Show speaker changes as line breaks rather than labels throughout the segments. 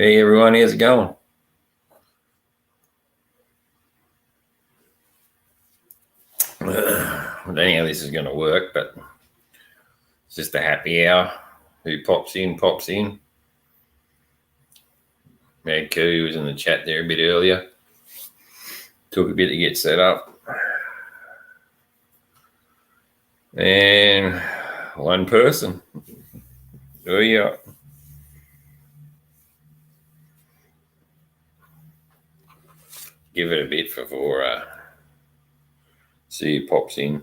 Hey everyone, how's it going? I don't know how this is going to work, but it's just a happy hour. Who pops in, pops in. Mad Coo was in the chat there a bit earlier. Took a bit to get set up. And one person. Oh yeah. Give it a bit before see who pops in.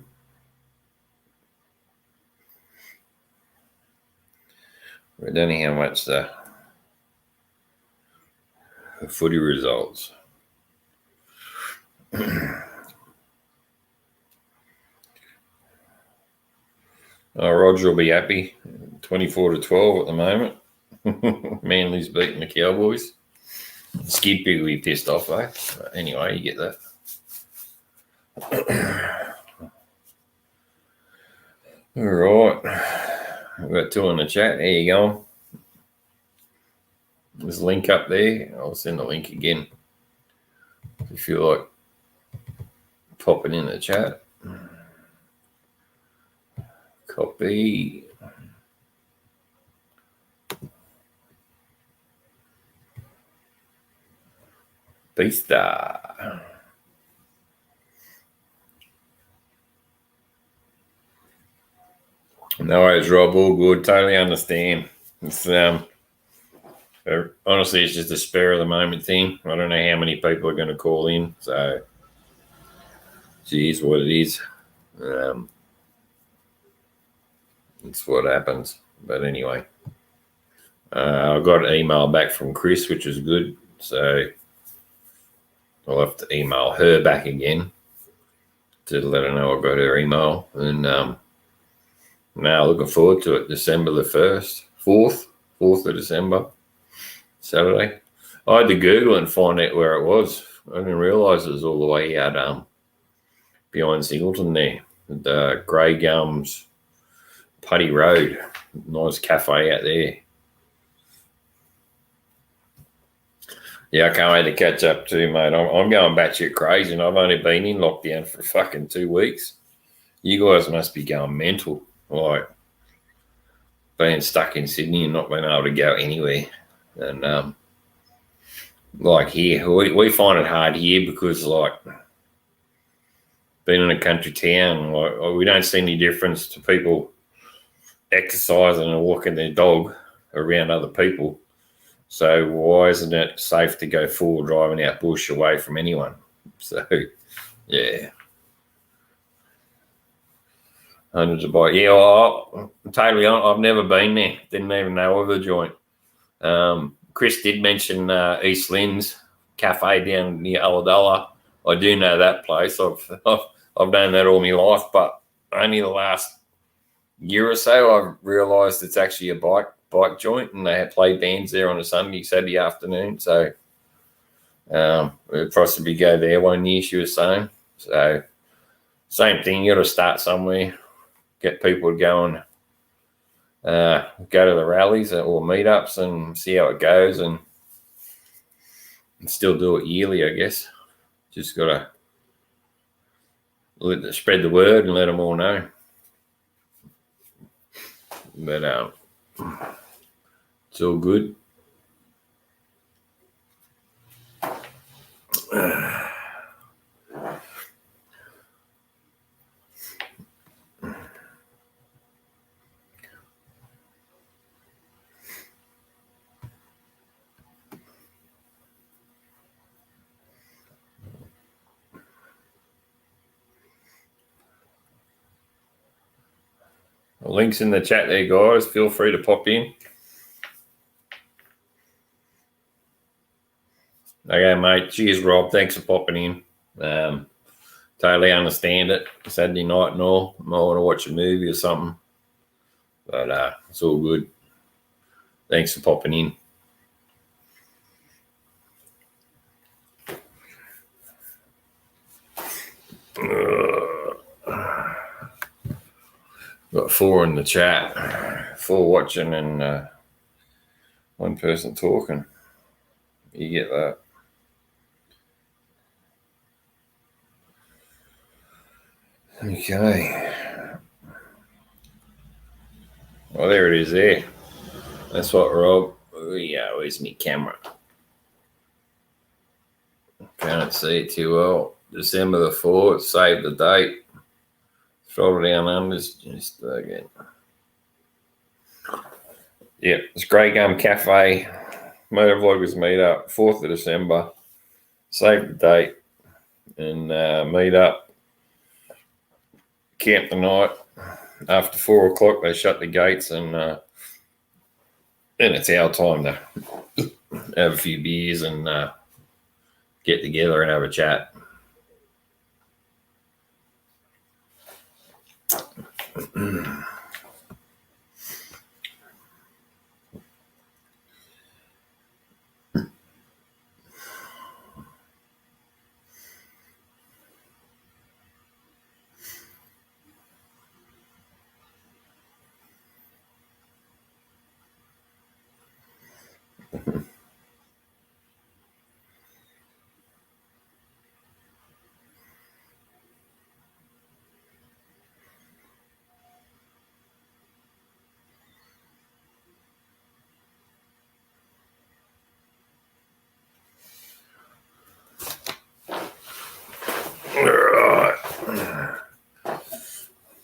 I don't know how much the footy results. Roger will be happy. 24-12 at the moment. Manly's beating the Cowboys. Skid Pig will be pissed off though. But anyway, you get that. All right. We've got two in the chat. There you go. There's a link up there. I'll send the link again if you feel like popping in the chat. Copy. Pista. No worries, Rob. All good. Totally understand. It's honestly, it's just a spur of the moment thing. I don't know how many people are going to call in, so geez, what it is. It's what happens. But anyway, I got an email back from Chris, which is good. So I'll have to email her back again to let her know I got her email. And now looking forward to it. December the 1st, 4th of December, Saturday. I had to Google and find out where it was. I didn't realise it was all the way out behind Singleton there. The Grey Gums Putty Road. Nice cafe out there. Yeah, I can't wait to catch up too, mate. I'm going batshit crazy, and I've only been in lockdown for fucking 2 weeks. You guys must be going mental, like being stuck in Sydney and not being able to go anywhere. And like here, we find it hard here because like being in a country town, like we don't see any difference to people exercising and walking their dog around other people. So why isn't it safe to go forward driving out bush away from anyone? So, yeah. Hundreds of bikes. Yeah, totally. I've never been there. Didn't even know of the joint. Chris did mention East Lynn's Cafe down near Ulladulla. I do know that place. I've known that all my life, but only the last year or so I've realised it's actually a bike joint, and they play bands there on a Saturday afternoon. So we'll possibly go there one year, she was saying. So same thing, you got to start somewhere, get people to go and go to the rallies or meetups and see how it goes, and still do it yearly, I guess. Just got to spread the word and let them all know. But it's all good. Links in the chat there, guys. Feel free to pop in. Okay, mate. Cheers, Rob. Thanks for popping in. Totally understand it. Saturday night and all. Might want to watch a movie or something. But it's all good. Thanks for popping in. Got 4 in the chat. 4 watching and 1 person talking. You get that. Okay. Well, there it is there. That's what Rob. Yeah, where's my camera? Can't see it too well. December the 4th, save the date. Scroll down under, just again. Yeah, it's Grey Gum Cafe. Motovloggers meet up, 4th of December. Save the date and meet up. Camp the night. After 4 o'clock, they shut the gates and it's our time to have a few beers and get together and have a chat.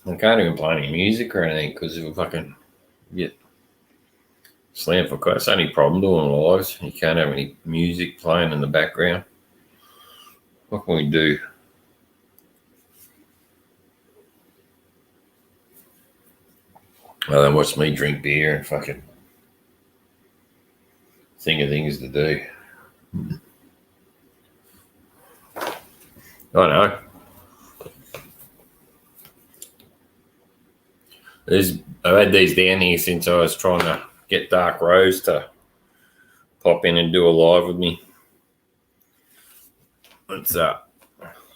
I can't even play any music or anything because if we fucking get slammed for quite. That's the only problem doing lives. You can't have any music playing in the background. What can we do? Well, then watch me drink beer and fucking think of things to do. I know. I've had these down here since I was trying to get Dark Rose to pop in and do a live with me. It's I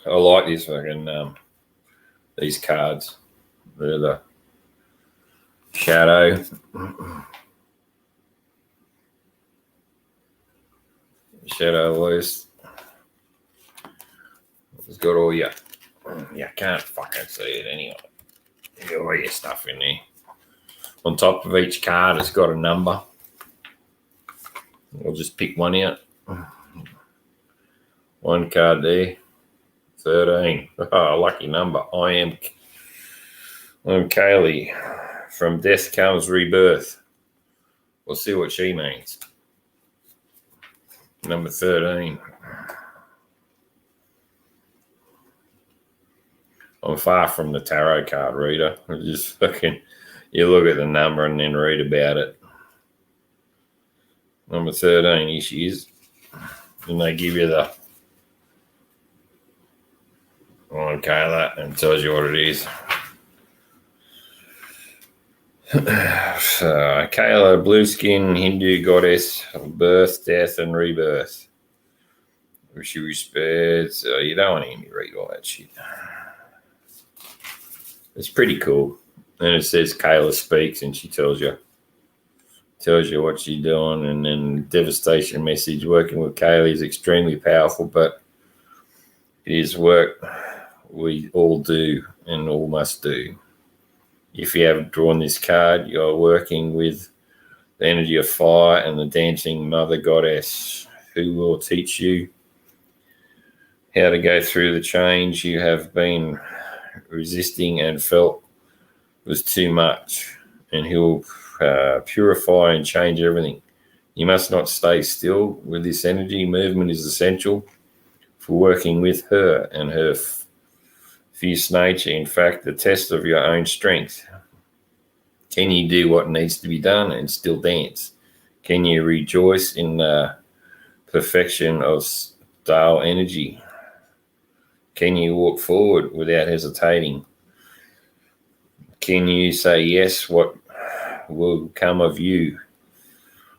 like this fucking these cards. They're the Shadow. Shadow list. It's got all your. You can't fucking see it anyway. You got all your stuff in there. On top of each card, it's got a number. I'll just pick one out. One card there. 13. Oh, lucky number. I'm Kaylee. From death comes rebirth. We'll see what she means. Number 13. I'm far from the tarot card reader. I just fucking, you look at the number and then read about it. Number 13, here she is. And they give you the Kayla and tells you what it is. Kayla, blue skin, Hindu goddess of birth, death, and rebirth. She respects. You don't want to read all that shit. It's pretty cool. And it says Kayla speaks and she tells you what she's doing. And then devastation message, working with Kayla is extremely powerful, but it is work we all do and all must do. If you have drawn this card, you're working with the energy of fire and the dancing mother goddess who will teach you how to go through the change you have been resisting and felt was too much, and he will purify and change everything. You must not stay still with this energy. Movement is essential for working with her and her fierce nature. In fact, the test of your own strength. Can you do what needs to be done and still dance? Can you rejoice in the perfection of style energy? Can you walk forward without hesitating? Can you say yes? What will come of you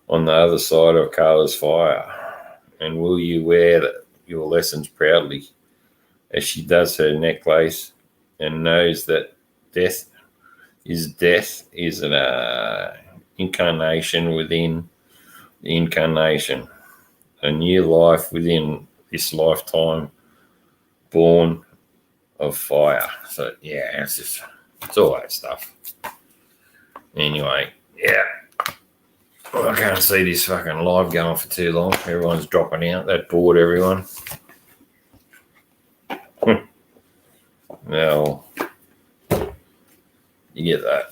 on the other side of Carla's fire? And will you wear your lessons proudly as she does her necklace and knows that death is an incarnation within the incarnation, a new life within this lifetime, born of fire. So yeah, it's all that stuff. Anyway, yeah. Well, I can't see this fucking live going for too long. Everyone's dropping out. That bored everyone. Now, you get that.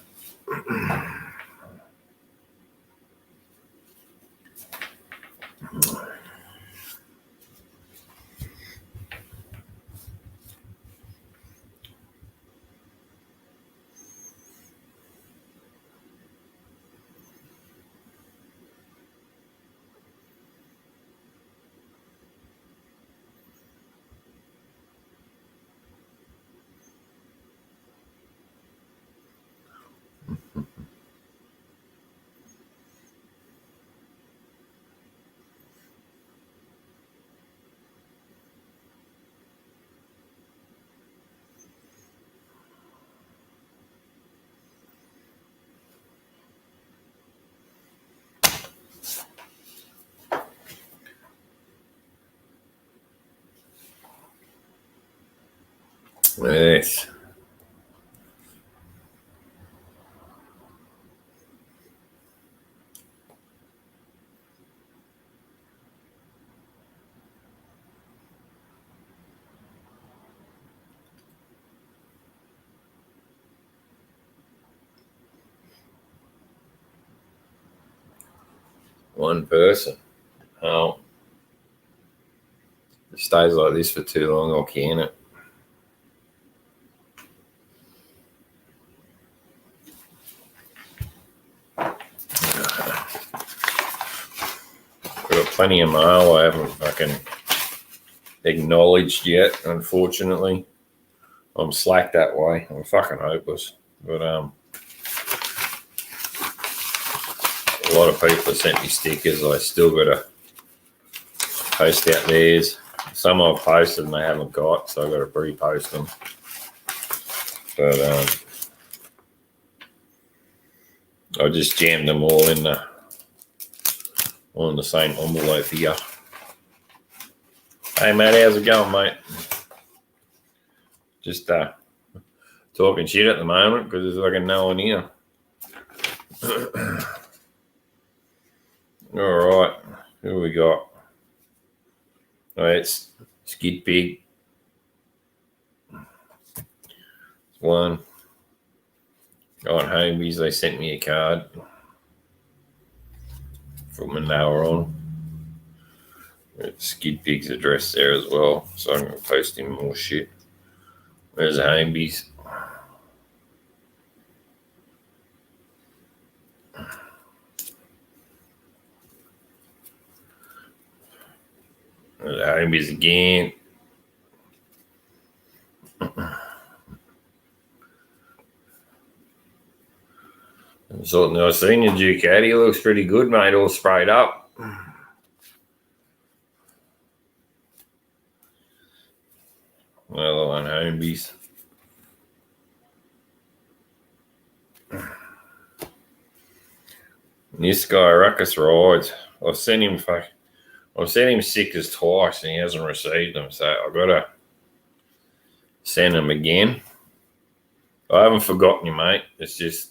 Yes. One person. Oh. If it stays like this for too long, I'll can it. I've got plenty of mail I haven't fucking acknowledged yet, unfortunately. I'm slack that way. I'm fucking hopeless. But a lot of people have sent me stickers. I still got to post out theirs. Some I've posted and they haven't got, so I've got to pre-post them. But I just jammed them all in the same envelope here. Hey Matt, how's it going, mate? Just talking shit at the moment because there's fucking no one here. All right, who we got? Oh, it's Skid Pig. One. On Homies, they sent me a card from an hour on. Skid Pig's address there as well, so I'm going to post him more shit. There's Homies. There's Homies again. So I seen your Ducati. Looks pretty good, mate. All sprayed up. Another one, Homies. This guy, Ruckus Rides. I've sent him stickers twice and he hasn't received them, so I've got to send them again. I haven't forgotten you, mate. It's just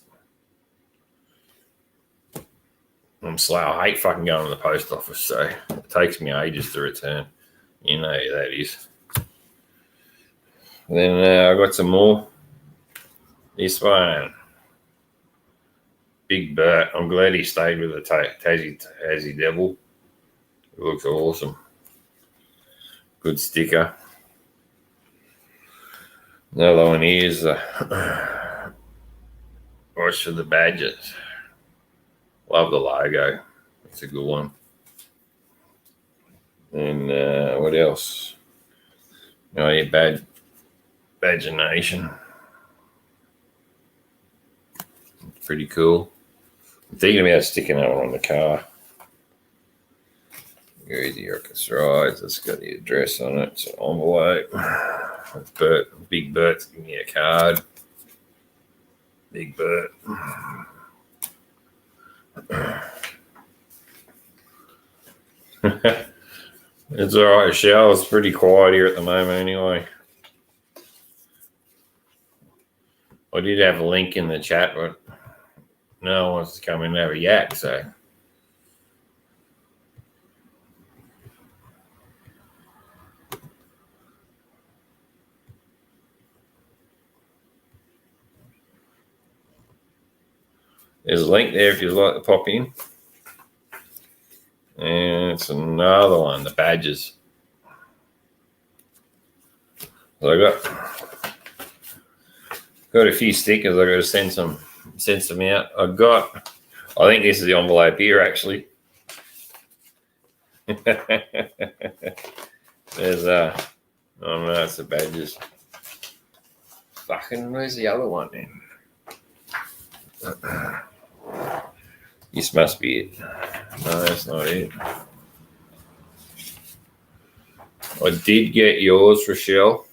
I'm slow. I hate fucking going to the post office, so it takes me ages to return. You know who that is. Then I got some more. This one, Big Bert. I'm glad he stayed with the Tassie Devil. It looks awesome. Good sticker. Another one here is Watch for the Badgers. Love the logo. It's a good one. And what else? Oh, yeah, Badger Nation. Pretty cool. I'm thinking about sticking that one on the car. Easy Ruckus Rides. It's got the address on it. It's an envelope. It's Big Bert's giving me a card. Big Bert. It's all right, Shell. It's pretty quiet here at the moment anyway. I did have a link in the chat, but no one wants to come in and have a yak, so. There's a link there if you'd like to pop in. And it's another one, the badges. So I got a few stickers. I got to send some out. I think this is the envelope here actually. There's oh no, it's the badges. Fucking where's the other one then? This must be it. No, that's not it. I did get yours, Rochelle.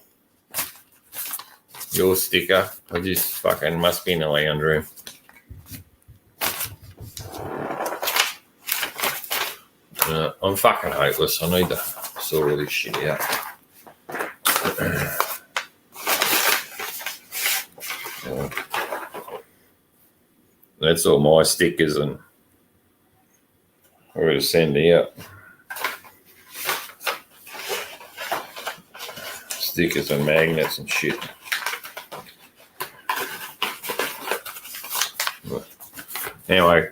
Your sticker. I just fucking must be in the lounge room. I'm fucking hopeless. I need to sort all this shit out. That's all my stickers and I'm going to send out. Stickers and magnets and shit. Anyway,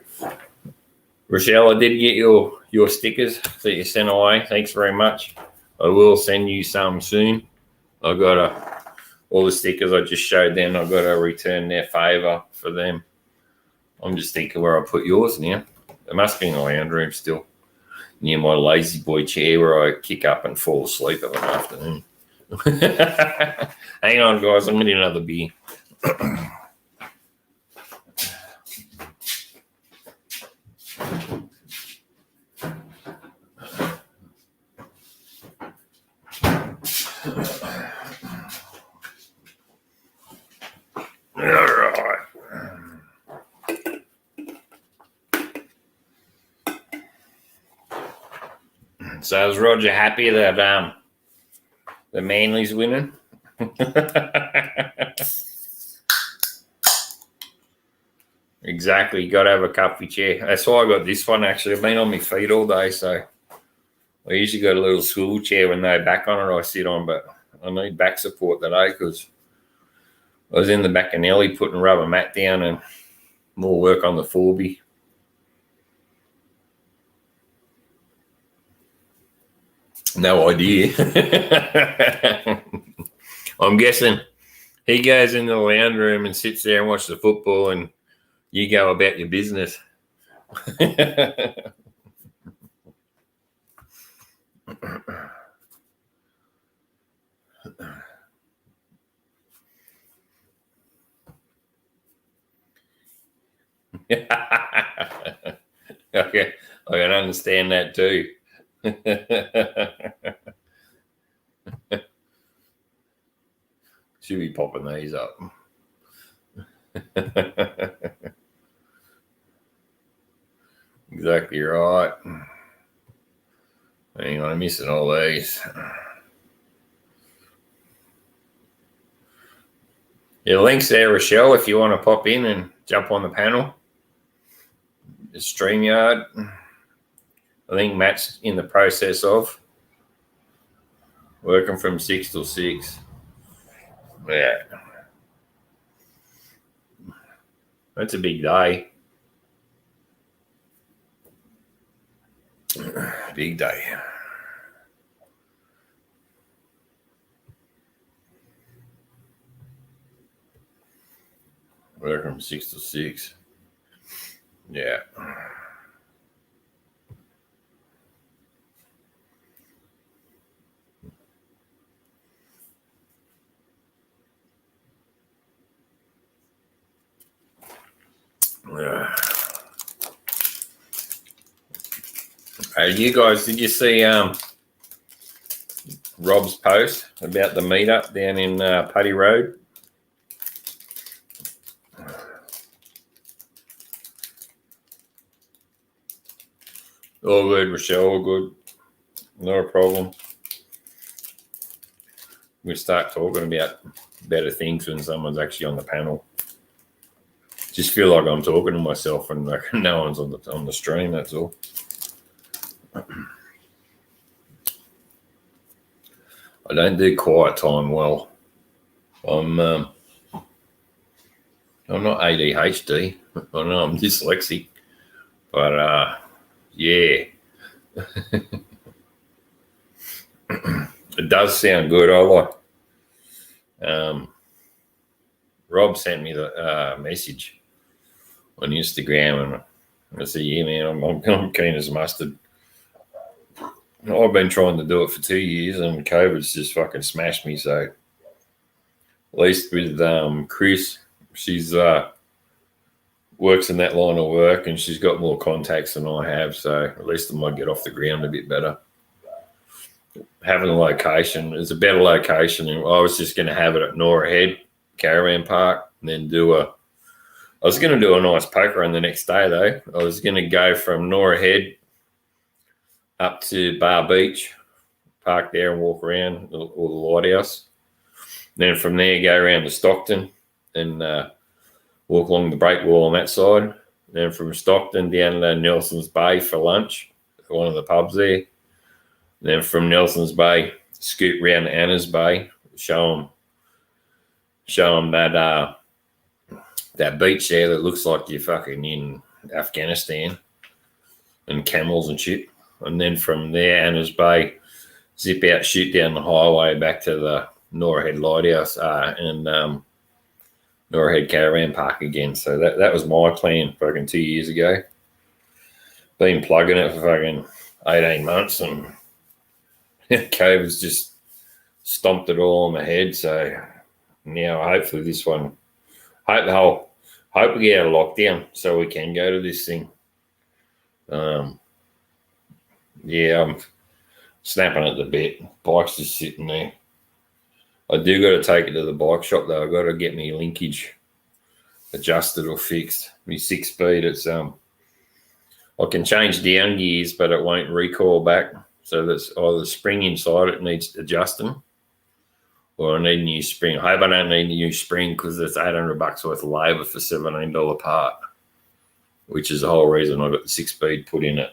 Rochelle, I did get your stickers that you sent away. Thanks very much. I will send you some soon. I got all the stickers I just showed them. I've got to return their favour for them. I'm just thinking where I put yours now. It must be in the lounge room still, near my lazy boy chair where I kick up and fall asleep of an afternoon. Hang on, guys. I'm going to need another beer. So is Roger happy that the Manly's winning? Exactly. You got to have a comfy chair. That's why I got this one, actually. I've been on my feet all day, so I usually got a little swivel chair with no back on it I sit on, but I need back support today because I was in the back of Nelly putting rubber mat down and more work on the Forby. No idea. I'm guessing he goes in the lounge room and sits there and watches the football and you go about your business. Okay, I can understand that too. Should be popping these up. Exactly right. Hang on, I'm missing all these. Yeah, links there, Rochelle, if you want to pop in and jump on the panel. The StreamYard. I think Matt's in the process of working from 6 till 6. Yeah. That's a big day. Big day. Working from 6 till 6. Yeah. Hey, you guys, did you see Rob's post about the meetup down in Putty Road? All good, Rochelle, all good. Not a problem. We start talking about better things when someone's actually on the panel. Just feel like I'm talking to myself and like no one's on the stream. That's all. I don't do quiet time well. I'm not ADHD. I know I'm dyslexic, but yeah, it does sound good. I like. Rob sent me the message on Instagram, and I said, "Yeah, man, I'm keen as mustard." I've been trying to do it for 2 years, and COVID's just fucking smashed me. So, at least with Chris, she's works in that line of work, and she's got more contacts than I have. So, at least I might get off the ground a bit better. Having a location is a better location, and I was just going to have it at Nora Head Caravan Park, and then I was going to do a nice poker run the next day, though. I was going to go from Nora Head up to Bar Beach, park there and walk around, or the lighthouse. Then from there, go around to Stockton and walk along the breakwall on that side. Then from Stockton down to Nelson's Bay for lunch, one of the pubs there. Then from Nelson's Bay, scoot round to Anna's Bay, show them that beach there that looks like you're fucking in Afghanistan, and camels and shit. And then from there, Anna's Bay, zip out, shoot down the highway back to the Nora Head Lighthouse and Nora Head Caravan Park again. So that was my plan fucking 2 years ago. Been plugging it for fucking 18 months, and COVID's just stomped it all on my head. So now hopefully this one, hope we get out of lockdown so we can go to this thing. Yeah, I'm snapping at the bit. Bike's just sitting there. I do got to take it to the bike shop though. I've got to get me linkage adjusted or fixed. My 6-speed, it's I can change down gears, but it won't recoil back. So that's either the spring inside it needs adjusting, or I need a new spring. I hope I don't need a new spring because it's $800 worth of labour for $17 part, which is the whole reason I got the 6-speed put in it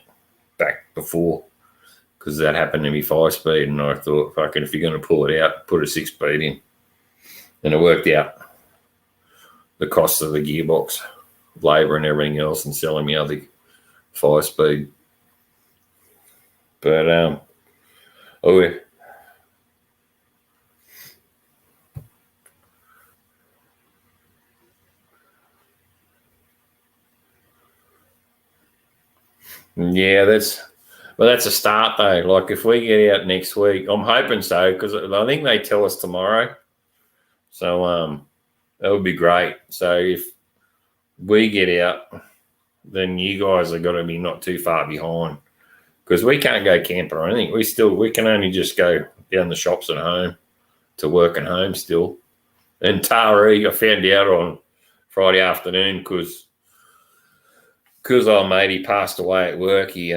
back before, because that happened to me 5-speed, and I thought, fucking, if you're going to pull it out, put a 6-speed in. And it worked out the cost of the gearbox, labour and everything else, and selling me other 5-speed. But yeah, that's a start though. Like if we get out next week, I'm hoping so, because I think they tell us tomorrow. So that would be great. So if we get out, then you guys are going to be not too far behind, because we can't go camping or anything. We can only just go down the shops at home to work at home still. And Taree, I found out on Friday afternoon because our mate, he passed away at work. He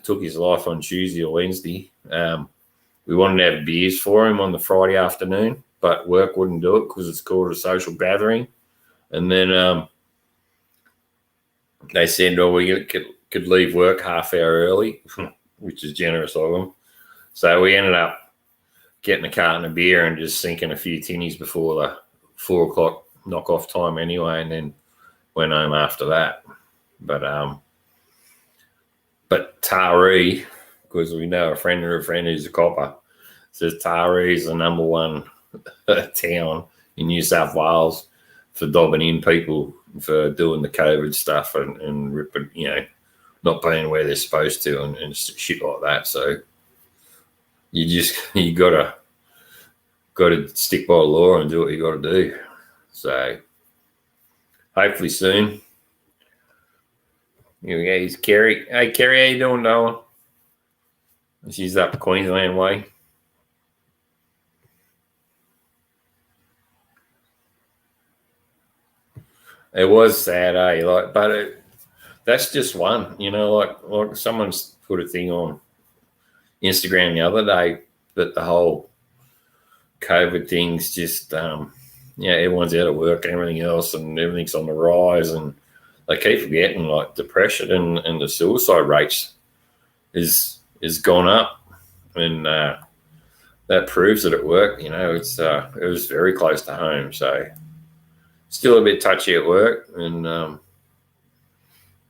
took his life on Tuesday or Wednesday. We wanted to have beers for him on the Friday afternoon, but work wouldn't do it because it's called a social gathering. And then they said, oh, we could leave work half hour early, which is generous of them. So we ended up getting a carton of beer and just sinking a few tinnies before the 4 o'clock knock-off time anyway, and then went home after that. But Taree, because we know a friend who's a copper, says Taree is the number one town in New South Wales for dobbing in people for doing the COVID stuff and ripping, not being where they're supposed to and shit like that. So you gotta stick by the law and do what you gotta do. So hopefully soon. Here we go. Here's Kerry. Hey, Kerry, how you doing, darling? She's up Queensland way. It was sad, but that's just one. Like someone's put a thing on Instagram the other day that the whole COVID thing's just, everyone's out of work and everything else, and everything's on the rise, and they keep forgetting like depression and the suicide rates is gone up, and that proves that at work, it was very close to home, so still a bit touchy at work, and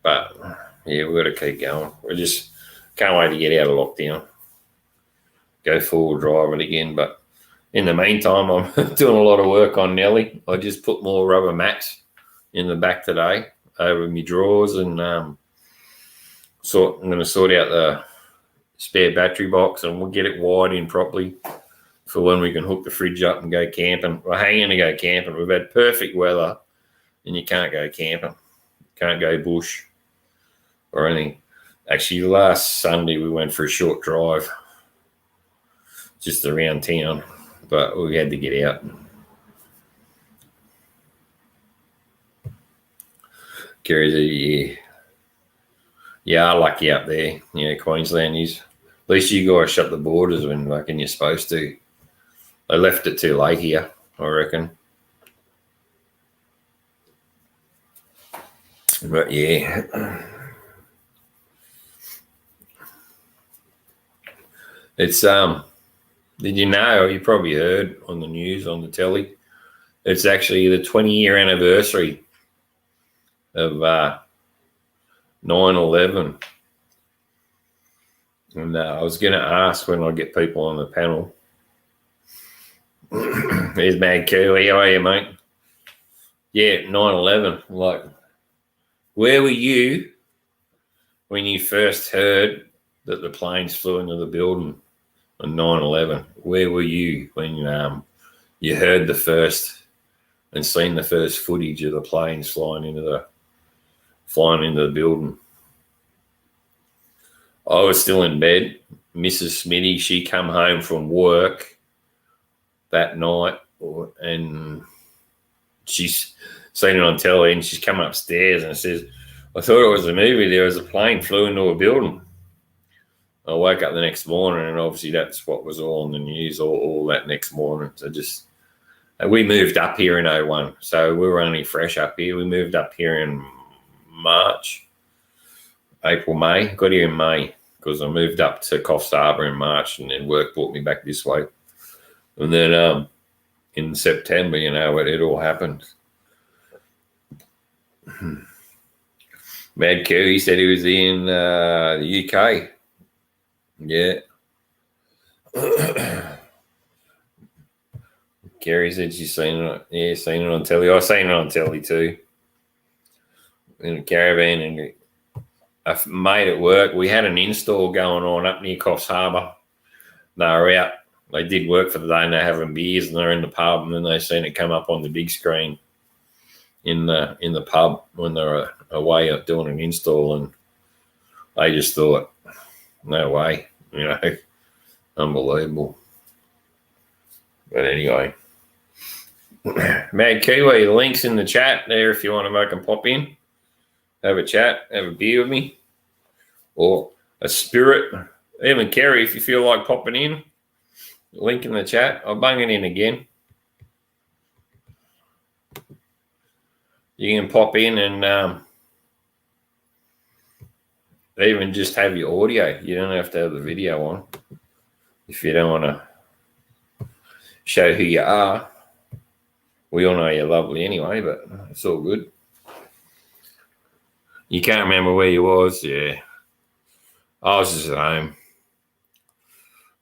but yeah, we've got to keep going. We just can't wait to get out of lockdown, go forward driving again. But in the meantime, I'm doing a lot of work on Nelly. I just put more rubber mats in the back today over my drawers, and I'm going to sort out the spare battery box, and we'll get it wired in properly for when we can hook the fridge up and go camping. We're hanging to go camping. We've had perfect weather, and you can't go camping. Can't go bush or anything. Actually, last Sunday we went for a short drive just around town, but we had to get out. Gary's yeah, lucky up there. Queensland is. At least you guys shut the borders when fucking you're supposed to. They left it too late here, I reckon. But yeah. It's did you know, you probably heard on the news, on the telly, it's actually the 20-year anniversary of 9/11. And I was going to ask when I get people on the panel. There's Mad Kiwi, how are you, mate? Yeah, 9/11. Like, where were you when you first heard that the planes flew into the building on 9/11? Where were you when you heard the first and seen the first footage of the planes flying into the building? I was still in bed. Mrs. Smitty, she come home from work that night, and she's seen it on telly, and she's come upstairs and says, I thought it was a movie. There was a plane flew into a building. I woke up the next morning, and obviously that's what was all on the news all that next morning. So we moved up here in 01, so we were only fresh up here. We moved up here in March, April, May. Got here in May because I moved up to Coffs Harbour in March, and then work brought me back this way. And then in September, it all happened. Mad Q, said he was in the UK. Yeah. Gary said she's seen it. Yeah, seen it on telly. I've seen it on telly too. In a caravan, and a mate at work, we had an install going on up near Coffs Harbour. They were out. They did work for the day, and they're having beers, and they're in the pub, and then they seen it come up on the big screen in the pub when they were away doing an install, and they just thought, no way, unbelievable. But anyway, Mad Kiwi, the link's in the chat there if you want to make them pop in, have a chat, have a beer with me, or a spirit. Even Kerry, if you feel like popping in, link in the chat. I'll bung it in again. You can pop in and even just have your audio. You don't have to have the video on if you don't want to show who you are. We all know you're lovely anyway, but it's all good. You can't remember where you was? Yeah. I was just at home.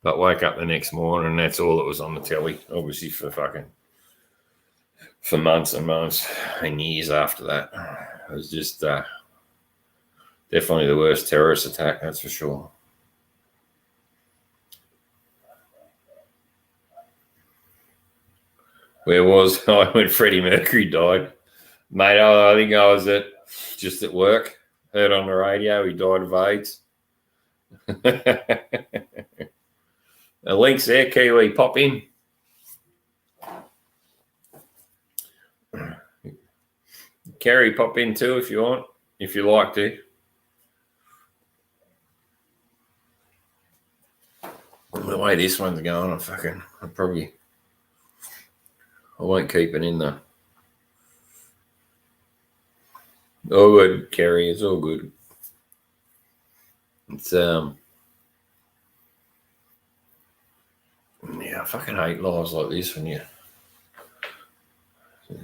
But woke up the next morning, and that's all that was on the telly, obviously for months and months and years after that. It was just definitely the worst terrorist attack, that's for sure. Where was I when Freddie Mercury died? Mate, I think I was just at work. Heard on the radio he died of AIDS. The link's there, Kiwi, pop in. Kerry, pop in too if you want, if you like to. way this one's going, I won't keep it in there. All good, Kerry. It's all good. It's yeah, I fucking hate lives like this when you're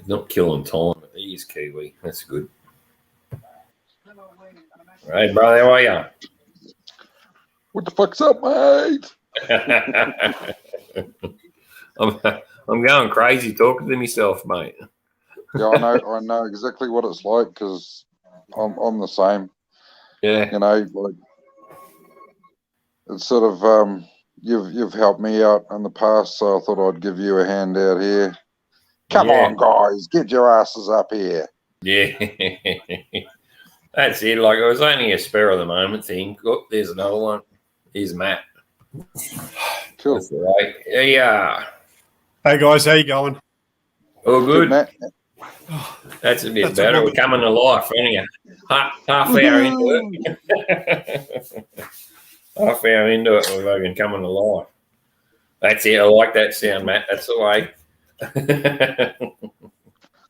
not killing time. He's Kiwi. That's good. Hey, brother, how are you?
What the fuck's up, mate?
I'm going crazy talking to myself, mate.
Yeah, I know exactly what it's like because I'm the same.
Yeah.
You know, like it's sort of you've helped me out in the past, so I thought I'd give you a hand out here. Come on, guys, get your asses up here.
Yeah. That's it. Like, it was only a spur of the moment thing. Oh, there's another one. Here's Matt.
Cool.
That's right. Yeah.
Hey guys, how you going?
All good.
Matt.
That's a bit better. We're coming to life, aren't you? Half hour into it. Half hour into it, we're fucking coming to life. That's it. I like that sound, Matt. That's the way.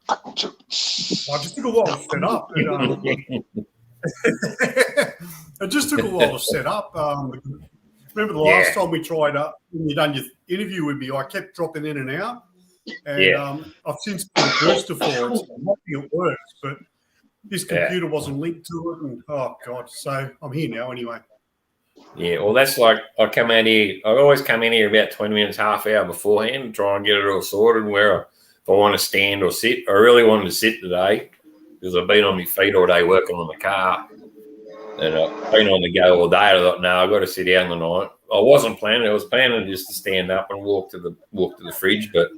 I just took a while to set up. It just took a while to set up. Remember the last time we tried up, when you done your interview with me, I kept dropping in and out. And I've since put a booster for it. So I'm hoping it works, but this computer wasn't linked to it. And oh, God. So I'm here now anyway.
Yeah, well, that's like I always come in here about 20 minutes, half hour beforehand and try and get it all sorted where if I want to stand or sit. I really wanted to sit today because I've been on my feet all day working on the car. And I've been on the go all day. I thought, no, I've got to sit down tonight. I wasn't planning. I was planning just to stand up and walk to the fridge, but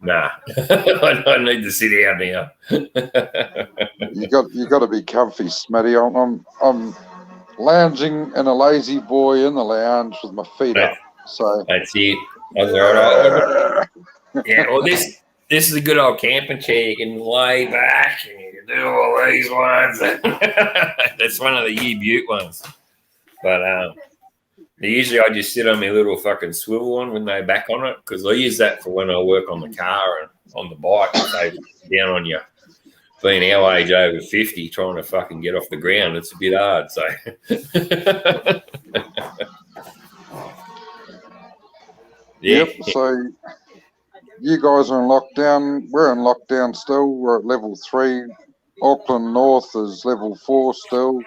nah, I need to sit down now.
you got to be comfy, Smitty. I'm lounging in a lazy boy in the lounge with my feet up. So
that's it. That's right. Yeah, well, this is a good old camping chair. You can lay back and you can do all these ones. That's one of the Butte ones. But usually I just sit on my little fucking swivel one with no back on it because I use that for when I work on the car and on the bike. So down on you, being our age over 50, trying to fucking get off the ground, it's a bit hard. So
Yep. So you guys are in lockdown. We're in lockdown still. We're at level 3. Auckland North is level 4 still.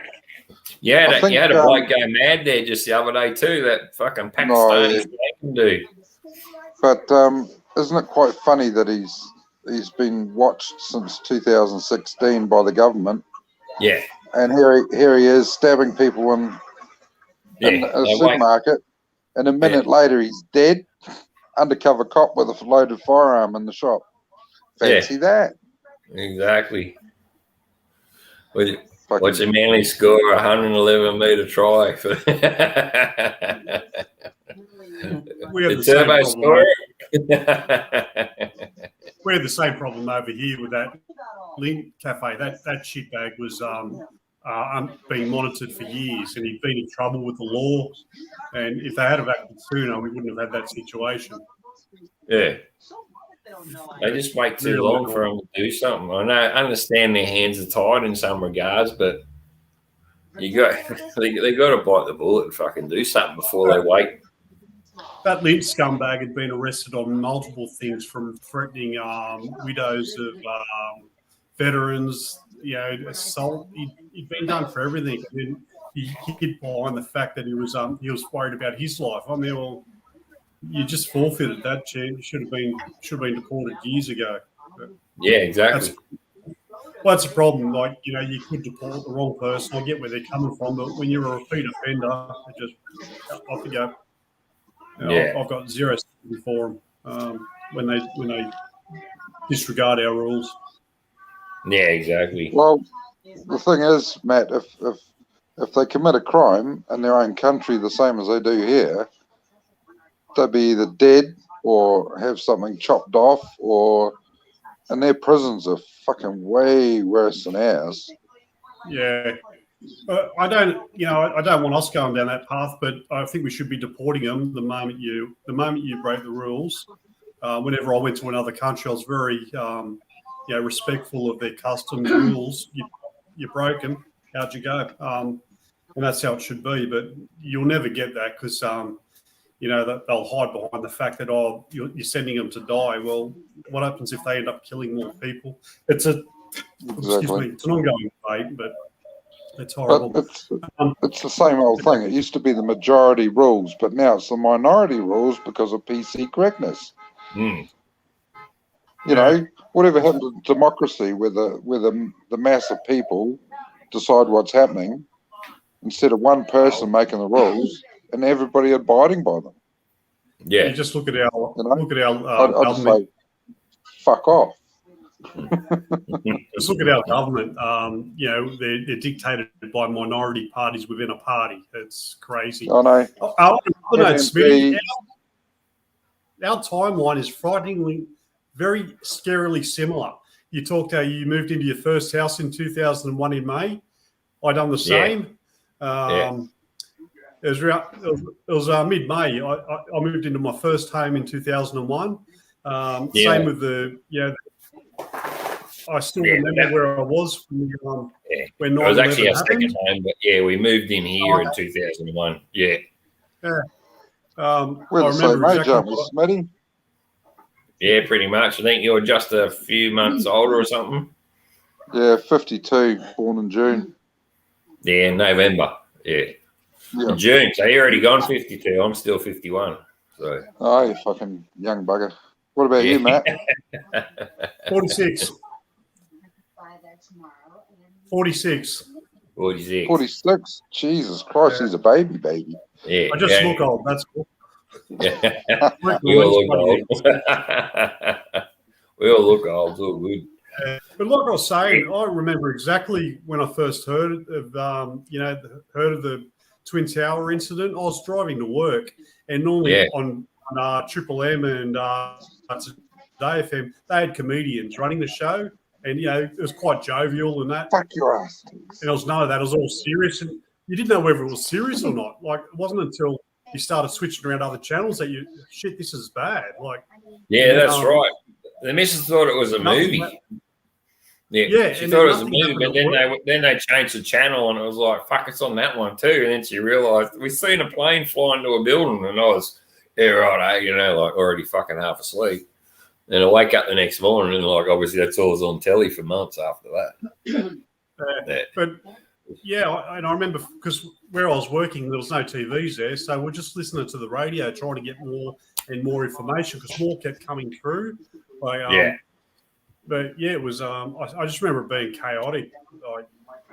Yeah, you had a bloke go mad there just the other day too. That fucking Pakistani dude.
But isn't it quite funny that he's been watched since 2016 by the government?
Yeah.
And here he is stabbing people in a supermarket, and a minute later he's dead. Undercover cop with a loaded firearm in the shop. Fancy that.
Exactly. What's a Manly score? 111 metre try for
we have the turbo score. We had the same problem over here with that Link Cafe. That shitbag was being monitored for years, and he'd been in trouble with the law. And if they had have acted sooner, we wouldn't have had that situation.
Yeah. They just wait too long for them to do something. I understand their hands are tied in some regards, but they got to bite the bullet and fucking do something before they wait.
That Lynch scumbag had been arrested on multiple things, from threatening widows of veterans, assault. He'd been done for everything. And he hid behind the fact that he was worried about his life. I mean, well, you just forfeited that chance. Should have been deported years ago. But
yeah, exactly.
That's a problem. Like, you could deport the wrong person. I get where they're coming from, but when you're a repeat offender, it just off you go. I've got zero sympathy for them when they disregard our rules.
Yeah, exactly.
Well, the thing is, Matt, if they commit a crime in their own country the same as they do here, they'll be either dead or have something chopped off, and their prisons are fucking way worse than ours.
Yeah. I don't want us going down that path, but I think we should be deporting them the moment you break the rules. Whenever I went to another country, I was very, respectful of their customs rules. You broke them. How'd you go? And that's how it should be. But you'll never get that because, they'll hide behind the fact that, you're sending them to die. Well, what happens if they end up killing more people? It's an ongoing debate, but it's horrible.
But it's the same old thing. It used to be the majority rules, but now it's the minority rules because of PC correctness.
Mm.
Whatever happened to democracy, where the mass of people decide what's happening, instead of one person making the rules and everybody abiding by them.
Yeah, you just look at our
I'd say, fuck off.
Just look at our government. They're dictated by minority parties within a party. It's crazy.
I know.
Smitty, our timeline is frighteningly, very scarily similar. You talked how you moved into your first house in 2001 in May. I done the same. It was mid-May. I moved into my first home in 2001. Same with I still remember where I was when 9/11
it was actually our
happened.
second home, but we moved in here in 2001. Yeah.
We're the same age, aren't we, Smitty?
Yeah, pretty much. I think you're just a few months older or something.
Yeah, 52, born in June.
Yeah, November. Yeah. In June. So you're already gone 52. I'm still 51. So.
Oh, you fucking young bugger. What about you, Matt?
46. 46.
46.
46. Jesus Christ, he's a baby.
Yeah.
I just look old. That's cool.
Yeah. We all look old. We all look old. It's all good.
But like I was saying, I remember exactly when I first heard of the Twin Tower incident. I was driving to work, and normally on Triple M and Today FM, they had comedians running the show, and it was quite jovial and that.
Fuck your ass.
And it was none of that. It was all serious, and you didn't know whether it was serious or not. Like, it wasn't until you started switching around other channels that this is bad. Like,
that's right. The missus thought it was a movie. She thought it was a movie, but then they changed the channel, and it was like, fuck, it's on that one too. And then she realised we've seen a plane fly into a building, and I was, already fucking half asleep. And I wake up the next morning, and obviously that's all was on telly for months after that.
But and I remember because where I was working, there was no TVs there, so we're just listening to the radio, trying to get more and more information because more kept coming through. But it was. I just remember it being chaotic.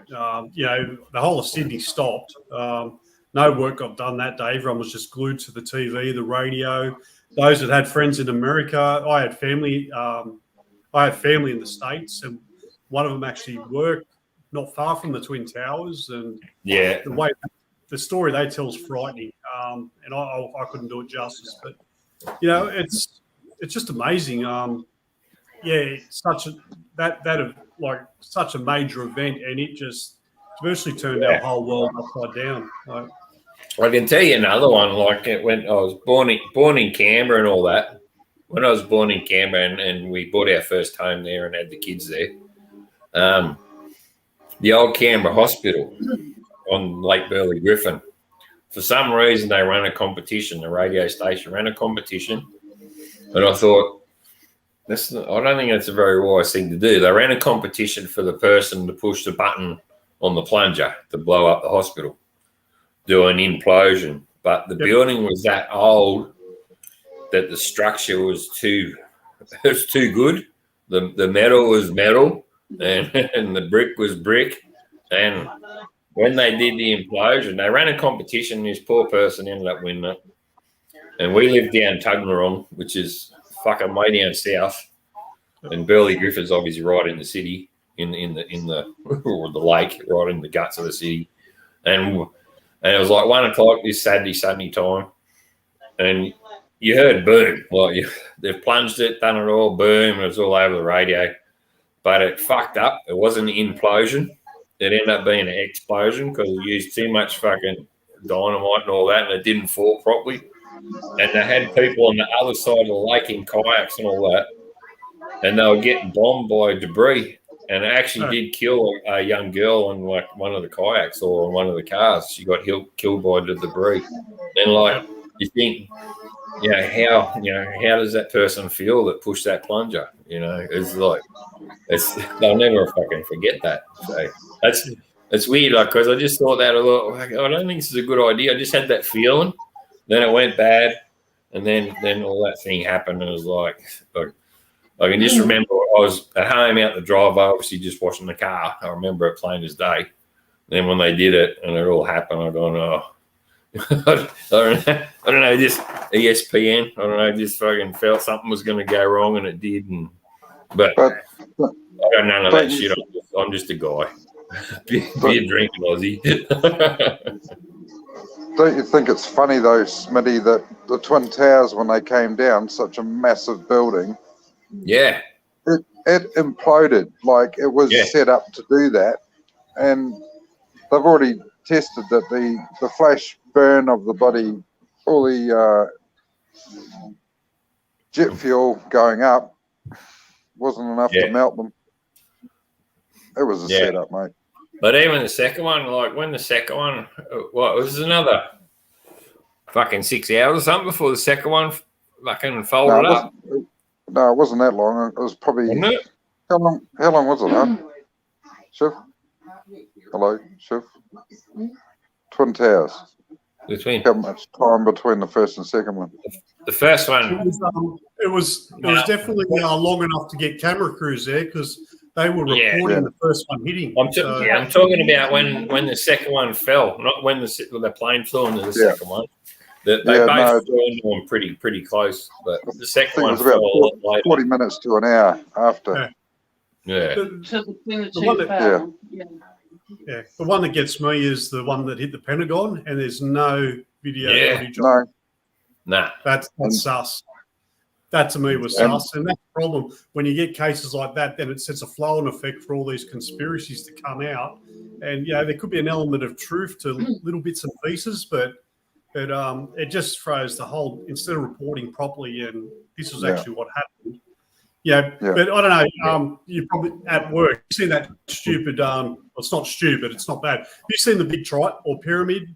The whole of Sydney stopped. No work got done that day. Everyone was just glued to the TV, the radio. Those that had friends in America, I had family. I had family in the States, and one of them actually worked not far from the Twin Towers. And the story they tell is frightening. And I couldn't do it justice, but it's just amazing. Such a major event, and it just virtually turned our whole world upside down.
I can tell you another one. When I was born in Canberra and all that. When I was born in Canberra and we bought our first home there and had the kids there, the old Canberra Hospital on Lake Burley Griffin. For some reason, they ran a competition. The radio station ran a competition, and I thought, I don't think that's a very wise thing to do. They ran a competition for the person to push the button on the plunger to blow up the hospital, do an implosion. But the building was that old that the structure was too good. The metal was metal and the brick was brick. And when they did the implosion, they ran a competition. This poor person ended up winning it. And we lived down Tuggerong, which is fucking way down south. And Burley Griffin's obviously right in the city, in the or the lake, right in the guts of the city. And it was like 1 o'clock this Sunday time, and you heard boom. They've plunged it, done it all, boom, and it was all over the radio. But it fucked up. It wasn't an implosion. it ended up being an explosion because we used too much fucking dynamite and all that, and it didn't fall properly. And they had people on the other side of the lake in kayaks and all that, and they were getting bombed by debris. And it actually did kill a young girl in like one of the kayaks or in one of the cars. She got killed by the debris. And like you think, how does that person feel that pushed that plunger? It's like they'll never fucking forget that. So that's weird, like, because I just thought that I don't think this is a good idea. I just had that feeling. Then it went bad, and then all that thing happened, and it was like I can just remember I was at home out the driveway, obviously just washing the car. I remember it plain as day. Then when they did it and it all happened, I don't know. I don't know, just ESPN. I don't know, just fucking felt something was going to go wrong, and it did. But I got none of that shit. I'm just a guy. Beer drinking Aussie.
Don't you think it's funny though, Smitty, that the Twin Towers, when they came down, such a massive building,
yeah,
it imploded. Like it was set up to do that, and they've already tested that the flash burn of the body, all the jet fuel going up, wasn't enough to melt them. It was a setup, mate.
But even the second one, like when the second one, what was another fucking 6 hours or something before the second one fucking folded up?
No, it wasn't that long. It was probably.
Wasn't it?
How long was it, huh? Shiv? Hello, Shiv? Twin Towers. How much time between the first and second one?
The first one.
It was definitely long enough to get camera crews there because they were recording the first one hitting. I'm
talking about when the second one fell, not when the plane flew into the second one. They both flew into them pretty close, but the second one fell a lot later.
40 minutes to an hour after.
Yeah.
The one that gets me is the one that hit the Pentagon, and there's no video footage.
No.
That's sus. That to me was sus, and that's the problem. When you get cases like that, then it sets a flow-on effect for all these conspiracies to come out. And there could be an element of truth to little bits and pieces, but it just throws the whole, instead of reporting properly, and this was actually what happened. But I don't know. You're probably at work. You've seen that stupid. It's not stupid. It's not bad. You've seen the big pyramid,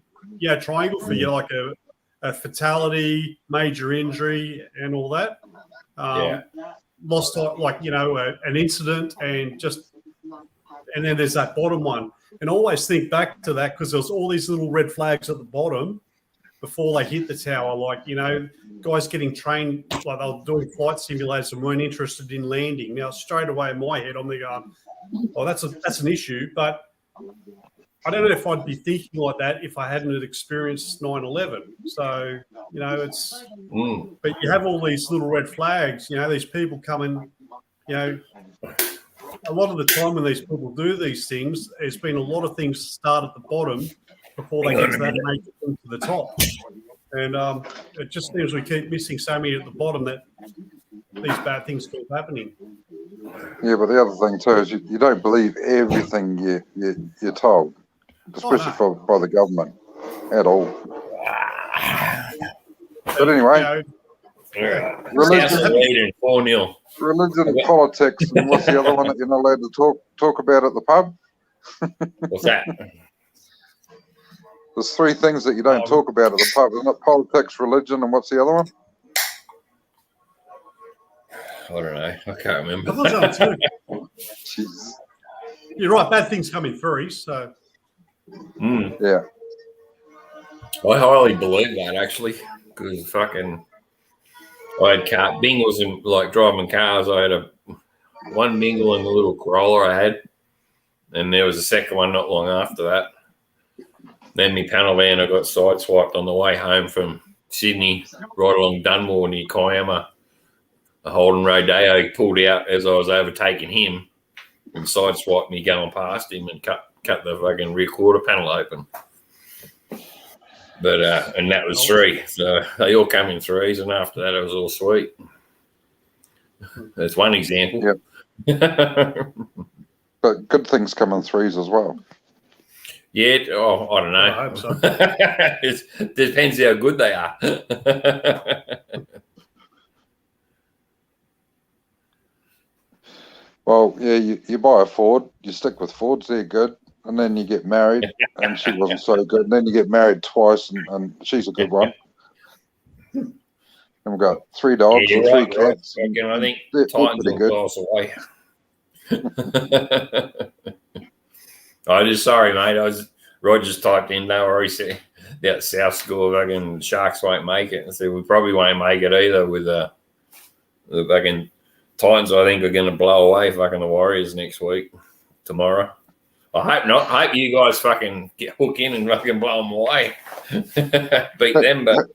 triangle for like a fatality, major injury, and all that. Lost, like an incident, and then there's that bottom one. And always think back to that because there's all these little red flags at the bottom before they hit the tower. Like guys getting trained, like they were doing flight simulators and weren't interested in landing. Now straight away in my head, I'm going, "Oh, that's an issue." But I don't know if I'd be thinking like that if I hadn't experienced 9/11. So it's. But you have all these little red flags. These people coming. A lot of the time when these people do these things, there's been a lot of things start at the bottom before they get to that and make it to the top. And it just seems we keep missing so many at the bottom that these bad things keep happening.
Yeah, but the other thing too is you don't believe everything you're told, especially by the government at all. But anyway, religion, politics, and what's the other one that you're not allowed to talk about at the pub?
What's that?
There's three things that you don't talk about at the pub, isn't it? Politics, religion, and what's the other one?
I don't know. I can't remember.
Jeez.
You're right. Bad things come in threes. So.
Yeah.
I highly believe that, actually, because I had bingles and like driving cars. I had one bingle in the little Corolla I had, and there was a second one not long after that. Then my panel van, I got sideswiped on the way home from Sydney, right along Dunmore near Kiama. A Holden Rodeo pulled out as I was overtaking him and sideswiped me going past him and cut the fucking rear quarter panel open. But and that was three. So they all come in threes, and after that it was all sweet. That's one example.
Yep. But good things come in threes as well.
Yeah, I don't know.
I hope so.
It depends how good they are.
Well, yeah, you buy a Ford, you stick with Fords, they're good, and then you get married, and she wasn't so good, and then you get married twice, and she's a good one. And we've got 3 dogs and 3 cats.
Right. I think
they're
Titans will blow us away. Sorry, mate. Roger's typed in though, he said that South School fucking Sharks won't make it. I said we probably won't make it either with the fucking Titans. I think are going to blow away fucking the Warriors next week, tomorrow. I hope not. I hope you guys fucking get hook in and fucking blow them away, beat them. But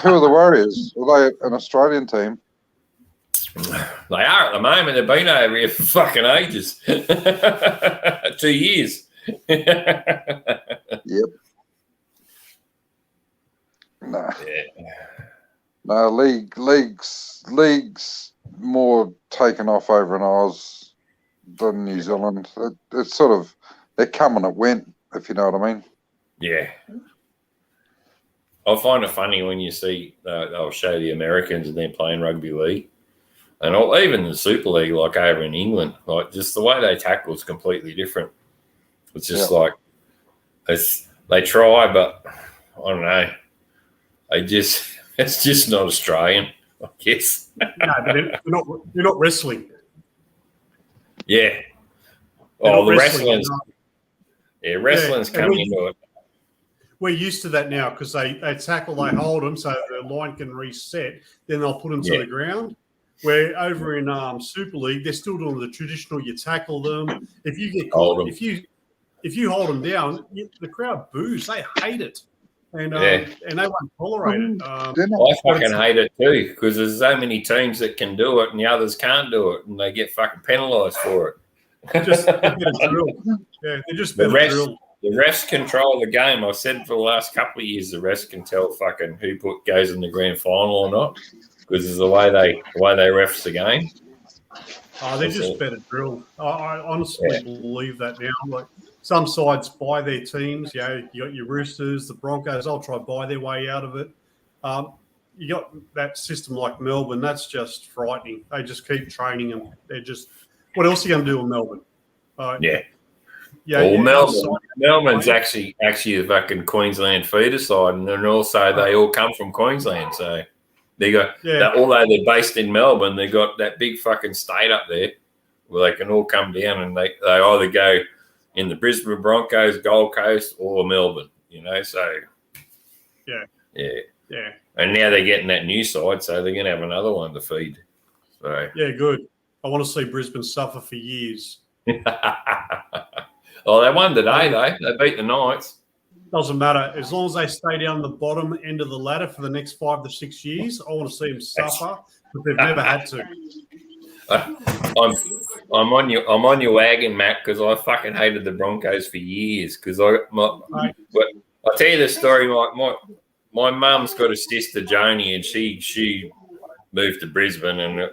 who are the Warriors? Are they an Australian team?
They are at the moment. They've been over here for fucking ages. 2 years.
Yep. Nah.
Yeah.
No, leagues more taken off over in Oz than New Zealand. It's sort of, they're coming it went, if you know what I mean.
Yeah. I find it funny when you see they'll show the Americans and they're playing rugby league. And even the Super League, like over in England, like just the way they tackle is completely different. It's just like they try, but I don't know. It's just not Australian, I guess.
No, but they're not wrestling.
Yeah. The wrestling's coming into it.
We're used to that now because they tackle, they hold them so the line can reset. Then they'll put them to the ground. Where over in Super League, they're still doing the traditional. You tackle them. If you get caught, if you hold them down, the crowd boos. They hate it, and they won't tolerate it.
I fucking hate it too because there's so many teams that can do it and the others can't do it, and they get fucking penalised for it.
They're just drilled. Yeah, they're just better drilled.
The refs control the game. I've said for the last couple of years, the refs can tell fucking who goes in the grand final or not. Because it's the way they refs the game.
Oh, they're just better drilled. I honestly believe that now. Like some sides buy their teams. You know, you got your Roosters, the Broncos. I'll try to buy their way out of it. You got that system like Melbourne. That's just frightening. They just keep training them. They're just. What else are you going to do in Melbourne?
Melbourne's actually the fucking Queensland feeder side, and then also they all come from Queensland, so. They got although they're based in Melbourne, they got that big fucking state up there where they can all come down and they either go in the Brisbane Broncos, Gold Coast, or Melbourne. You know, so yeah. And now they're getting that new side, so they're gonna have another one to feed. So
good. I want to see Brisbane suffer for years.
Oh, they won today though. They beat the Knights.
Doesn't matter. As long as they stay down the bottom end of the ladder for the next 5 to 6 years, I want to see them suffer, but they've never had to.
I'm on your wagon, Matt, because I fucking hated the Broncos for years. Because I'll tell you the story. My mum's got a sister Joni, and she moved to Brisbane, and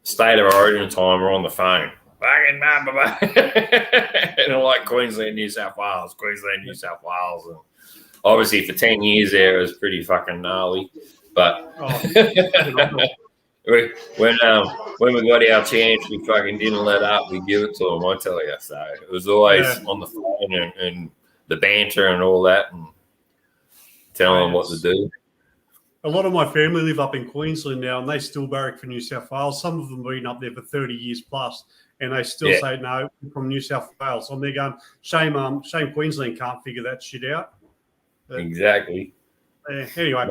State of Origin time we're on the phone. Fucking and I like Queensland, New South Wales, and obviously for 10 years there it was pretty fucking gnarly. But when we got our chance, we fucking didn't let up. We give it to them, I tell you. So it was always on the phone and the banter and all that, and telling them what to do.
A lot of my family live up in Queensland now, and they still barrack for New South Wales. Some of them have been up there for 30 years plus. And they still say, no, from New South Wales. And they're going, shame Queensland can't figure that shit out.
Exactly.
Anyway.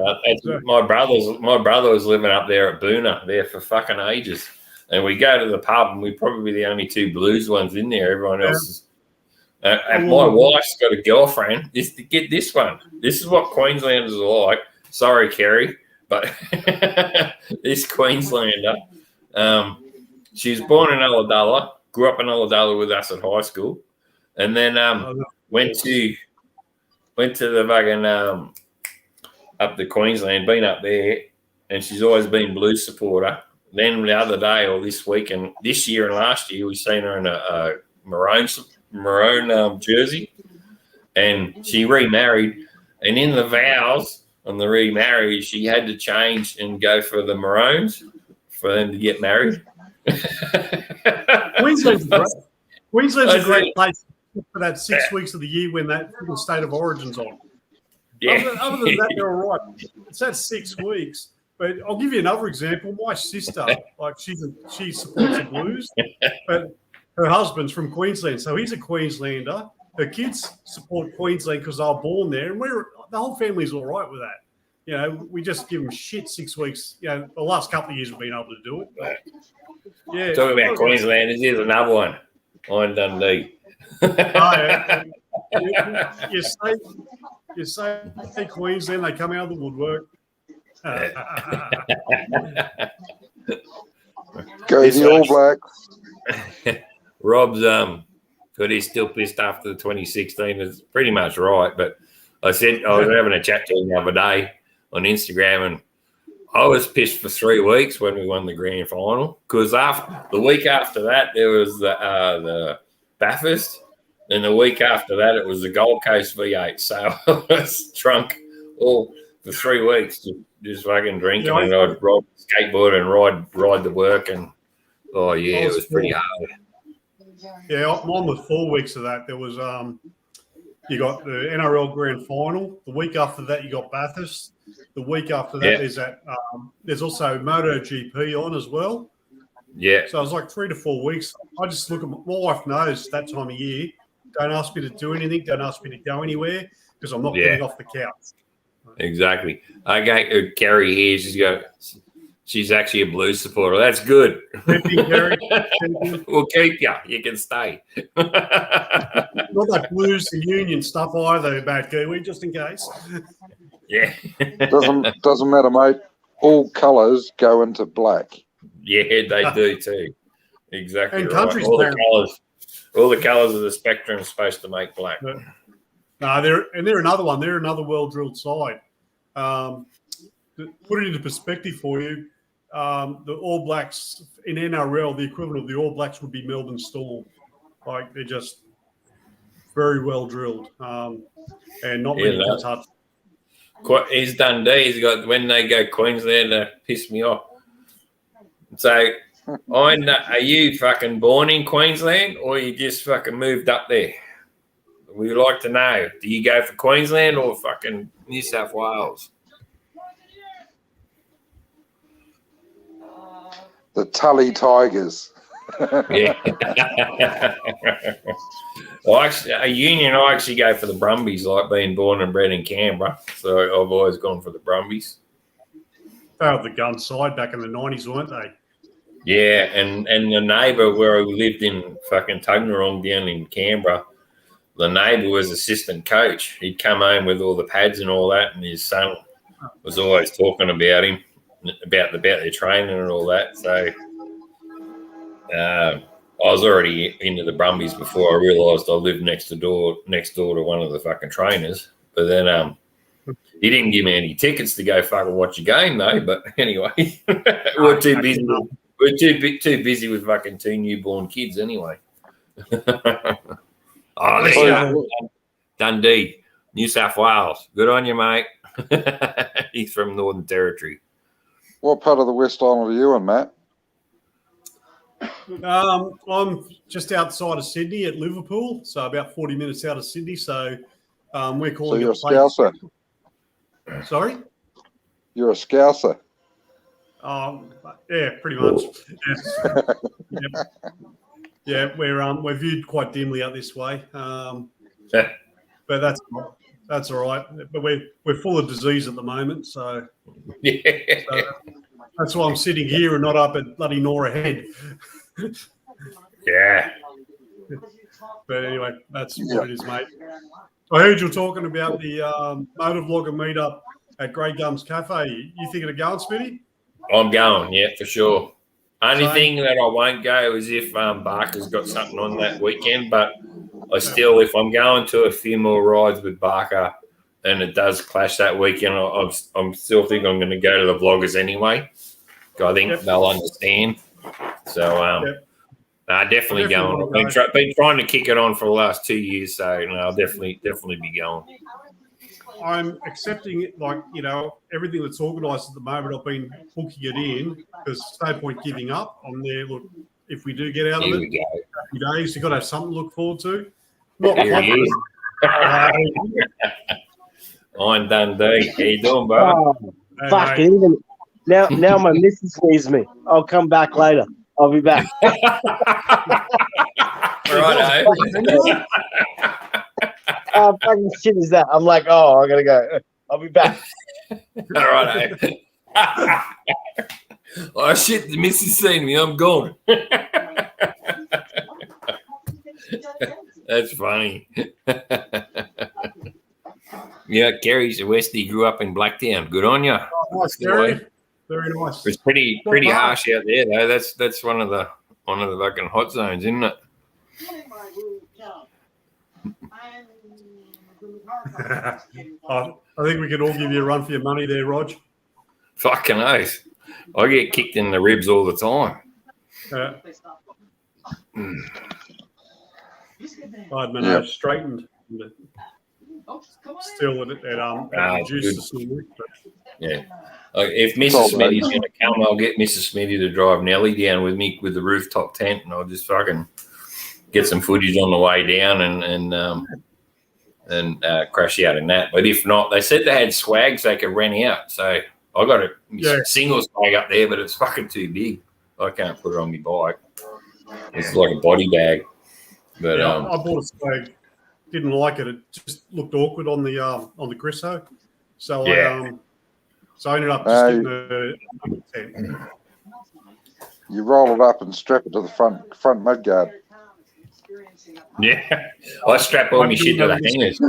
My brother was living up there at Boona there for fucking ages. And we go to the pub and we're probably the only 2 Blues ones in there. Everyone else is. And my wife's got a girlfriend. Get this one. This is what Queenslanders are like. Sorry, Kerry. But this Queenslander, she was born in Ulladulla, grew up in Ulladulla with us at high school, and then went to the fucking up to Queensland, been up there, and she's always been Blues supporter. Then the other day or this week and this year and last year, we seen her in a maroon jersey, and she remarried. And in the vows on the remarriage, she had to change and go for the maroons for them to get married.
Queensland's a great place for that 6 weeks of the year when that state of origin's on.
Yeah.
Other than that, they're all right. It's that 6 weeks. But I'll give you another example. My sister, she supports the Blues, but her husband's from Queensland, so he's a Queenslander. Her kids support Queensland because they were born there, and the whole family's all right with that. You know, we just give them shit 6 weeks. You know, the last couple of years we've been able to do it. But, yeah.
Talking about Queenslanders, here's another one. On Dundee.
You say Queensland, they come out of the woodwork.
Go the All Blacks.
Rob's good. He's still pissed after the 2016. It's pretty much right. But I said I was having a chat to him the other day on Instagram, and I was pissed for 3 weeks when we won the grand final because the week after that there was the Bathurst, and the week after that it was the Gold Coast V8. So I was drunk all for 3 weeks, just fucking drinking, and I'd ride skateboard and ride to work, and it was pretty hard.
Yeah, mine was 4 weeks of that. There was you got the NRL grand final. The week after that you got Bathurst. The week after that there's also MotoGP on as well.
Yeah.
So it was like 3 to 4 weeks. I just look at my wife knows that time of year. Don't ask me to do anything. Don't ask me to go anywhere because I'm not getting off the couch.
Exactly. I got Kerry here. She's actually a Blues supporter. That's good. We'll keep you. You can stay.
Not that Blues and Union stuff either, bad Kiwi, just in case.
Yeah.
Doesn't matter, mate. All colours go into black.
Yeah, they do too. Exactly.
And
right.
countries,
all the colours of the spectrum are supposed to make black.
No, they're another one. They're another well-drilled side. To put it into perspective for you, the All Blacks in NRL, the equivalent of the All Blacks would be Melbourne Storm. Like, they're just very well drilled, and not many can touch.
He's Dundee. He's got when they go Queensland, they piss me off. So, are you fucking born in Queensland, or you just fucking moved up there? We'd like to know. Do you go for Queensland or fucking New South Wales?
The Tully Tigers.
Yeah. A Union, I actually go for the Brumbies, like being born and bred in Canberra. So I've always gone for the Brumbies.
They were the gun side back in the 90s, weren't they?
Yeah, and the neighbour where we lived in fucking Tuggerong down in Canberra, the neighbour was assistant coach. He'd come home with all the pads and all that, and his son was always talking about him, about their training and all that. So I was already into the Brumbies before I realised I lived next door to one of the fucking trainers. But then he didn't give me any tickets to go fucking watch a game though. But anyway, we're too busy. We're too busy with fucking 2 newborn kids anyway. Oh, there you go. Dundee, New South Wales. Good on you, mate. He's from Northern Territory.
What part of the West Island are you in, Matt?
I'm just outside of Sydney at Liverpool, so about 40 minutes out of Sydney. So we're calling
it a Scouser.
Sorry?
You're a Scouser.
Yeah, pretty much. Yeah, we're viewed quite dimly out this way, but that's all right. But we're full of disease at the moment, so that's why I'm sitting here and not up at bloody Nora Head.
Yeah.
But anyway, that's what it is, mate. I heard you were talking about the motovlogger meetup at Grey Gums Cafe. You thinking of going, Smitty?
I'm going, yeah, for sure. Only thing that I won't go is if Barker's got something on that weekend, but I still, if I'm going to a few more rides with Barker and it does clash that weekend, I'm still think I'm going to go to the vloggers anyway. I think they'll understand. So Definitely going. I've been trying to kick it on for the last 2 years, so I'll definitely be going.
I'm accepting it, like, everything that's organised at the moment. I've been booking it in because there's no point giving up. I'm there. Look, if we do get out of it, happy days. You've got to have something to look forward to. Not confident.
I'm Dundee. How you doing, bro?
Oh, fuck it. Even now my missus needs me. I'll come back later. I'll be back.
Right.
How fucking shit is that? I'm like, I gotta go. I'll be back.
All right. Oh shit! The missus seen me. I'm gone. That's funny. Yeah, Gary's a Westie. Grew up in Blacktown. Good on you.
Oh, nice, Gary. Very nice.
It's pretty harsh out there, though. That's one of the fucking hot zones, isn't it?
I think we could all give you a run for your money there, Rog.
Fucking oath. I get kicked in the ribs all the time.
I had my nose straightened. Still at juice this morning.
Yeah. If Mrs. Smitty's going to come, I'll get Mrs. Smitty to drive Nelly down with me with the rooftop tent, and I'll just fucking get some footage on the way down and crash out in that. But if not, they said they had swags they could rent out. So I got a single swag up there, but it's fucking too big. I can't put it on my bike. It's like a body bag. But
I bought a swag. Didn't like it. It just looked awkward on the Grisso. So I ended up just getting a tent.
You roll it up and strap it to the front mudguard.
Yeah, I strap all my shit to the hangers.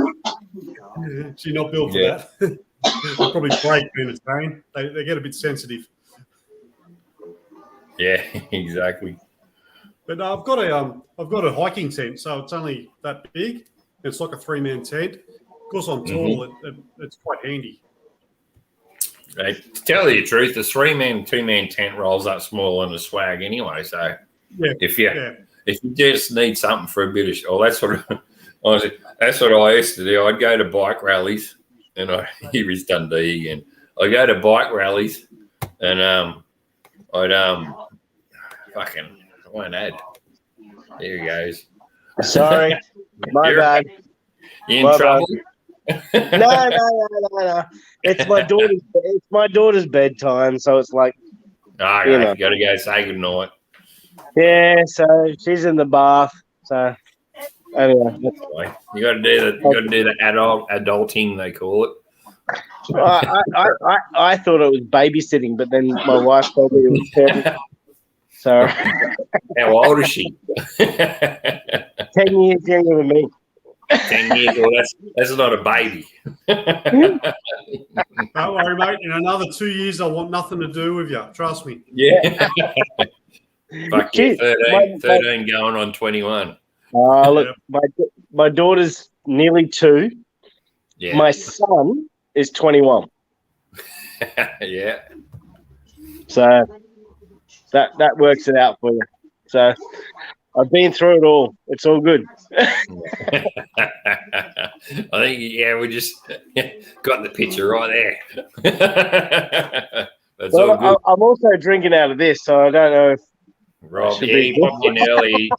So you're not built for that. They'll probably break in its pain. They get a bit sensitive.
Yeah, exactly.
But I've got a hiking tent, so it's only that big. It's like a 3-man tent. Of course, I'm tall. It's quite handy.
To tell you the truth, the 3-man, 2-man tent rolls up smaller than the swag anyway. So if you just need something for a bit of, that's what I used to do. I'd go to bike rallies, and here is Dundee again. I go to bike rallies, and I won't add. There he goes.
Sorry, my bad.
You in trouble?
No. It's my daughter's bedtime, so it's like.
You got to go say goodnight.
Yeah, so she's in the bath. So anyway,
you got to do the adulting they call it.
I thought it was babysitting, but then my wife told me it was parenting. So
how old is she?
10 years younger than me.
10 years. Well, that's not a baby.
Don't worry, mate. In another 2 years, I want nothing to do with you. Trust me.
Yeah. Fuck you, 13 going on 21.
Look, my daughter's nearly 2.
Yeah.
My son is 21.
Yeah.
So that works it out for you. So I've been through it all. It's all good.
I think, we just got the picture right there. That's all good.
I'm also drinking out of this, so I don't know if
Rob, he popped in early.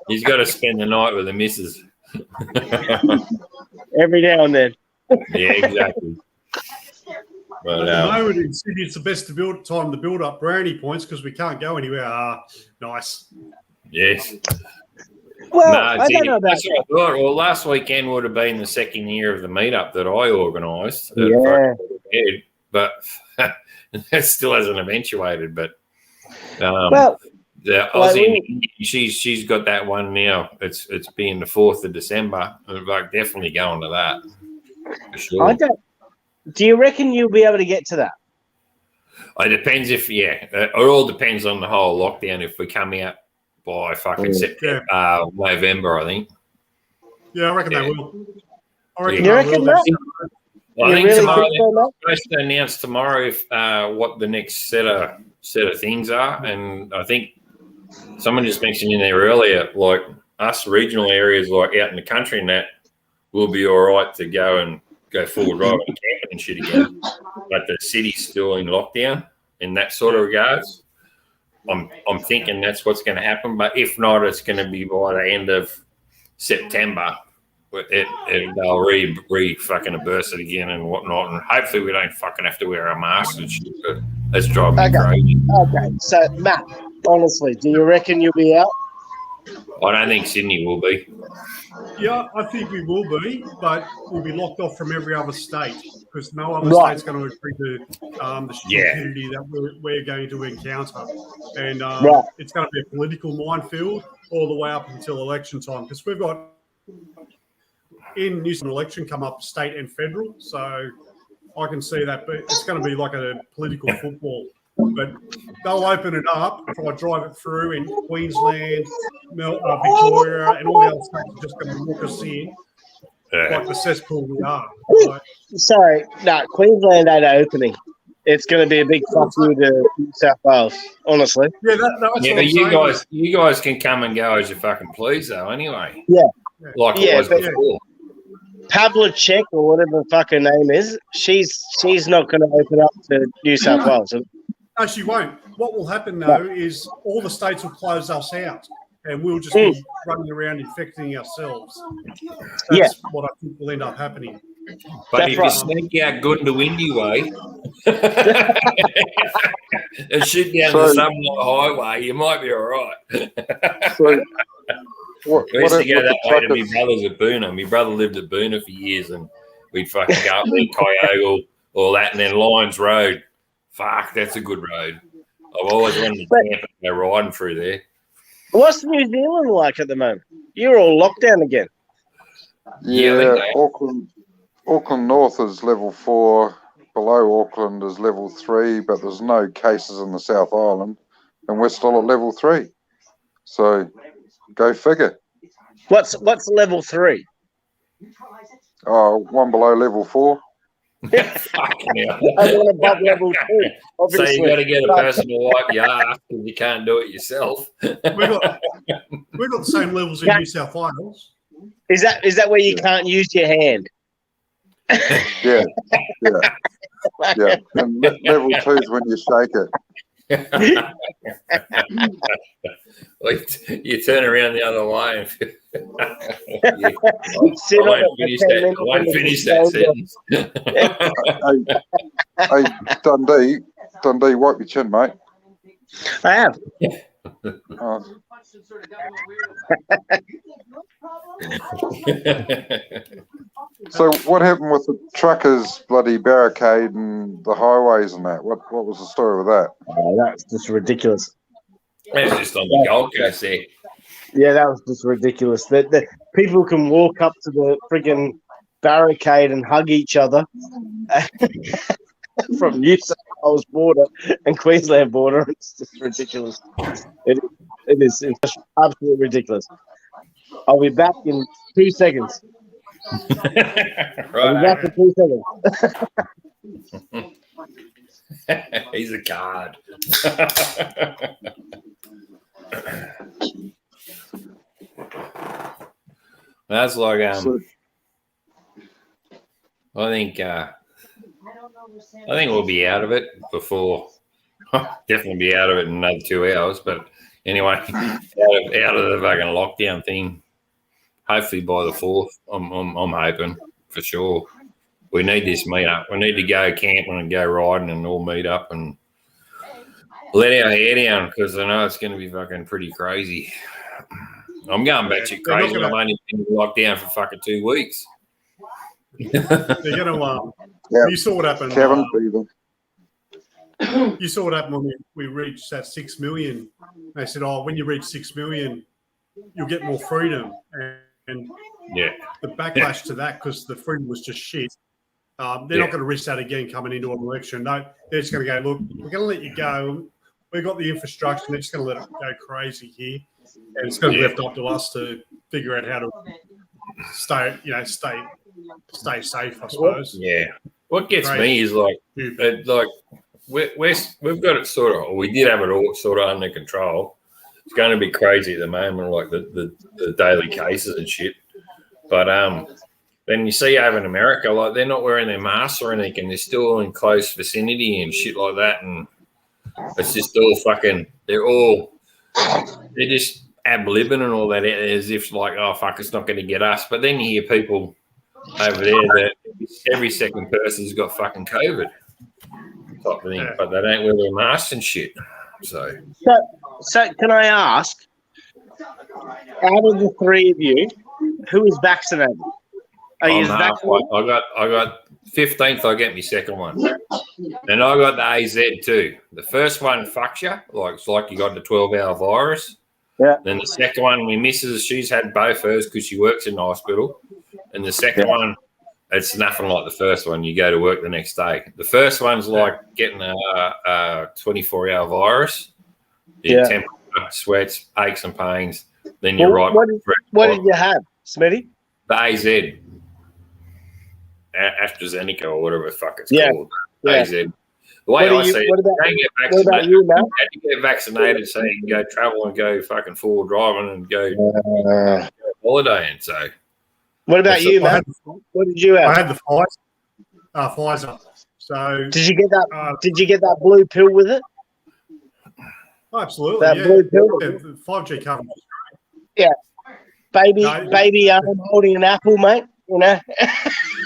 He's got to spend the night with the missus.
Every now and then.
Yeah, exactly. But,
at the moment in Sydney, it's the best time to build up brownie points because we can't go anywhere. Nice.
Yes.
Well, I don't know about that.
Well, last weekend would have been the second year of the meetup that I organised.
Yeah.
But that still hasn't eventuated. But
the
Aussie, she's got that one now. It's being the 4th of December. I'm definitely going to that. For sure.
Do you reckon you'll be able to get to that?
It depends it all depends on the whole lockdown. If we come out by fucking September, November, I think.
Yeah, I reckon they will.
You reckon that?
I think tomorrow they're supposed to announce tomorrow if what the next set of things are, and I think someone just mentioned in there earlier, like us regional areas, like out in the country and that, will be all right to go forward right and camping and shit again. But the city's still in lockdown in that sort of regards. I'm thinking that's what's going to happen. But if not, it's going to be by the end of September. They'll fucking burst it again and whatnot. And hopefully we don't fucking have to wear our masks and shit. But that's driving me crazy.
Okay, so Matt, honestly, do you reckon you'll be out?
I don't think Sydney will be.
Yeah, I think we will be, but we'll be locked off from every other state because no other state's going to agree to the stupidity that we're going to encounter. And it's going to be a political minefield all the way up until election time because we've got in New Zealand election come up state and federal. So I can see that, but it's going to be like a political football. But they'll open it up if I drive it through in Queensland, Victoria, and all the other states are just going to walk us in like the cesspool we are. Right?
Sorry, no, Queensland ain't opening. It's going to be a big fuck you to New South Wales, honestly.
Yeah, that's
but you guys can come and go as you fucking please, though. Anyway, like it was before.
Pavlicek or whatever the fuck her name is, she's not going to open up to New South Wales.
No, she won't. What will happen, though, is all the states will close us out and we'll just be running around infecting ourselves. That's what I think will end up happening.
But if you sneak out good to Windy Way and shoot down the Sunlight Highway, you might be all right.
So,
we used to go that way to my brothers at Boona. My brother lived at Boona for years and we'd fucking go up there, Kyogle, all that, and then Lyons Road. Fuck, that's a good road. I've always wanted to camp and go riding through there.
What's New Zealand like at the moment? You're all locked down again.
Yeah, Auckland North is level 4. Below Auckland is level 3, but there's no cases in the South Island, and we're still at level 3. So, go figure.
What's level 3?
Oh, one below level 4.
Fucking hell.
I'm on above level 2. Obviously. So
you got to get a person to wipe your ass because you can't do it yourself.
We've got the same levels in New South Wales.
Is that where you can't use your hand?
Yeah. And level 2 is when you shake it.
You turn around the other way. I won't finish that sentence.
Hey, Dundee, wipe your chin, mate.
I have.
So what happened with the truckers' bloody barricade and the highways and that? What was the story with that?
Oh, that's just ridiculous.
That's just on the Gold Coast there.
Yeah, that was just ridiculous. That people can walk up to the friggin' barricade and hug each other from New South Wales border and Queensland border. It's just ridiculous. It is absolutely ridiculous. I'll be back in 2 seconds. I'll be back in 2 seconds.
He's a card. That's like I think we'll be out of it before. Definitely be out of it in another 2 hours. But anyway, out of the fucking lockdown thing. Hopefully by the 4th, I'm hoping for sure. We need this meet up. We need to go camping and go riding and all meet up and let our hair down because I know it's going to be fucking pretty crazy. I'm going batshit crazy. I've only been locked down for fucking 2 weeks.
They're going to. You saw what happened. You saw what happened when we reached that 6 million. They said, when you reach 6 million, you'll get more freedom. And the backlash to that, because the freedom was just shit, they're not going to risk that again coming into an election. No, they're just going to go, look, we're going to let you go. We've got the infrastructure. They're just going to let it go crazy here. And it's going to be left up to us to figure out how to stay safe, I suppose.
Yeah. What gets me is we've got it sort of, we did have it all sort of under control. it's going to be crazy at the moment, like the daily cases and shit. But then you see over in America, like they're not wearing their masks or anything, they're still in close vicinity and shit like that, and it's just all fucking. They're just ab libbing and all that, as if like, oh fuck, it's not going to get us. But then you hear people over there that every second person's got fucking COVID type of thing, but they don't wear their masks and shit. So
can I ask, out of the three of you, who is vaccinated? Are you vaccinated?
I got 15th. I get my second one, and I got the AZ too. The first one fucks you, like it's like you got the 12-hour virus.
Yeah.
Then the second one, my missus, she's had both hers because she works in the hospital, and the second one, it's nothing like the first one. You go to work the next day. The first one's like getting a 24-hour virus. Temperature, sweats, aches and pains. Then you're right.
What did you have, Smitty?
The AZ. AstraZeneca or whatever the fuck it's called. AZ. The way I see it, you get vaccinated so you can go travel and go fucking forward driving and go holidaying. So,
what about you, man? What did you have?
I had the Pfizer. So
did you get that? Did you get that blue pill with it?
Absolutely.
That blue pill.
5G coverage.
Yeah, baby, I'm holding an apple, mate. You know.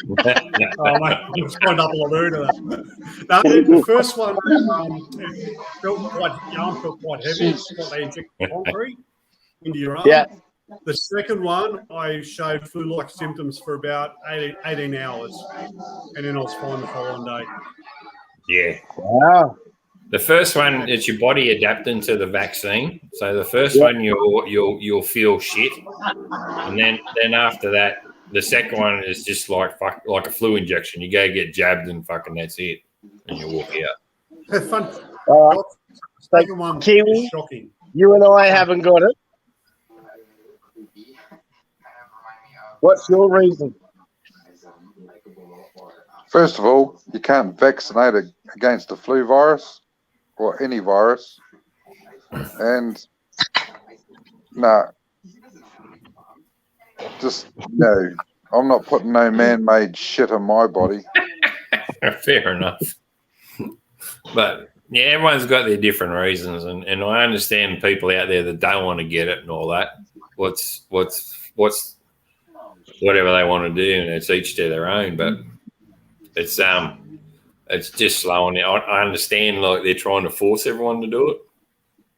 Oh, mate, it's going up a lot of that. Now, the first one felt quite young, felt quite heavy. It's what they inject concrete into your arm.
Yeah.
The second one, I showed flu-like symptoms for about 18 hours, and then I was fine the following day.
Yeah.
Wow.
The first one, it's your body adapting to the vaccine. So the first one, you'll feel shit, and then after that, the second one is just like a flu injection. You go get jabbed and fucking that's it, and you walk out.
Have fun. Second one
Kiwi,
is shocking.
You and I haven't got it. What's your reason?
First of all, you can't vaccinate against the flu virus or any virus. And no, I'm not putting no man-made shit on my body.
Fair enough. But yeah, everyone's got their different reasons, and I understand people out there that don't want to get it and all that. What's whatever they want to do, and it's each to their own. But it's just slowing it. I understand, like they're trying to force everyone to do it,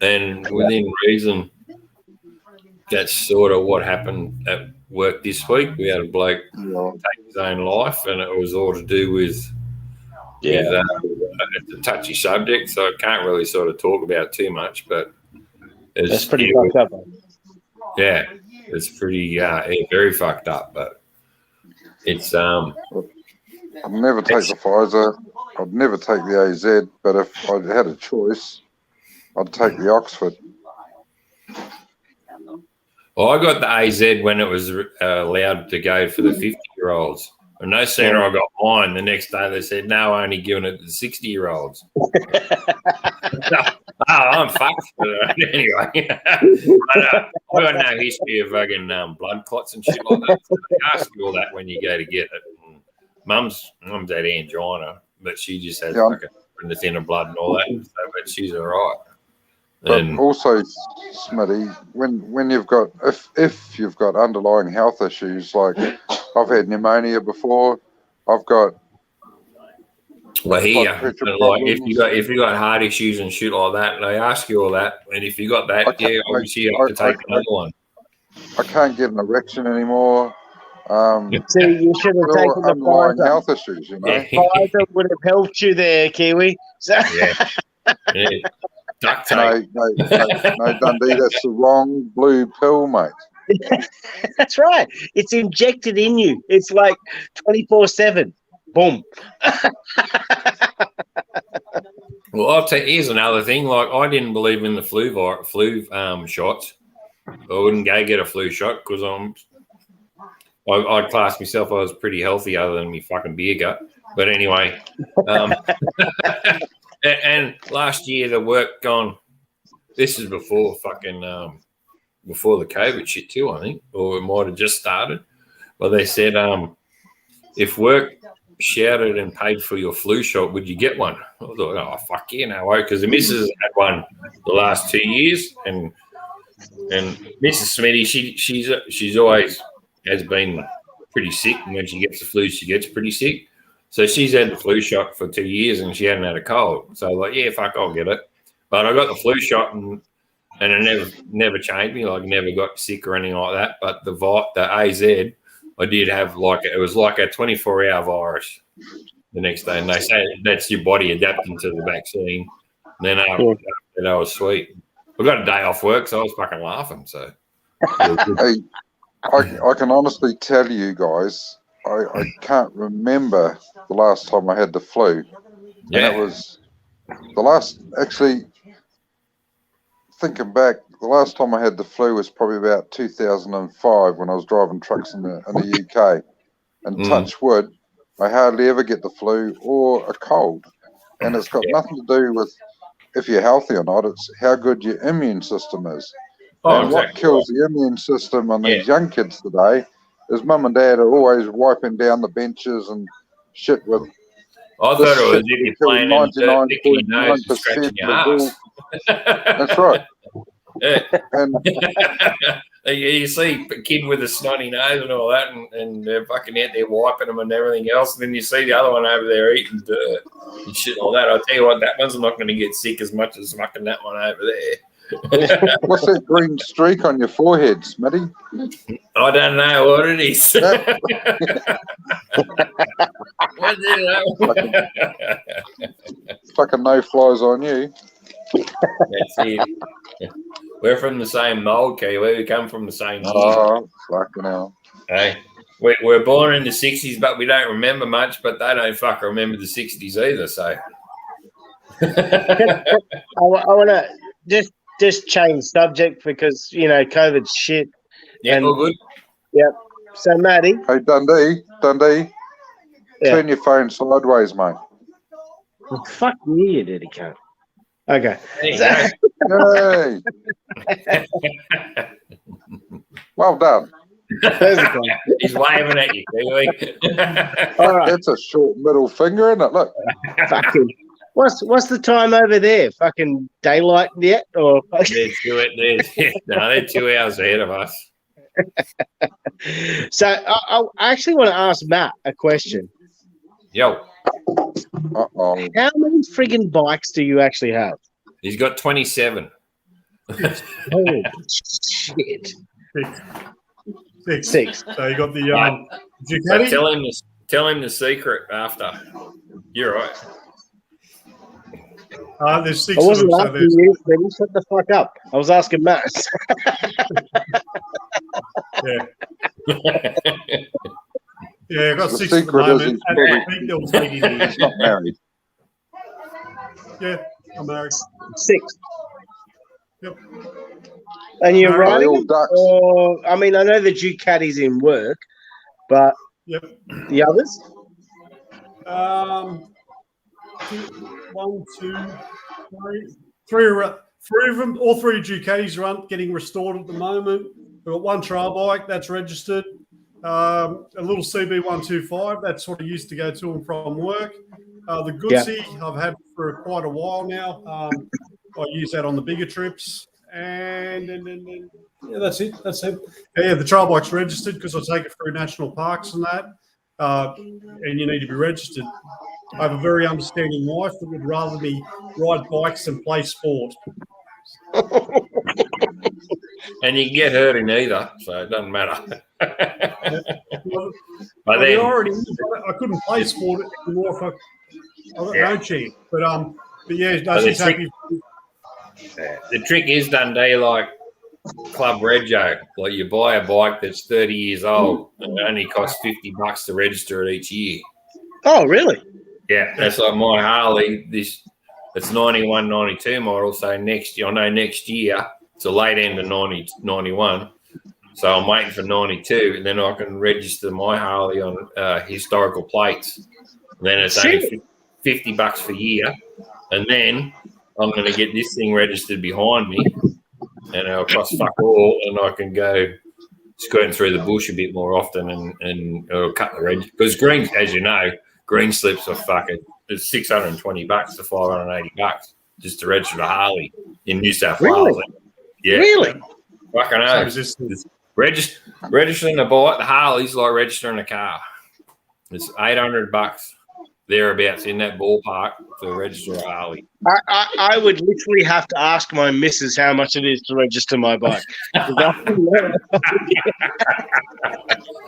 and within reason, that's sort of what happened at work this week. We had a bloke take his own life, and it was all to do with it's a touchy subject, so I can't really sort of talk about it too much. But
that's pretty fucked up.
Yeah, it's pretty very fucked up. But it's
I'd never take the Pfizer. I'd never take the AZ. But if I had a choice, I'd take the Oxford.
Well, I got the AZ when it was allowed to go for the 50-year-olds. And no sooner I got mine, the next day they said, no, only giving it to the 60-year-olds. I'm fucked. Anyway, I got no history of fucking blood clots and shit like that. So they ask you all that when you go to get it. And Mum's had angina, but she just has fucking the thinner blood and all that. So, but she's all right.
But also, Smitty, when you've got if you've got underlying health issues, like I've had pneumonia before, I've got
like if you got heart issues and shit like that, they ask you all that, and if you got that, obviously you have to take another one.
I can't get an erection anymore.
See, you should have taken the
underlying health issues, you know.
Pfizer would have helped you there, Kiwi. So
Yeah. Duct tape.
No, Dundee, that's the wrong blue pill, mate.
That's right. It's injected in you. It's like 24/7. Boom.
Well, I'll tell you, here's another thing. Like, I didn't believe in the flu shots. I wouldn't go get a flu shot because I'd class myself I was pretty healthy other than me fucking beer gut. But anyway, and last year the work gone, this is before before the COVID shit too, I think, or it might have just started. But they said, if work shouted and paid for your flu shot, would you get one? I thought, oh fuck yeah, no way, because the missus had one the last 2 years, and Mrs. Smitty, she's always has been pretty sick, and when she gets the flu, she gets pretty sick. So she's had the flu shot for 2 years, and she hadn't had a cold. So like, yeah, fuck, I'll get it. But I got the flu shot, and it never changed me. Like, never got sick or anything like that. But the AZ, I did have it was like a 24-hour virus the next day, and they say that's your body adapting to the vaccine. And then that was sweet. I got a day off work, so I was fucking laughing. So,
hey, I can honestly tell you guys, I can't remember the last time I had the flu.
Yeah.
And it was the last, actually, thinking back, the last time I had the flu was probably about 2005 when I was driving trucks in the UK. And touch wood, I hardly ever get the flu or a cold. And it's got nothing to do with if you're healthy or not. It's how good your immune system is. And what kills the immune system on these young kids today is mum and dad are always wiping down the benches and shit with.
I thought it was if you're playing in dirt, picking your nose and scratching your ass.
That's right.
Yeah.
And
you see a kid with a snotty nose and all that, and they're fucking out there wiping them and everything else. And then you see the other one over there eating dirt and shit like that. I'll tell you what, that one's not going to get sick as much as fucking that one over there.
What's that green streak on your forehead, Smitty?
I don't know what it is. What do you know?
Fucking no flies on you.
That's it. We're from the same mold, Kiwi. We come from the same year.
Oh, fucking hell.
Hey, we're born in the 60s, but we don't remember much, but they don't fucking remember the 60s either, so.
I want to just change subject because, COVID's shit.
Yeah, all good.
Yep. So, Matty.
Hey, Dundee, turn your phone sideways, mate.
Well, fuck you dirty cunt. Okay.
Hey.
Well done.
He's waving at you, Kiwi.
All right.
That's a short middle finger, isn't it? Look.
Fucking. What's the time over there? Fucking daylight yet? Or
No, they're 2 hours ahead of us.
So I actually want to ask Matt a question.
Yo.
Uh-oh.
How many friggin' bikes do you actually have?
He's got 27.
Holy shit.
Six. So you got the Ducati.
Tell him the secret after. You're right.
There's six.
I wasn't
of them,
asking you, but you shut the fuck up. I was asking Matt.
Yeah, I've got
The
6 at the
secret is
moment. I think there was 80 years.
He's not married.
Yeah, I'm married.
6.
Yep.
And you're
No,
Are they
riding?
all ducks?
Or, I mean, I know the Ducati's in work, but
Yep.
the others?
1, 2, 3. Three of them, all 3 Ducatis are getting restored at the moment. We've got 1 trail bike that's registered. A little CB125 that's sort of used to go to and from work. The Goodsy I've had for quite a while now. I use that on the bigger trips. And yeah, that's it. Yeah, the trail bike's registered because I take it through national parks and that. And you need to be registered. I have a very understanding wife that would rather me ride bikes than play sport.
And you can get hurt in either, so it doesn't matter. But then,
I couldn't play sport anymore if I got no chance. But yeah, no, she's happy.
The trick is, Dundee, like Club Rego, like you buy a bike that's 30 years old and it only costs $50 to register it each year.
Oh, really?
Yeah, that's like my Harley. It's 91, 92 model. So next year, it's a late end of 91. So I'm waiting for 92, and then I can register my Harley on historical plates. And then it's only $50 for a year. And then I'm going to get this thing registered behind me, and it'll cost fuck all, and I can go skirting through the bush a bit more often, and it'll cut the reg. Because green, as you know, green slips are fucking it's $620 to $580 just to register a Harley in New South Wales. Yeah,
really?
Fucking hell. Registering a bike, the Harley's like registering a car. It's $800 thereabouts in that ballpark to register a Harley.
I would literally have to ask my missus how much it is to register my bike.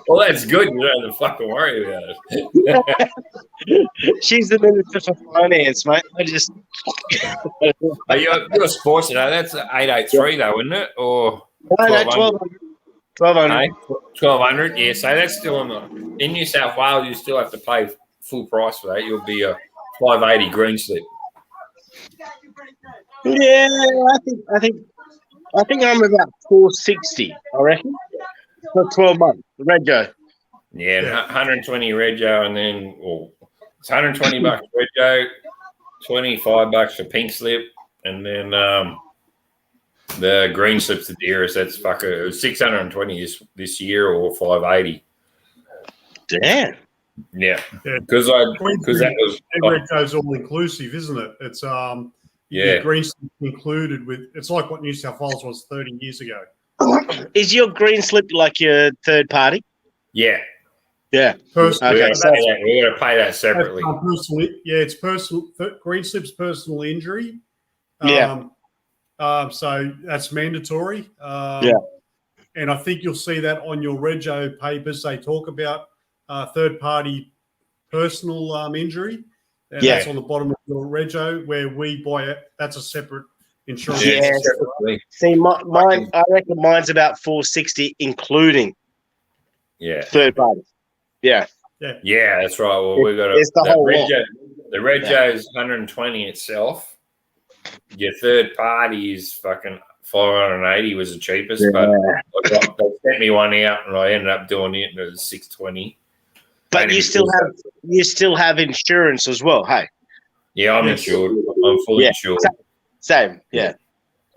Well, that's good. You don't have to fucking worry about it.
She's the Minister for Finance, mate.
You're a sports, that's 883 though, isn't it? Or
1200.
1200. Yeah, so that's still in New South Wales. You still have to pay full price for that. You'll be a 580 green slip.
Yeah, I think I'm about 460. I reckon for 12 months. Rego.
Yeah, 120 Rego, and then it's $120 Rego, $25 for pink slip, and then the green slip's the dearest. That's fucker. It was 620 this year or 580.
Damn.
Yeah, because that was
Rego's all inclusive, isn't it? It's green slip included with. It's like what New South Wales was 30 years ago.
Is your green slip like your third party?
Yeah.
Yeah.
Okay. We're going to pay that separately.
It's personal. Green slip's personal injury. So that's mandatory. And I think you'll see that on your Rego papers. They talk about third-party personal injury. And that's on the bottom of your Rego where we buy it. That's a separate insurance.
Yeah. See, mine. I reckon mine's about 460, including third party. Yeah,
that's right. Well, we've got the Rego is 120 itself. Your third party is fucking 580 was the cheapest, but they sent me one out and I ended up doing it and it was 620.
But you still have insurance as well, hey?
Yeah, I'm insured. I'm fully insured.
Same, yeah.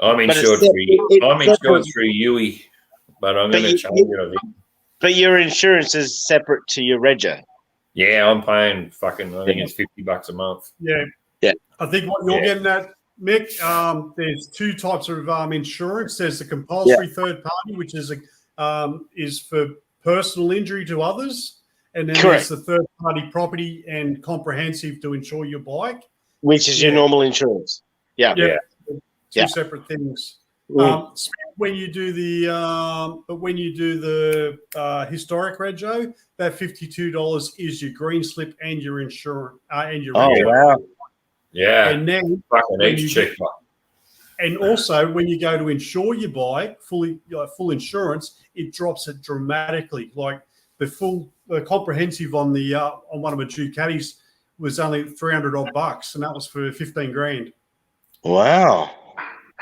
I'm insured through Yui, but I'm going to change it, I think.
But your insurance is separate to your Rego.
Yeah, I'm paying I think it's $50 a month.
Yeah. I think what you're getting at, Mick, there's two types of insurance. There's the compulsory third party, which is for personal injury to others, and then there's the third party property and comprehensive to insure your bike,
which is your normal insurance.
Two separate things. When you do the historic Rego, that $52 is your green slip and your insurance and your Rego.
Wow.
Yeah.
And then and also when you go to insure your bike, full insurance, it drops it dramatically. Like the comprehensive on the on one of my Ducatis was only $300 bucks, and that was for $15,000.
Wow.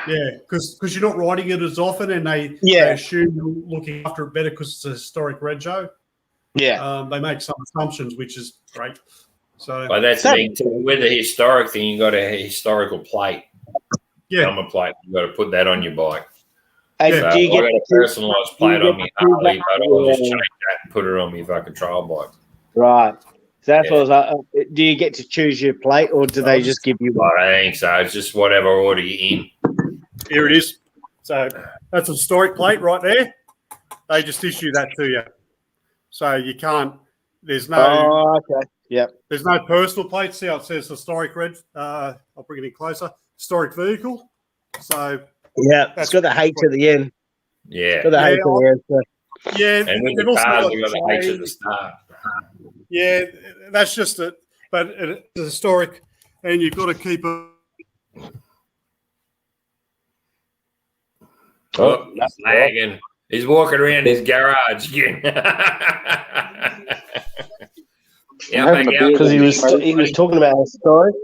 Yeah, because you're not riding it as often, and they assume you're looking after it better because it's a historic Rego. Yeah, they make some assumptions, which is great. So,
but that's the thing too. With the historic thing, you got a historical plate, number plate. You got to put that on your bike. So
do you
I got a personalised plate on my Harley, but I'll just change that and put it on my fucking trail bike.
Right. So that's what I was like. Do you get to choose your plate, or do they just give you one?
I think so. It's just whatever order you're in.
Here it is. So that's a historic plate right there. They just issue that to you. So you can't. There's no.
Oh, okay. Yep.
There's no personal plate. See how it says historic red. I'll bring it in closer. Historic vehicle. So.
Yeah, it's got the H at the end.
Yeah.
It's got the H at the end. So.
Yeah.
And with the cars, we got the H at the start.
Yeah, that's just it. But it's historic, and you've got to keep it.
Oh, he's lagging. He's walking around his garage again.
Because he was talking about historic.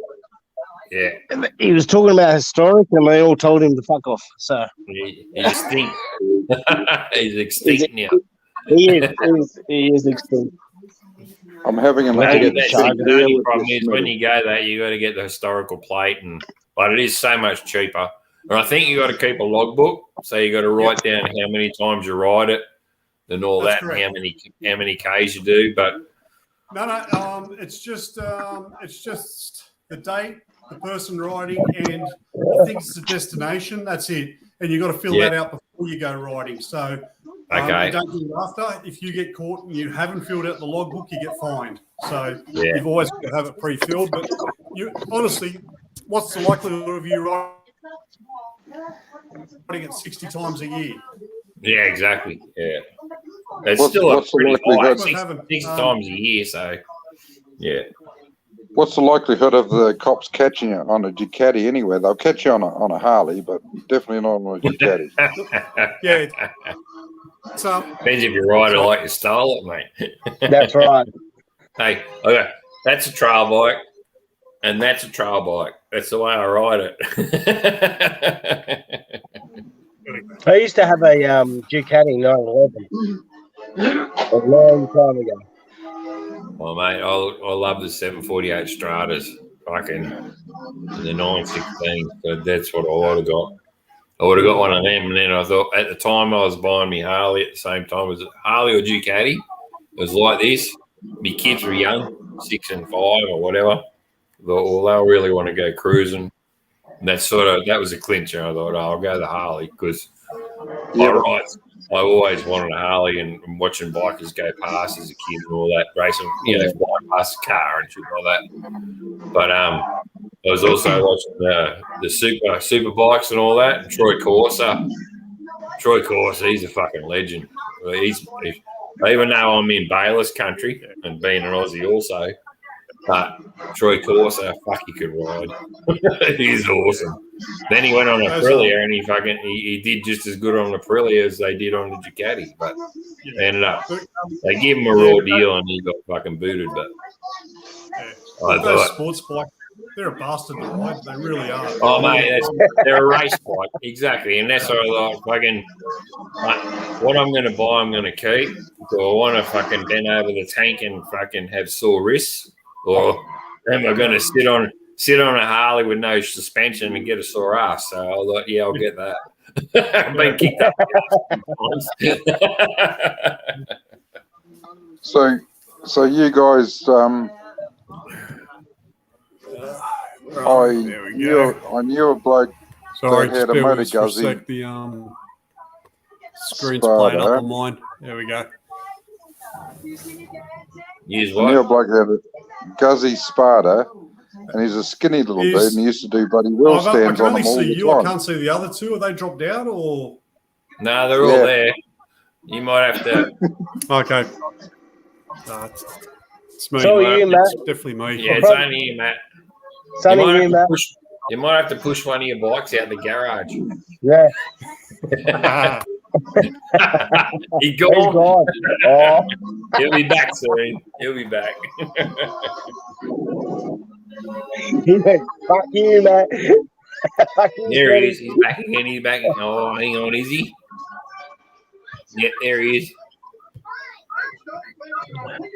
Yeah.
He was talking about historic, and they all told him to fuck off. So
he's extinct. He's extinct now.
He is extinct.
I'm having a
the problem is when you go there, you got to get the historical plate, and but it is so much cheaper. And I think you got to keep a logbook, so you got to write down how many times you ride it and all
That's
that,
correct.
and how many Ks you do. But
it's just the date, the person riding, and I think it's the destination. That's it. And you've got to fill that out before you go riding. So you don't do it after. If you get caught and you haven't filled out the logbook, you get fined. So you've always got to have it pre-filled. But honestly, what's the likelihood of you riding it 60 times a year?
Yeah, exactly. Yeah. It's
What's
still pretty high,
likelihood?
6 times a year, so yeah.
What's the likelihood of the cops catching you on a Ducati anyway? They'll catch you on a Harley, but definitely not on a Ducati.
Yeah. So
Depends if you ride it like you stole it, mate.
That's right.
Hey, okay, that's a trail bike, and that's a trail bike. That's the way I ride it.
I used to have a Ducati 911 a long time ago.
Well, mate, I love the 748 Stratas, fucking the 916. So that's what I would have got. I would have got one of them, and then I thought at the time I was buying me Harley at the same time. Was it Harley or Ducati? It was like this. My kids were young, 6 and 5 or whatever. I thought, well, they'll really want to go cruising. And that was a clincher. I thought, I'll go the Harley because I always wanted a Harley, and watching bikers go past as a kid and all that, racing, flying past a car and shit like that. But I was also watching the super bikes and all that, and Troy Corsa, he's a fucking legend. Even though I'm in Bayless country and being an Aussie also, but Troy Corsa, fuck, he could ride. He's awesome. Then he went on Aprilia, and he did just as good on Aprilia as they did on the Ducati. But they ended up, they gave him a raw deal, and he got fucking booted. But
those sports bikes, they're a bastard to ride. They really are.
Oh, mate, they're a race bike. Exactly. And that's what I like. Fucking, what I'm going to buy, I'm going to keep. Do I want to fucking bend over the tank and fucking have sore wrists? Or am I going to sit on a Harley with no suspension and get a sore ass? So I thought, yeah, I'll get that. I've been kicked up
So you guys, I knew a bloke
Sorry,
that had a motor guzzy.
The screen's playing up on mine. There we go.
Use
I knew a
what?
bloke that had a guzzy Sparta, and he's a skinny little dude, and he used to do bloody wheel stands on them all the time.
I can't see the other two. Are they dropped out or?
No, they're all there. You might have to.
Okay. It's me.
So are you, Matt?
It's definitely me.
Yeah, it's only you, Matt. You might have to push one of your bikes out the garage.
Yeah.
He's gone.
He's gone. Oh.
He'll be back soon. He'll be back.
He went, fuck you, Matt.
There he is. He's back again. He's back. Oh, hang on, is he? Yeah, there he is.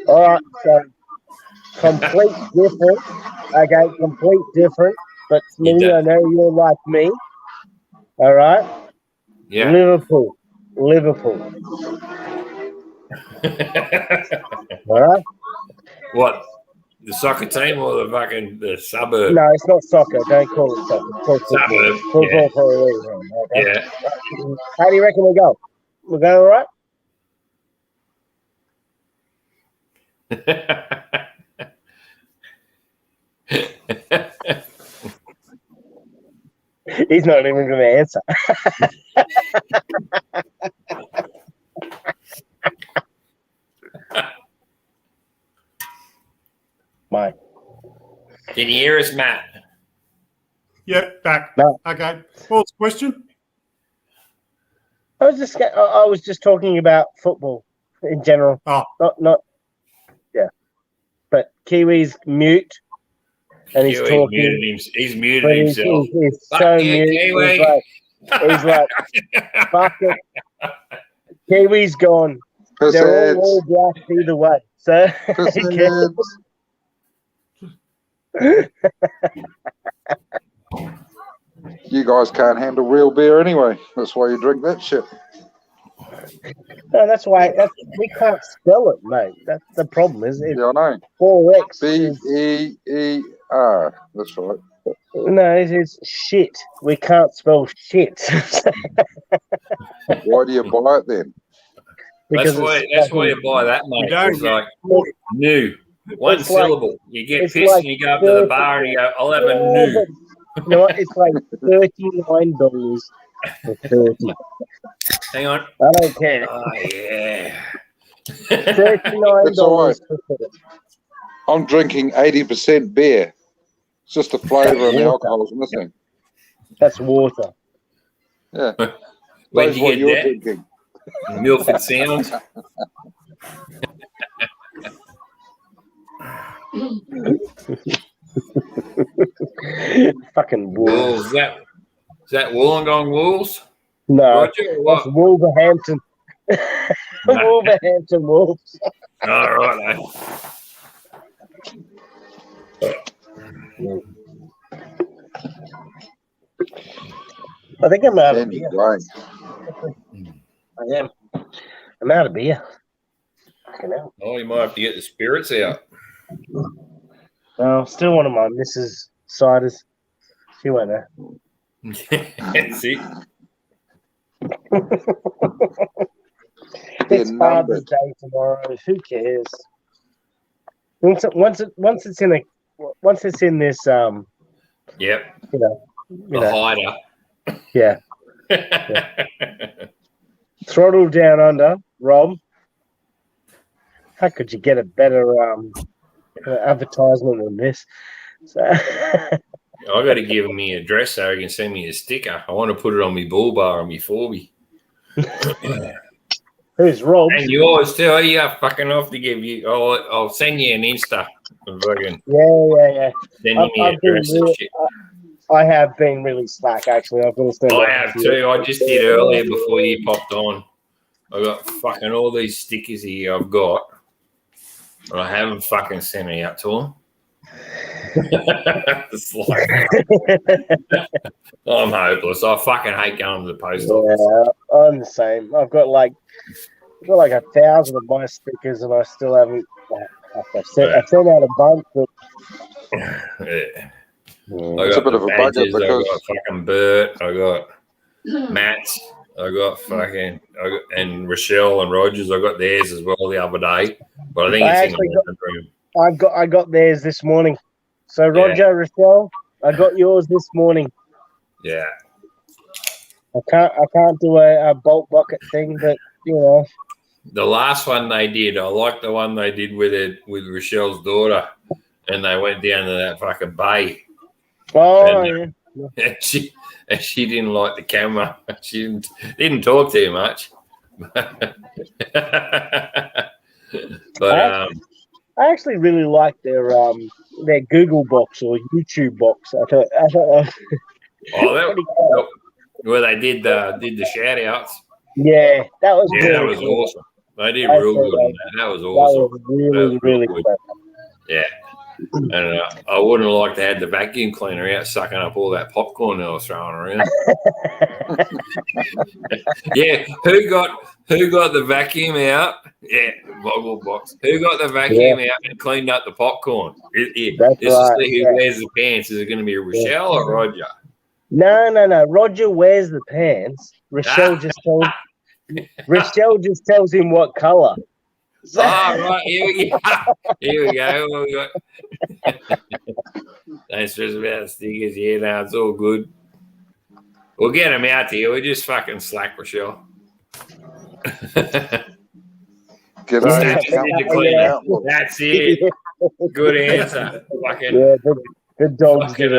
All right, so complete different. Okay, complete different. But Smitty, I know you're like me. All right?
Yeah.
Liverpool. All right?
What? The soccer team or the suburb?
No, it's not soccer. Don't call it soccer. It's called
Suburb.
football for a reason. Okay?
Yeah.
How do you reckon we go? We're going all right? He's not even going to answer. Mike.
Can you hear us, Matt?
Yeah, back.
No.
Okay. What's the question?
I was just talking about football in general.
Oh.
Not. Yeah. But Kiwi's mute. And he's talking.
He's muted himself.
He's so mute.
Kiwi.
He's like, fuck it. Kiwi's gone. They're all black either way. So
You guys can't handle real beer anyway. That's why you drink that shit.
No, that's why we can't spell it, mate. That's the problem.
Yeah, I know.
4X.
B-E-E-R. That's right.
No, it's shit. We can't spell shit.
Why do you buy it then?
That's why you buy that, mate. It's like new. One syllable. Like, you get pissed and you go up to the bar and you go, I'll have a new.
You know what? It's like $39 for 30.
Hang on.
I don't care.
Oh, yeah.
$39 for 30.
I'm drinking 80% beer. It's just the flavour and the alcohol's missing.
That's water.
Yeah.
Where'd you
what
get
you're
that?
drinking.
Milford Sound.
Fucking wolves.
Is that Wollongong Wolves?
No,
Roger, or what?
that's Wolverhampton. Wolverhampton Wolves.
All right,
I think I'm out of beer.
Right.
I am. I'm out of beer. Fucking hell.
Oh, you might have to get the spirits out.
Oh, still one of my missus' ciders. She went there.
That's it.
It's Father's Day tomorrow. Who cares? Once it's in this
Yep.
you know
Hider.
yeah. Throttle Down Under, Rob. How could you get a better advertisement than this? So
I got to give him my address so he can send me a sticker. I want to put it on my bull bar on my 4B.
Who's Rob?
And yours too. You fucking off to give you. I'll send you an Insta. Fucking
Yeah.
send you my address and shit.
I have been really slack, actually. I've got to stand
I have too. I just did earlier before you popped on. I got fucking all these stickers here I've got. And I haven't fucking sent it out to them. It's like, I'm hopeless. I fucking hate going to the post office.
Yeah, I'm the same. I've got like 1,000 of my stickers, and I still haven't. I sent out a bunch, but
Yeah.
It's a bit of a budget
I
because
got fucking Bert, I got Matt's, I got and Rochelle and Rogers. I got theirs as well the other day, but I think it's in the room.
I got theirs this morning. So Roger, Rochelle, I got yours this morning.
Yeah.
I can't do a bulk bucket thing, but
The last one they did, I like the one they did with Rochelle's daughter, and they went down to that fucking bay.
Oh,
and she didn't like the camera. She didn't talk too much. But
I actually really like their Google box or YouTube box. I thought
where they did the shout outs.
Yeah, that was
that was awesome. They did real good on that. That was awesome.
That was really good.
Yeah. And I wouldn't have liked to have the vacuum cleaner out sucking up all that popcorn they were throwing around. Yeah, who got the vacuum out? Yeah, Boggle Box. Who got the vacuum out and cleaned up the popcorn?
That's
Just
right.
to see who wears the pants. Is it going to be Rochelle or Roger?
No. Roger wears the pants. Rochelle just tells him what color.
Oh, right. Here we go. Don't stress about the stickers. Yeah, no, it's all good. We'll get them out to you. We just fucking slack, Rochelle. That's it. Good answer. Fucking.
Yeah, the dogs
fucking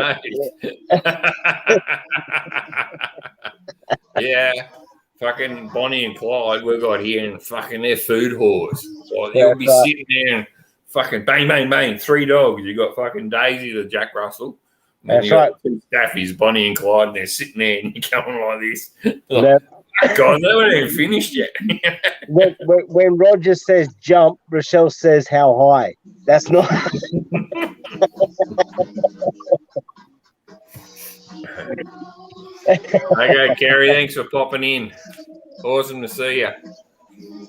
yeah. Fucking Bonnie and Clyde, we got here and fucking they're food whores. So they'll be sitting there and fucking bang, bang, bang. 3 dogs. You got fucking Daisy, the Jack Russell. And
that's
you got 2 staffies, Bonnie and Clyde, and they're sitting there and you're going like this. God, they weren't even finished yet.
when Roger says jump, Rochelle says how high. That's not.
Okay, Kerry, thanks for popping in. Awesome to see you.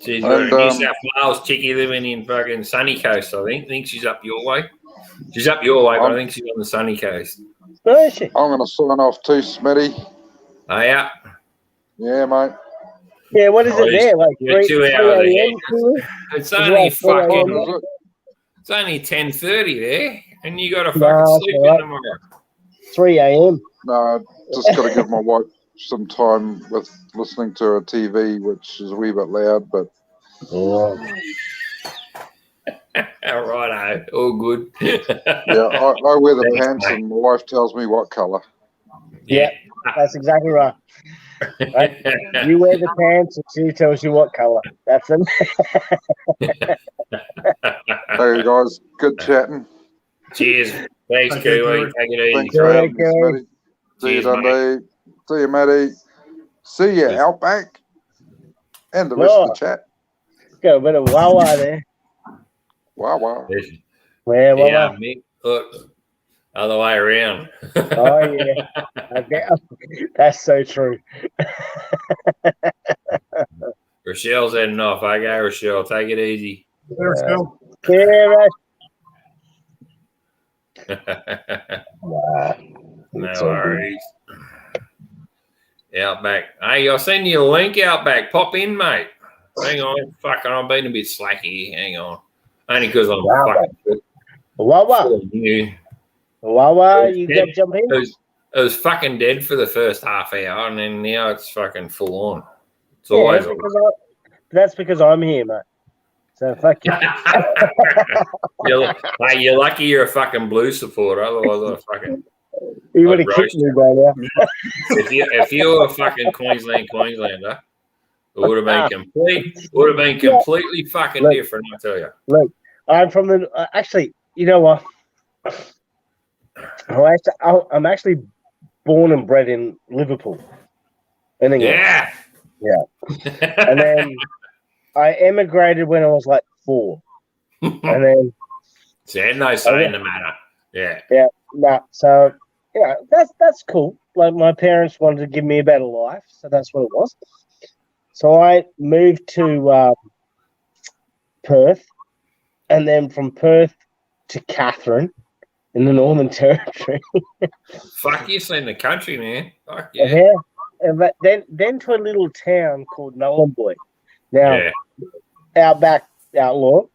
She's got a New South Wales chickie living in fucking Sunny Coast, I think. I think she's up your way. She's up your way, but I think she's on the Sunny Coast.
Where is she?
I'm going to sign off too, Smitty.
Oh, yeah.
Yeah, mate.
Yeah, what is it there? Like
you're 2 hours ahead. It's only fucking. It's only 10:30 there, and you got to fucking sleep in tomorrow.
3 a.m.
No, just got to give my wife some time with listening to a TV, which is a wee bit loud, but.
Righto, all good.
Yeah, I wear the pants, mate. And my wife tells me what colour.
Yeah, that's exactly right. Right? You wear the pants, and she tells you what colour. That's it.
Hey guys, good chatting.
Cheers. Thanks, Kiwi. Take it easy.
Thanks for having me, Smitty. See you, Dundee. See you, Matty. See you, Outback. And the rest of the chat.
Got a bit of Wawa there.
Wawa.
Where Wawa?
Yeah, Mick. Look, other way around.
Oh, yeah. That's so true.
Rochelle's heading off. Okay, Rochelle. Take it easy.
Rochelle.
Yeah,
no worries. Outback. Hey, I'll send you a link, Outback. Pop in, mate. Hang on. Fucking, I'm being a bit slacky. Hang on. Only because I'm fucking.
Wawa. Wawa, you got to jump in?
It was fucking dead for the first half hour, and then now it's fucking full on. It's always
that's because I'm here, mate. So fuck you.
Hey, you're lucky you're a fucking Blues supporter. Otherwise, I fucking.
You would have kicked me by now.
If you were a fucking Queenslander, it would have been completely fucking different. I tell you.
Look, I'm from the. Actually, you know what? I'm actually born and bred in Liverpool, in England. Yeah. And then I emigrated when I was like 4, and then.
No say in the matter. Yeah.
Yeah. No. So that's cool. Like my parents wanted to give me a better life, so that's what it was. So I moved to Perth, and then from Perth to Catherine in the Northern Territory.
Fuck, you've seen the country, man. Fuck yeah.
Yeah. But then to a little town called Nullarbor. Now, Outback Outlaw,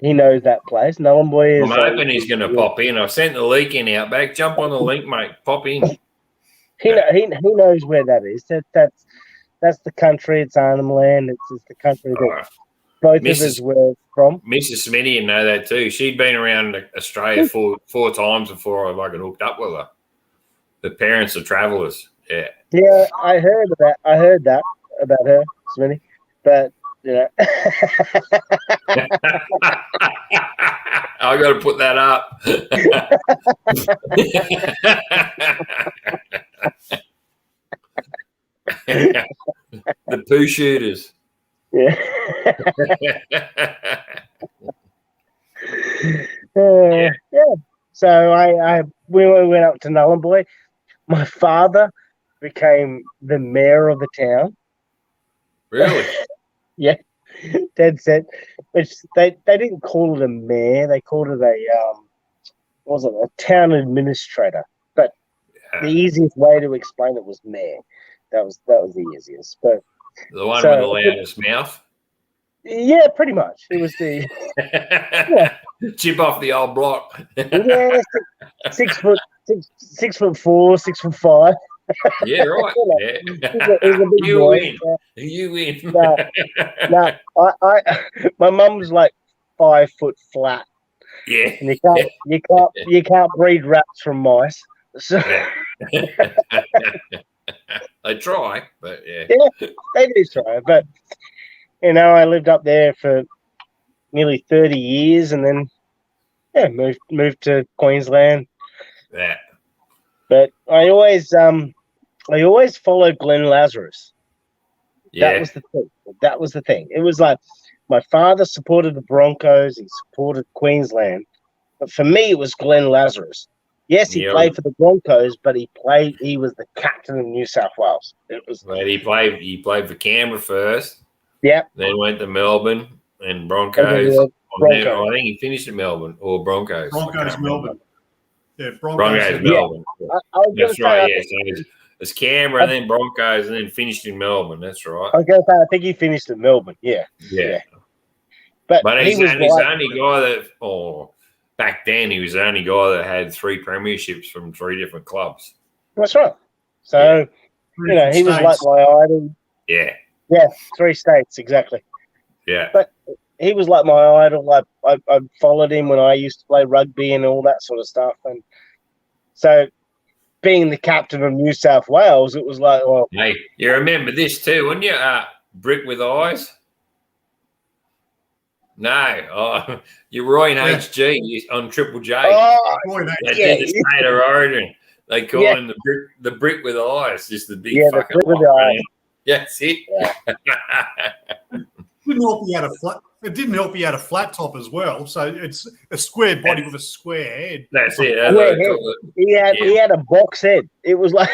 he knows that place. Nullarbor is.
I'm hoping he's going to pop in. I've sent the link in, Outback. Jump on the link, mate. Pop in.
He knows where that is. That's the country. It's Arnhem Land. It's the country that both of us were from.
Mrs. Smitty know that too. She'd been around Australia four times before I fucking hooked up with her. The parents are travellers. Yeah.
Yeah, I heard that about her, Smitty. But
I got to put that up. The poo shooters.
Yeah. Yeah. So we went up to Nullarbor. My father became the mayor of the town.
Really?
Yeah. Dead set. Which they didn't call it a mayor. They called it a town administrator. But the easiest way to explain it was mayor. That was the easiest. But
the one with the loudest mouth?
Yeah, pretty much. It was the
chip off the old block.
Yeah, 6 foot 4, 6'5".
Yeah, right. You win. You win.
No, my mum was like 5 foot flat.
Yeah.
And you can't breed rats from mice. So
they try, but yeah.
Yeah, they do try. But I lived up there for nearly 30 years, and then moved to Queensland.
Yeah.
But I always followed Glenn Lazarus.
Yeah.
That was the thing. It was like my father supported the Broncos, he supported Queensland, but for me it was Glenn Lazarus. Yes, he played for the Broncos, but he was the captain of New South Wales.
He played for Canberra first.
Yeah.
Then went to Melbourne and Broncos. I think he finished at Melbourne or Broncos.
Broncos Melbourne. Yeah,
Broncos Melbourne.
Yeah.
That's right. Yeah, so it's Canberra and then Broncos and then finished in Melbourne. That's right.
I was going to say, I think he finished in Melbourne. Yeah. But
he's the only guy that, back then, he was the only guy that had 3 premierships from 3 different clubs.
That's right. So, he was like my idol.
Yeah.
Yeah, 3 states, exactly.
Yeah.
But he was like my idol. I followed him when I used to play rugby and all that sort of stuff. And so, being the captain of New South Wales, it was like, well.
Hey, you remember this too, wouldn't you? Brick with eyes? No. You're Roy and HG on Triple J. They did the State of Origin. They call him the brick with eyes, just the big fucking
brick with eyes.
Yeah, that's it.
Yeah. It didn't help he had a flat top as well. So it's a square body with a square head.
That's it.
He had a box head. It was like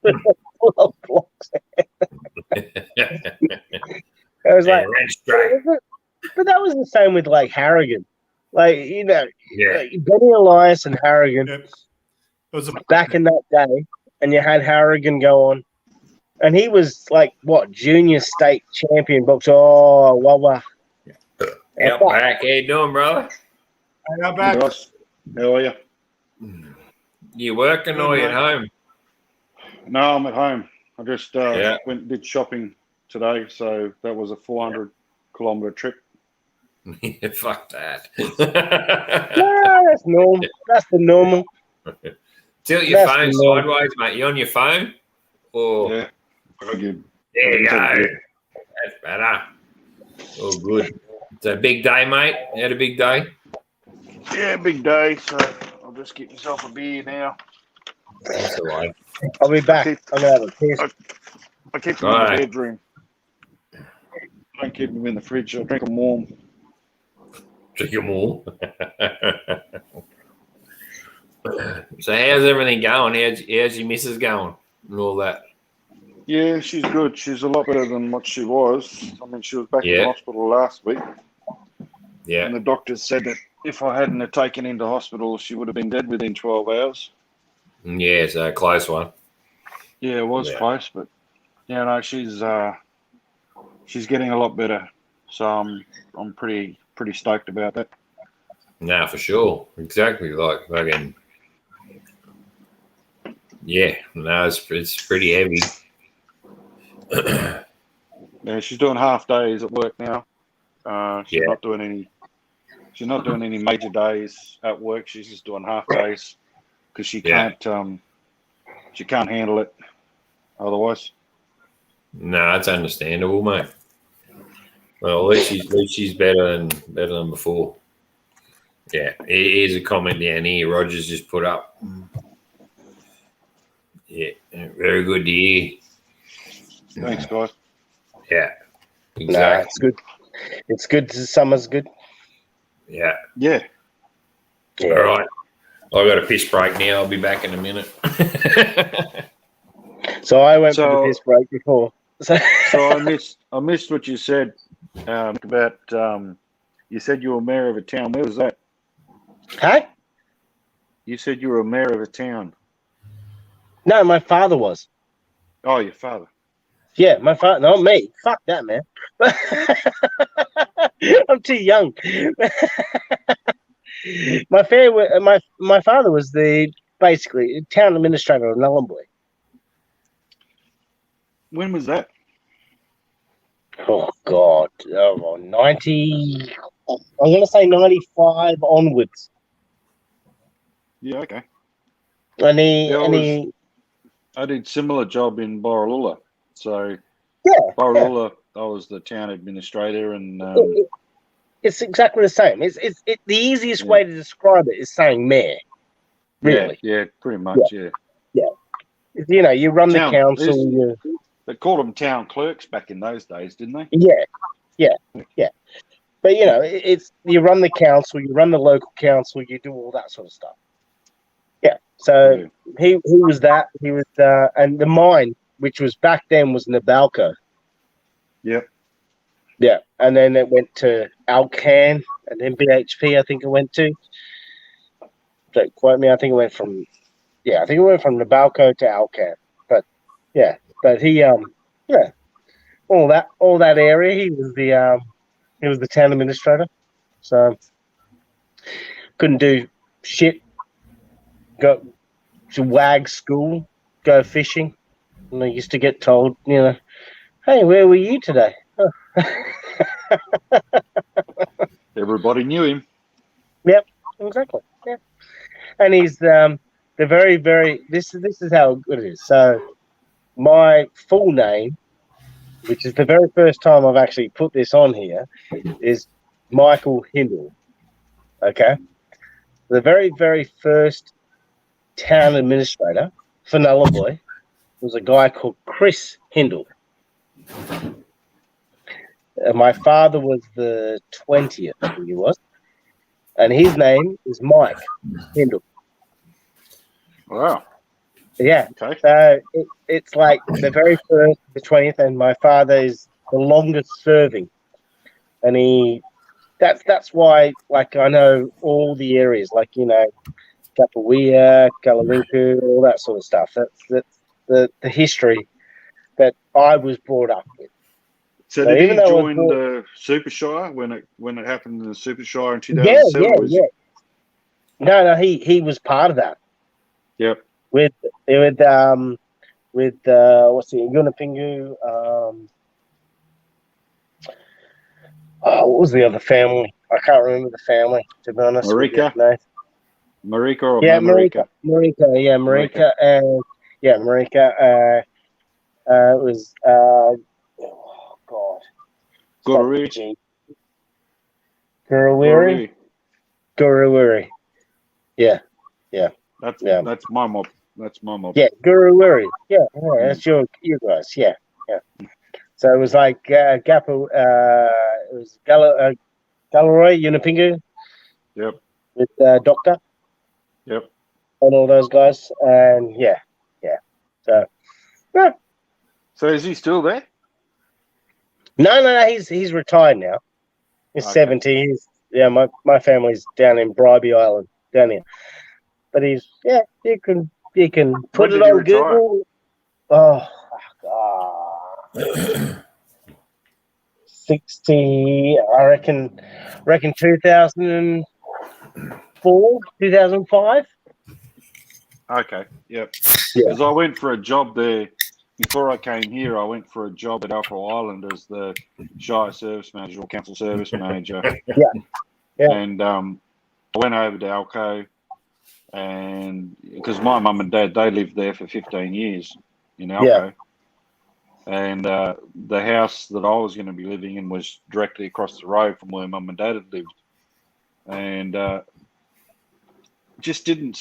full of box head. I was like, but that was the same with like Harrigan. Like, Benny Elias and Harrigan back in that day, and you had Harrigan go on. And he was like, junior state champion boxer. Oh, wow.
Yeah, back. How you doing, brother?
How back?
How are you?
You working or you at home?
No, I'm at home. I just went and did shopping today, so that was a 400-kilometre trip.
Fuck that.
No, that's normal. That's the normal.
Tilt your phone sideways, mate. You on your phone? Or...
Yeah. Very good.
There you go. That's better. Oh, good. It's a big day, mate. You had a big day?
Yeah, big day. So I'll just get myself a beer now.
That's all right.
I'll be back. I'm going to have a piss.
I keep them in the bedroom. I don't keep them in the fridge. I drink them warm.
Drink them warm? So how's everything going? How's your missus going and all that?
Yeah, she's good. She's a lot better than what she was. I mean, she was back in the hospital last week.
Yeah.
And the doctors said that if I hadn't have taken into hospital, she would have been dead within 12 hours.
Yeah, it's a close one.
Yeah, it was close, but she's getting a lot better. So I'm pretty stoked about that.
No, for sure. Exactly. Like fucking. Yeah, no, it's pretty heavy.
Yeah, she's doing half days at work now. She's not doing any major days at work. She's just doing half days because she can't handle it otherwise.
No, it's understandable, mate. Well, at least she's better than before. Yeah, here's a comment down here. Rogers just put up. Yeah, very good to hear.
Thanks, guys.
Yeah, exactly.
Nah, it's good. It's good. Summer's good.
Yeah.
Yeah.
All right. I've got a piss break now. I'll be back in a minute.
So I went for the piss break before.
So I missed what you said about. You said you were mayor of a town. Where was that?
Hey?
You said you were a mayor of a town.
No, my father was.
Oh, your father.
Yeah, my father. Not me. Fuck that, man. I'm too young. My father was basically town administrator of Nullarbor.
When was that?
Oh God, 90. I'm gonna say 95 onwards.
Yeah, okay.
I
did similar job in Borroloola. So Borroloola, I was the town administrator, and
it's exactly the same. The easiest way to describe it is saying mayor. Really?
Yeah, pretty much. Yeah.
You run the council.
They called them town clerks back in those days, didn't they?
Yeah. But you run the council, you run the local council, you do all that sort of stuff. So he was that. He was and the mine, which was back then was Nabalco.
Yep.
Yeah, and then it went to Alcan and then BHP. I think it went to. Don't quote me. I think it went from Nabalco to Alcan. But yeah, but he all that area. He was the town administrator. So couldn't do shit. Go to WAG school, go fishing. And I used to get told, hey, where were you today? Oh.
Everybody knew him.
Yep, exactly. Yeah, and he's the very, very. This is how good it is. So my full name, which is the very first time I've actually put this on here, is Michael Hindle. Okay, the very, very first town administrator for Nullarbor was a guy called Chris Hindle. My father was the 20th, I think he was, and his name is Mike Hindle.
Wow.
Yeah.
Okay.
So it's like the very first, the 20th, and my father is the longest serving, and that's why, like, I know all the areas, like, Kapawea, Kalawinku, all that sort of stuff. That's the history that I was brought up with.
So did he join the Super Shire when it happened in the Super Shire in 2007?
Yeah. No, he was part of that.
Yep.
With what's the Yunapingu? What was the other family? I can't remember the family, to be honest.
Marika?
No.
Marika or
Marika? Marika. Marika. It was God. Guruwiri. Yeah.
That's my mob. That's my mob.
Yeah, Guruwiri. Yeah, that's you guys. Yeah. So it was like Gapu. It was Galaroy Yunapingu.
Yep.
With Doctor.
Yep.
And all those guys, and yeah. So. Yeah.
So is he still there?
No. He's retired now. He's 70. My family's down in Bribey Island, down here. But you can put it on Google. Oh God. 60, I reckon 2004, 2005.
Okay, yep.
Yeah.
Because I went for a job there before I came here. I went for a job at Alpha Island as the Shire Service Manager or Council Service Manager.
Yeah.
And I went over to Alco, and because my mum and dad, they lived there for 15 years in Alco.
Yeah.
And the house that I was going to be living in was directly across the road from where mum and dad had lived. And just didn't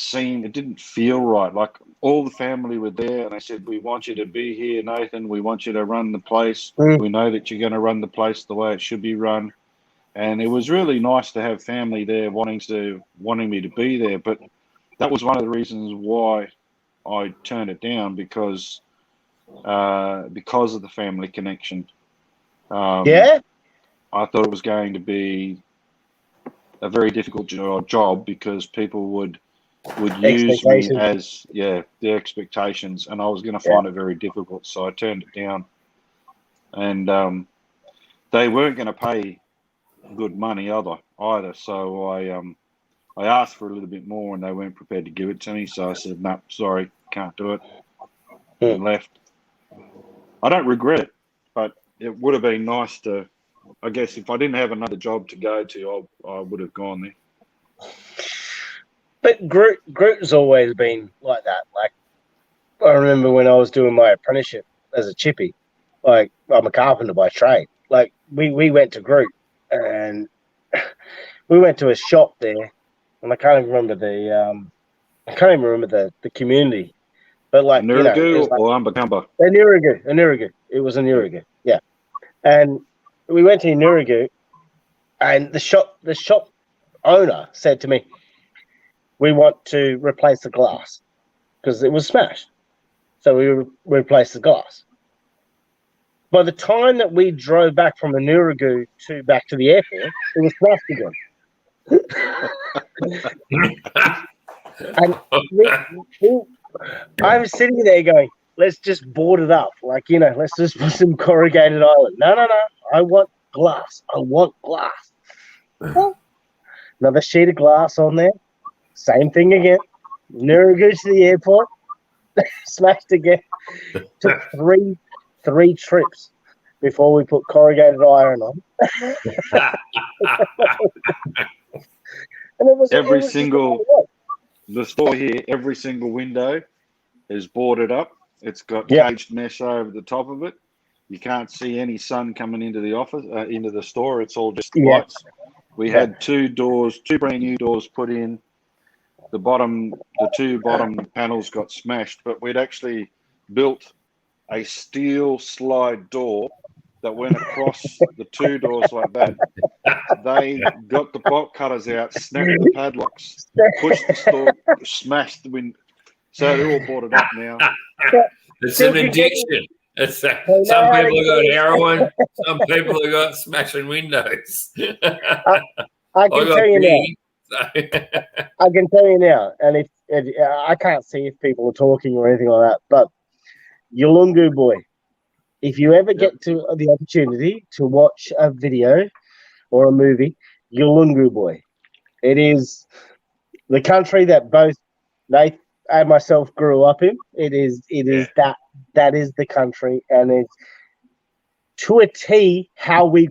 feel right. Like all the family were there and they said, we want you to be here, Nathan. We want you to run the place. We know that you're going to run the place the way it should be run. And it was really nice to have family there wanting me to be there. But that was one of the reasons why I turned it down, because of the family connection. I thought it was going to be a very difficult job because people would use me as their expectations, and I was going to find it very difficult. So I turned it down, and they weren't going to pay good money either. So I asked for a little bit more, and they weren't prepared to give it to me. So I said, "No, sorry, can't do it," and left. I don't regret it, but it would have been nice to. I guess if I didn't have another job to go to, I would have gone there.
But Groot's always been like that. Like, I remember when I was doing my apprenticeship as a chippy, like, I'm a carpenter by trade. Like, we went to Groot, and we went to a shop there, and I can't even remember the community. But like,
Nurigu or Umbakamba?
Nurigu. It was a Nurigu, yeah. And we went to Nurigu, and the shop owner said to me, "We want to replace the glass." because it was smashed. So we replaced the glass. By the time that we drove back from Anuragu back to the airport, it was smashed again. And I was sitting there going, let's just board it up. Like, let's just put some corrugated island. No. I want glass. Well, another sheet of glass on there. Same thing again. Anuragu to the airport. Smashed again. Took three trips before we put corrugated iron on. And
the store here, every single window is boarded up. It's got caged mesh over the top of it. You can't see any sun coming into the office, into the store. It's all just lights. We had two brand new doors put in. The two bottom panels got smashed, but we'd actually built a steel slide door that went across the two doors like that. They got the bolt cutters out, snapped the padlocks, pushed the store, smashed the window. So they're all boarded up now.
It's an addiction. Some people have got heroin. Some people have got smashing windows.
I can tell you now. I can tell you now, and if I can't see if people are talking or anything like that, but Yulungu boy, if you ever get to the opportunity to watch a video or a movie, Yulungu boy, it is the country that both Nate and myself grew up in. It is that is the country, and it's to a T how we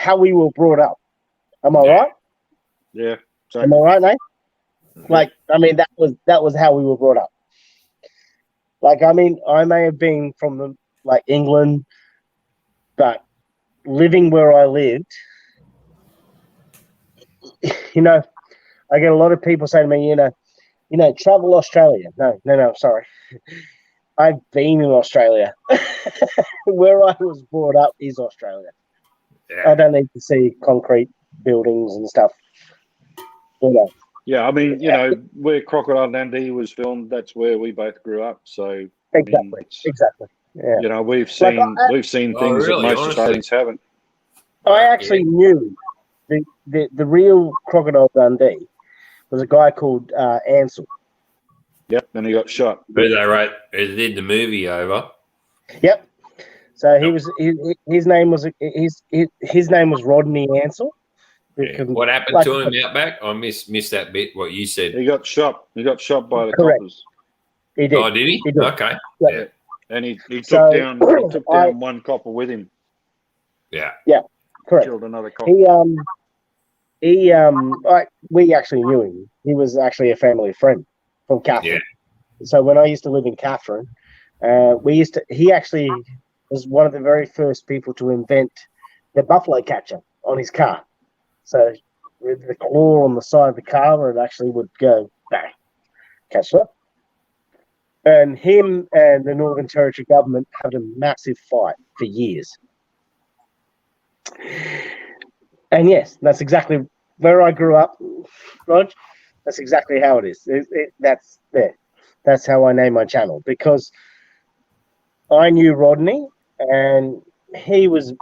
were brought up. Am I right?
Yeah.
Am I right, Nate? Like, I mean, that was how we were brought up. Like, I mean, I may have been from England, but living where I lived, I get a lot of people say to me, travel Australia. No, sorry. I've been in Australia. Where I was brought up is Australia. Yeah. I don't need to see concrete buildings and stuff.
Yeah, I mean, where Crocodile Dundee was filmed, that's where we both grew up. So
exactly. Yeah.
We've seen things that most Australians haven't.
I actually knew the real Crocodile Dundee was a guy called Ansel.
Yep, and he got shot.
Who they did the movie over.
Yep. So his name was Rodney Ansel.
Yeah. What happened to him out back? I missed that bit. What you said?
He got shot. He got shot by the coppers.
He did.
Oh, did he?
He did.
Okay.
Yeah. And he took down one copper with him.
Yeah.
Yeah. Correct.
Killed another copper.
We actually knew him. He was actually a family friend from Catherine. Yeah. So when I used to live in Catherine, he actually was one of the very first people to invent the buffalo catcher on his car. So with the claw on the side of the car where it actually would go bang, catch it. And him and the Northern Territory government had a massive fight for years. And yes, that's exactly where I grew up, Rog. That's exactly how it is. That's there. That's how I named my channel, because I knew Rodney, and he was,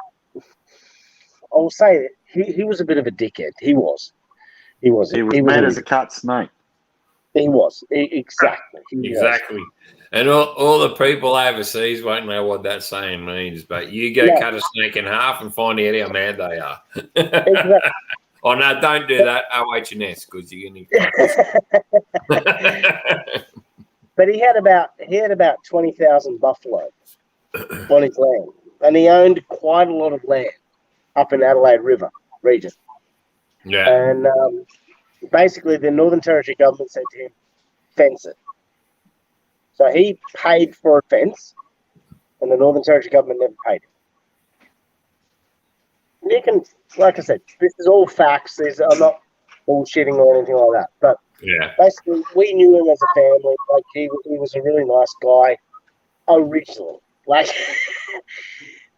I'll say it, he was a bit of a dickhead. He was
mad as a cat snake.
He was. Exactly.
Exactly. And all the people overseas won't know what that saying means, but you go cut a snake in half and find out how mad they are.
Exactly.
Oh, no, don't do that. OH&S, because you're going to...
But he had about 20,000 buffalo on his land, and he owned quite a lot of land up in Adelaide River region.
Yeah.
And basically the Northern Territory government said to him, fence it. So he paid for a fence, and the Northern Territory government never paid him. You can, like I said, this is all facts. I'm not bullshitting or anything like that. But basically, we knew him as a family. Like he was a really nice guy originally. Like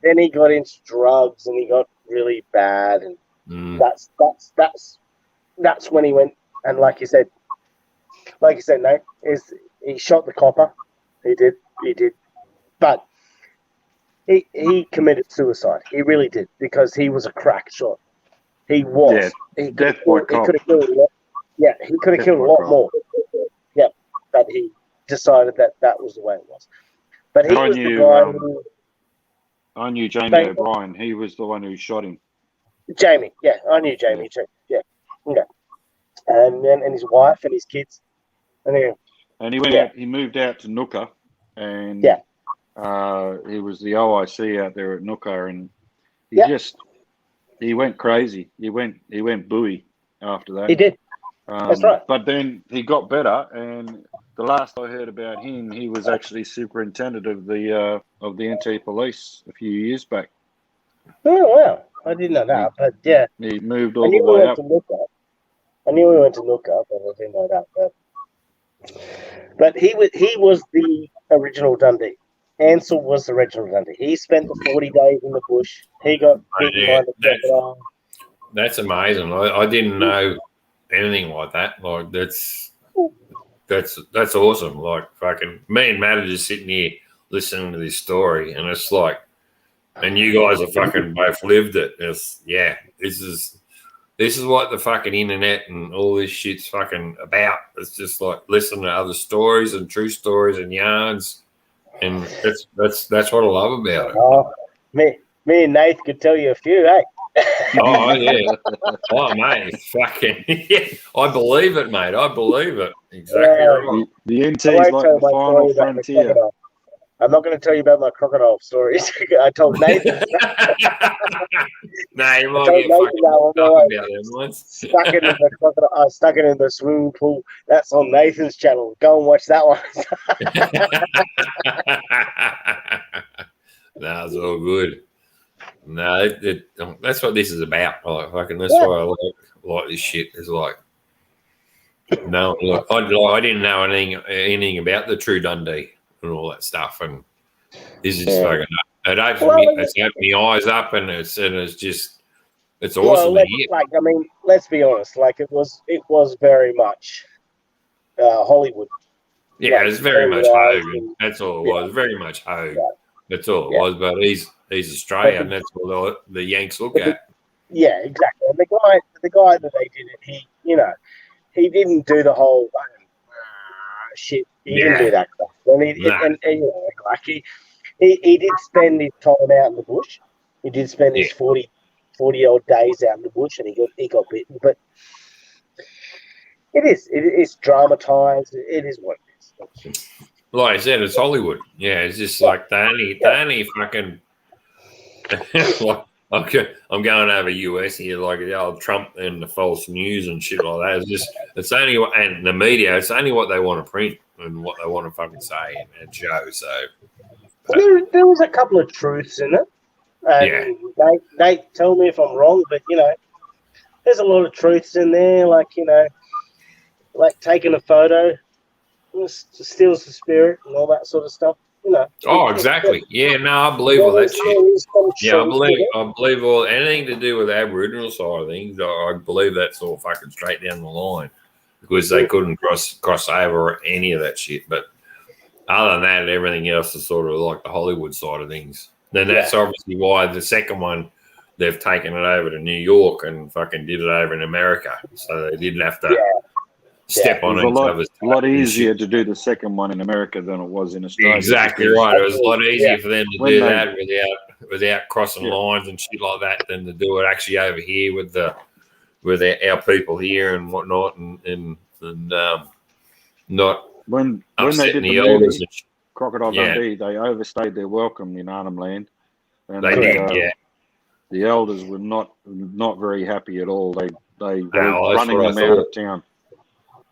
then he got into drugs and he got really bad, and that's when he went. And like you said, Nate, He shot the copper. He did. But he committed suicide. He really did, because he was a crack shot. He was.
Yeah,
He
death by cop.
could have killed a lot. Yeah, he could have killed a lot more. Yeah, but he decided that was the way it was. But he was the guy who...
I knew Jamie O'Brien. He was the one who shot him.
Jamie, yeah, I knew Jamie too. Yeah, okay. And his wife and his kids.
And he went out. He moved out to Nooka, and he was the OIC out there at Nooka, and he went crazy. He went buoy after that.
He did. That's right.
But then he got better, and the last I heard about him, he was actually superintendent of the NT Police a few years back.
Oh wow, I didn't know that. But yeah,
he moved all the way up.
I knew we went to look up, but I didn't know that. But he was the original Dundee. Ansel was the original Dundee. He spent the 40 days in the bush. He got bitten by the crocodile.
That's amazing. I didn't know anything like that. Like that's awesome. Like fucking me and Matt are just sitting here listening to this story, and it's like, and you guys have fucking both lived it. This is what the fucking internet and all this shit's fucking about. It's just like listening to other stories and true stories and yarns, and that's what I love about it.
Oh, me and Nath could tell you a few, hey.
Oh yeah, oh mate, fucking yeah. I believe it, mate. I believe it. Exactly right.
The NT is like the final frontier.
I'm not going to tell you about my crocodile stories. I told Nathan.
No, you might get fucking up about them once.
Stuck it in the swimming pool. That's on Nathan's channel. Go and watch that one.
No, it's all good. No, that's what this is about. Like, fucking, that's why I like this shit. It's like, no, look, I didn't know anything about the true Dundee and all that stuff, and this is just fucking. It opened my eyes up, and it's awesome to hear.
Like, I mean, let's be honest. Like, it was very much Hollywood.
Yeah, like, it's very much Hogan. That's all it was. Very much Hogan. Yeah. That's all it was. But he's Australian. That's what the Yanks look at.
Yeah, exactly. And the guy that they did it, he didn't do the whole shit. He didn't do that stuff. And he did spend his time out in the bush. He did spend his 40 odd days out in the bush, and he got bitten. But it's dramatized. It is what it is.
Like I said, it's Hollywood. Yeah, it's just like the only fucking. Like, I'm going over US here, like the old Trump and the false news and shit like that. It's only, and the media, it's only what they want to print and what they want to fucking say and show. So
there was a couple of truths in it. They tell me if I'm wrong, but there's a lot of truths in there. Like like taking a photo steals the spirit and all that sort of stuff.
Oh, exactly. Yeah, no, I believe all that shit. Yeah, I believe all anything to do with the Aboriginal side of things. I believe that's all fucking straight down the line because they couldn't cross over any of that shit. But other than that, everything else is sort of like the Hollywood side of things. Then that's obviously why the second one they've taken it over to New York and fucking did it over in America, so they didn't have to. Step on each other's.
A lot easier to do the second one in America than it was in Australia.
Exactly right. It was a lot easier for them to do that without crossing lines and shit like that than to do it actually over here with our people here and whatnot and not
when they did the elders movie, Crocodile Dundee, they overstayed their welcome in Arnhem Land. And
they did,
The elders were not very happy at all. They were running them out of town.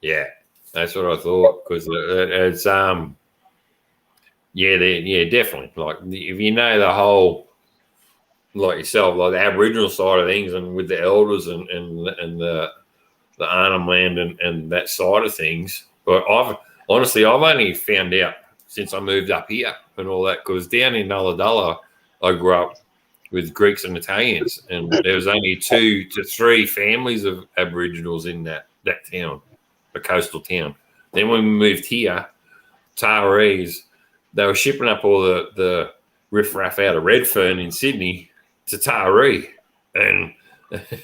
Yeah, that's what I thought because it's definitely like if you know the whole like yourself like the Aboriginal side of things and with the elders and the Arnhem Land and that side of things. But I've only found out since I moved up here and all that because down in Ulladulla I grew up with Greeks and Italians and there was only 2 to 3 families of Aboriginals in that town. A coastal town. Then when we moved here, Tarrees, they were shipping up all the riffraff out of Redfern in Sydney to Tarree, and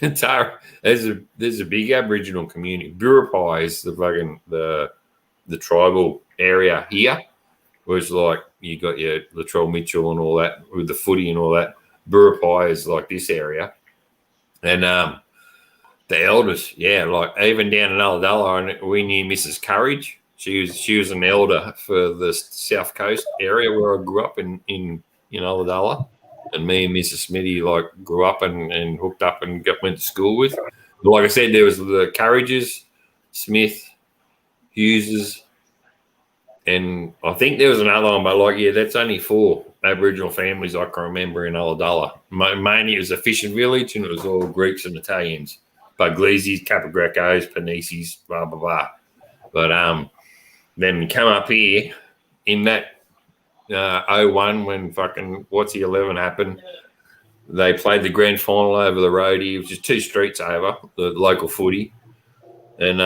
there's a big Aboriginal community. Buripai is the tribal area here, whereas like you got your Latrell Mitchell and all that with the footy and all that. Buripai is like this area, and the elders, like even down in Ulladulla, we knew Mrs. Courage. She was an elder for the South Coast area where I grew up in Ulladulla, and me and Mrs. Smitty like grew up and hooked up and went to school with. But like I said, there was the Courages, Smith, Hugheses, and I think there was another one, but like that's only 4 Aboriginal families I can remember in Ulladulla. Mainly it was a fishing village, and it was all Greeks and Italians. Pugliesis, Capogrecos, Panisis, blah, blah, blah. But then we come up here in that 01 when fucking What's the 11 happened. They played the grand final over the roadie, which is 2 streets over, the local footy. And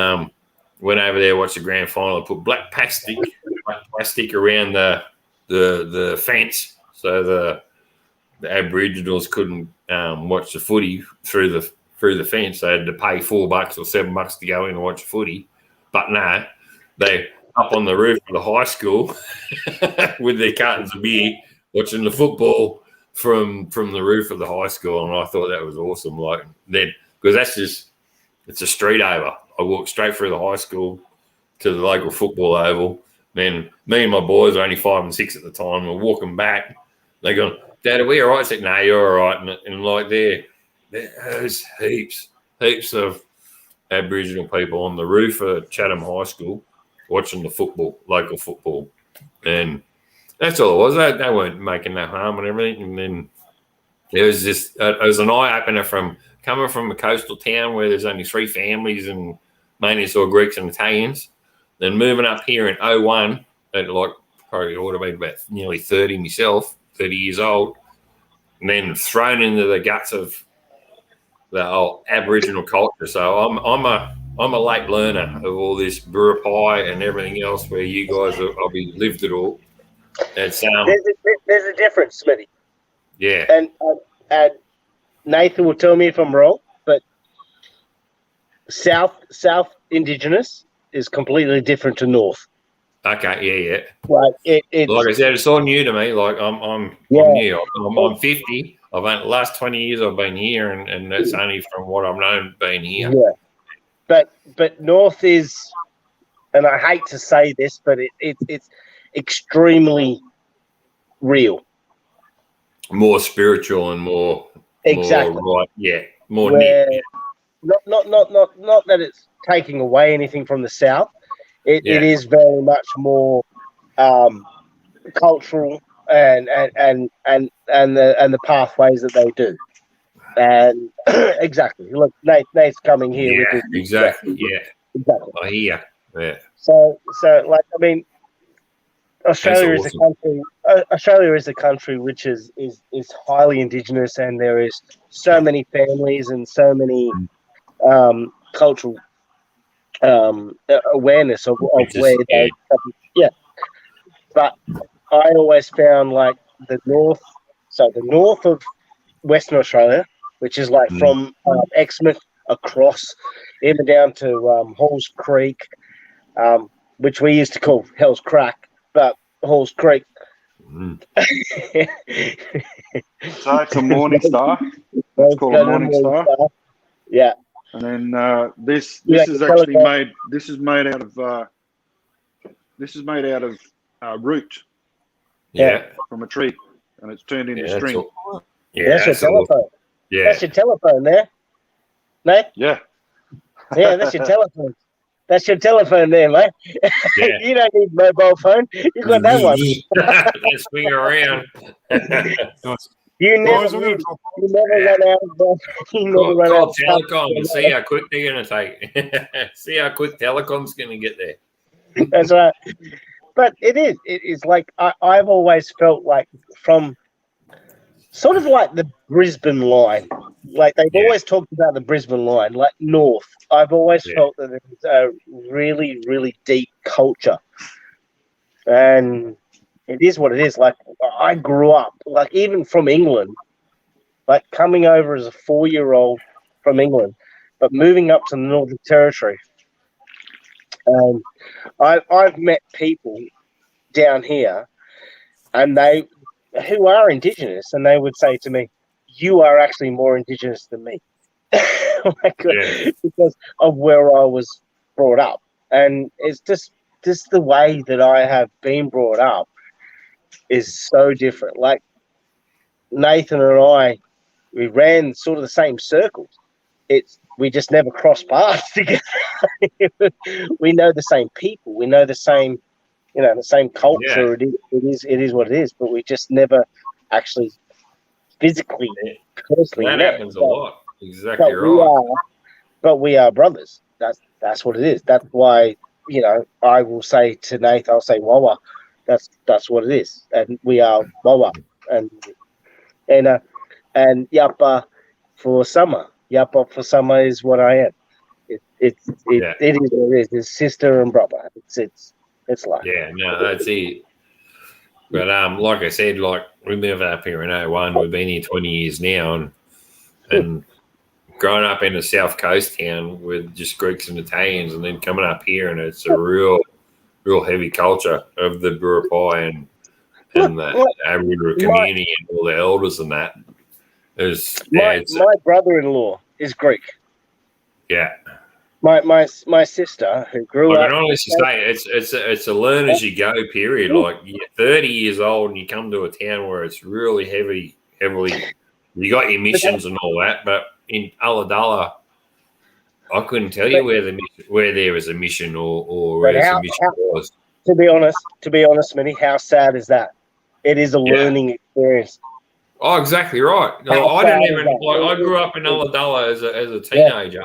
went over there, watched the grand final, and put black plastic around the fence so the Aboriginals couldn't watch the footy through the fence. They had to pay $4 or $7 to go in and watch the footy. But no, they up on the roof of the high school with their cartons of beer watching the football from the roof of the high school, and I thought that was awesome. Like then, because it's a street over. I walked straight through the high school to the local football oval. Then me and my boys were only 5 and 6 at the time. We're walking back. They go, "Dad, are we all right?" I said, "No, you're all right." And like there's heaps of Aboriginal people on the roof of Chatham High School watching the local football. And that's all it was. They weren't making no harm and everything. And then there was it was an eye-opener from coming from a coastal town where there's only 3 families and mainly it's all Greeks and Italians. Then moving up here in 01, at like probably ought to be about nearly 30 myself, 30 years old, and then thrown into the guts of the whole Aboriginal culture. So I'm a late learner of all this Buripai and everything else where you guys have lived it all. It's
there's a difference, Smitty.
Yeah.
And Nathan will tell me if I'm wrong, but South Indigenous is completely different to North.
Okay, yeah.
Like
like I said, it's all new to me. Like I'm new. I'm 50. The last 20 years I've been here, and that's only from what I've known being here.
Yeah, but North is, and I hate to say this, but it's extremely real,
more spiritual and more
exactly.
More right, yeah, more.
Not that it's taking away anything from the South. It is very much more cultural and the pathways that they do. And exactly. Look, Nate's coming here.
Yeah,
with his,
exactly. Yeah,
exactly.
I hear. Yeah.
So like I mean, Australia is a country. Australia is a country which is highly Indigenous, and there is so many families and so many cultural awareness of where they. Yeah, but I always found like the north of Western Australia, which is like from Exmouth across, even down to Halls Creek, which we used to call Hell's Crack, but Halls Creek.
So it's a Morning Star. It's called a Morning Star.
Yeah.
And then this is actually made. This is made out of root.
Yeah.
From a tree, and it's turned into string.
That's your telephone.
Yeah.
That's your telephone there, mate.
Yeah.
Yeah, that's your telephone. That's your telephone there, mate. Yeah. You don't need mobile phone. You got that one.
Let's swing around.
You never run out of
call telecom and see how quick they're going to take. See how quick telecom's going to get there.
That's right. But it is like I've always felt like from sort of like the Brisbane line. Like they've always talked about the Brisbane line, like north. I've always felt that there's a really, really deep culture And it is what it is. Like, I grew up, like, even from England, like coming over as a 4-year-old from England, but moving up to the Northern Territory. I've met people down here, and who are Indigenous, and they would say to me, "You are actually more Indigenous than me," because of where I was brought up, and it's just the way that I have been brought up is so different. Like Nathan and I, we ran sort of the same circles. We just never crossed paths together. We know the same people. We know the same, the same culture. Yeah. It is what it is. But we just never actually physically, personally.
That happens a lot. Exactly right.
But we are brothers. That's what it is. That's why I will say to Nathan, I'll say Wawa. That's what it is, and we are Wawa, and Yappa for summer. Yappa for summer is what I am. It is what it is. It's sister and brother. It's like
that's it. But like I said, like we moved up here in 01. We've been here 20 years now, and growing up in a South Coast town with just Greeks and Italians, and then coming up here, and it's a real heavy culture of the Burrapai and the Aboriginal community and all the elders and that.
My brother-in-law is Greek.
Yeah.
My sister who grew up.
I can honestly say it's a learn as you go period. Like you're 30 years old and you come to a town where it's really heavily. You got your missions and all that, but in Ulladulla, I couldn't tell you where there was a mission or where a mission was.
To be honest, Smitty, how sad is that? It is a learning experience.
Oh, exactly right. I didn't even. I grew up in Ulladulla as a teenager,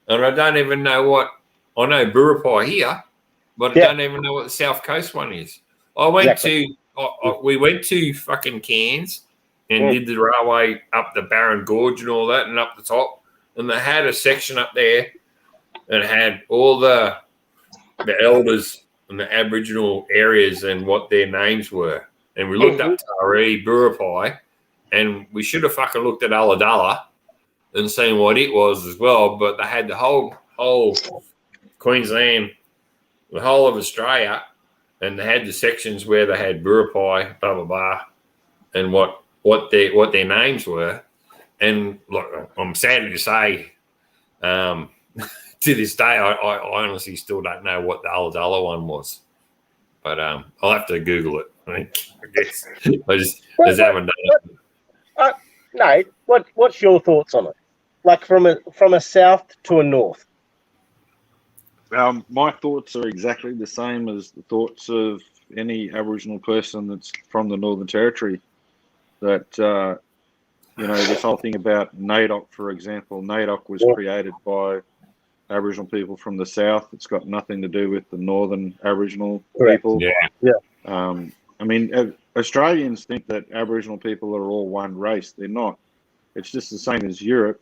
and I don't even know what I know Burrapai here, but I don't even know what the South Coast one is. We went to fucking Cairns and did the railway up the Barron Gorge and all that, and up the top, and they had a section up there and had all the elders and the Aboriginal areas and what their names were, and we looked up Taree, Burrapai. And we should have fucking looked at Ulladulla and seen what it was as well. But they had the whole Queensland, the whole of Australia, and they had the sections where they had Burrapai, blah blah blah, and what their names were. And look, I'm sad to say, to this day, I honestly still don't know what the Ulladulla one was. But I'll have to Google it. I guess I just haven't done it.
No, what's your thoughts on it? Like from a south to a north?
My thoughts are exactly the same as the thoughts of any Aboriginal person that's from the Northern Territory. That this whole thing about NAIDOC, for example. NAIDOC was created by Aboriginal people from the south. It's got nothing to do with the northern Aboriginal people. I mean, Australians think that Aboriginal people are all one race. They're not. It's just the same as Europe.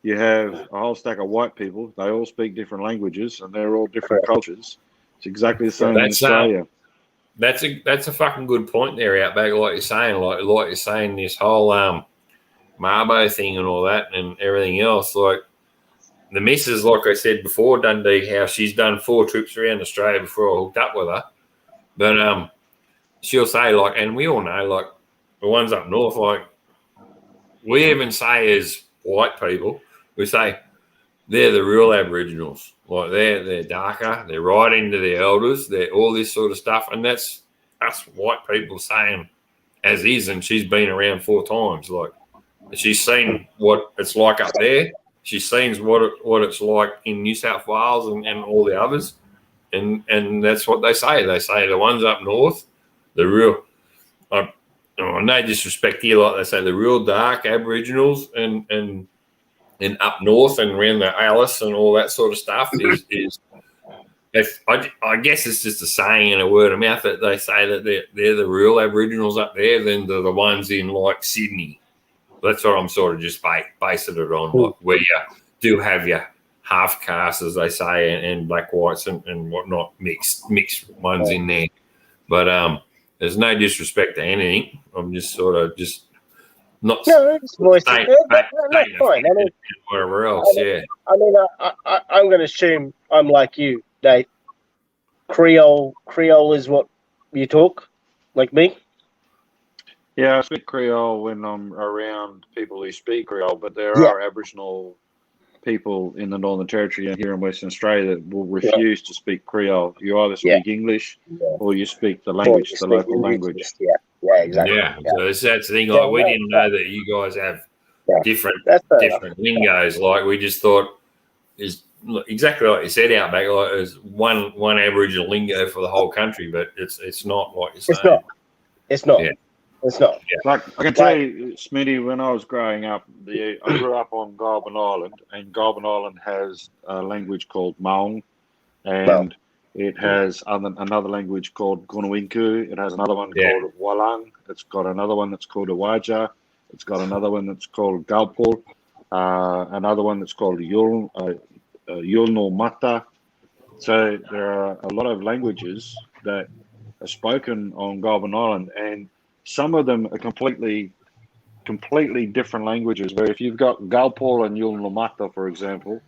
You have a whole stack of white people. They all speak different languages, and they're all different cultures. It's exactly the same in Australia.
That's a fucking good point there, Outback. Like you're saying, like you're saying, this whole Mabo thing and all that, and everything else. Like the missus, like I said before, Dundee House, she's done 4 trips around Australia before I hooked up with her. But she'll say, like, and we all know, like, the ones up north, like, we even say as white people, we say they're the real Aboriginals. Like, they're darker, they're right into their elders, they're all this sort of stuff. And that's us white people saying as is, and she's been around 4 times. Like, she's seen what it's like up there. She's seen what it's like in New South Wales and all the others. And that's what they say. They say the ones up north, the real, no disrespect here, like they say, the real dark Aboriginals and up north and around the Alice and all that sort of stuff is I guess it's just a saying and a word of mouth that they say that they're the real Aboriginals up there than the ones in like Sydney. That's what I'm sort of just basing it on, like, where you do have your half castes, as they say, and black whites and whatnot, mixed ones in there. But there's no disrespect to anything. I'm just sort of not
it's
staying
that's fine. I mean,
whatever else.
I mean, I'm going to assume I'm like you, Dave. Creole is what you talk, like me.
Yeah, I speak Creole when I'm around people who speak Creole, but there are Aboriginal people in the Northern Territory and here in Western Australia that will refuse to speak Creole. You either speak English or you speak the language, the local language.
Yeah, exactly.
Yeah, so that's the thing. Like, we didn't know that you guys have different lingos. Like, we just thought is exactly like you said, Outback. Like, there's one Aboriginal lingo for the whole country, but it's not what you're saying.
It's not.
Yeah.
It's not.
Yeah.
Like I can tell you, Smitty, when I was growing up, I grew up on Goulburn Island, and Goulburn Island has a language called Maung, and it has another language called Gunawinku. It has another one called Walang. It's got another one that's called Awaja. It's got another one that's called Galpul. Another one that's called Yulno Mata. So there are a lot of languages that are spoken on Goulburn Island, and some of them are completely different languages. Where if you've got Galpul and Yulno Mata, for example,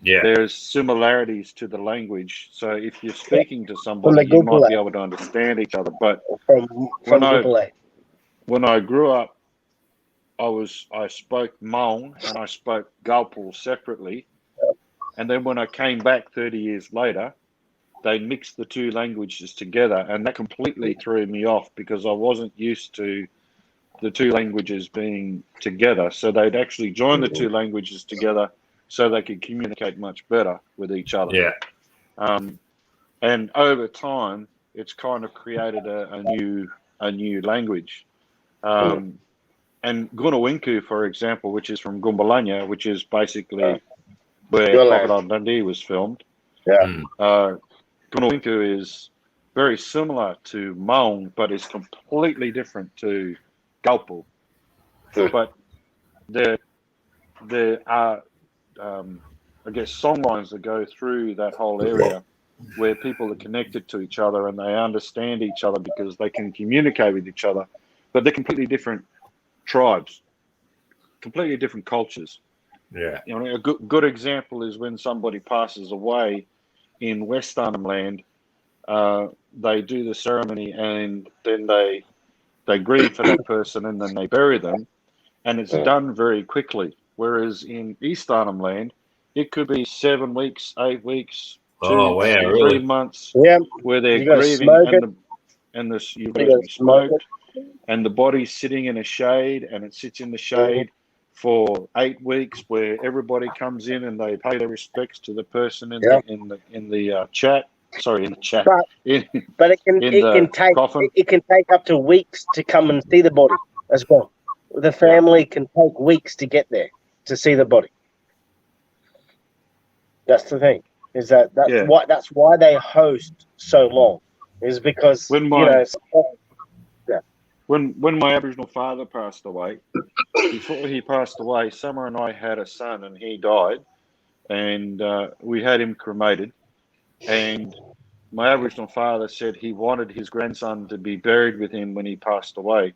there's similarities to the language. So if you're speaking to somebody, you might be able to understand each other. But when I grew up, I spoke Maung and I spoke Galpul separately. And then when I came back 30 years later, they mixed the two languages together, and that completely threw me off because I wasn't used to the two languages being together. So they'd actually join the two languages together so they could communicate much better with each other.
Yeah.
And over time, it's kind of created a new language. And Gunawinku, for example, which is from Gumbalanya, which is basically where Crocodile Dundee was filmed. Gunawinku is very similar to Maung, but is completely different to Galpul. But there are, I guess, songlines that go through that whole area where people are connected to each other and they understand each other because they can communicate with each other. But they're completely different tribes, completely different cultures.
Yeah.
You know, a good example is when somebody passes away in West Arnhem Land, they do the ceremony and then they grieve for that person and then they bury them, and it's done very quickly. Whereas in East Arnhem Land, it could be 7 weeks, 8 weeks, 3 months, where they're grieving and you've got to be smoked, and the body's sitting in a shade, and it sits in the shade for 8 weeks, where everybody comes in and they pay their respects to the person in the chat. Sorry, in the chat.
But it can take up to weeks to come and see the body as well. The family can take weeks to get there to see the body. That's the thing. That's why they host so long. Is because
when my Aboriginal father passed away, before he passed away, Summer and I had a son, and he died, and we had him cremated. And my Aboriginal father said he wanted his grandson to be buried with him when he passed away.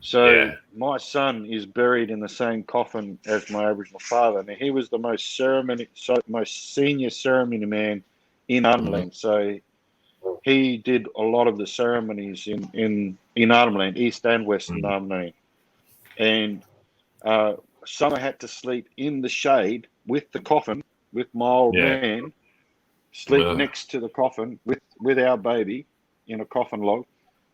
So my son is buried in the same coffin as my Aboriginal father. Now, he was the most senior ceremony man in Arnhem Land. So he did a lot of the ceremonies in Arnhem Land, East and Western Arnhem Land. And Summer had to sleep in the shade with the coffin, with my old man, sleep next to the coffin with our baby in a coffin log.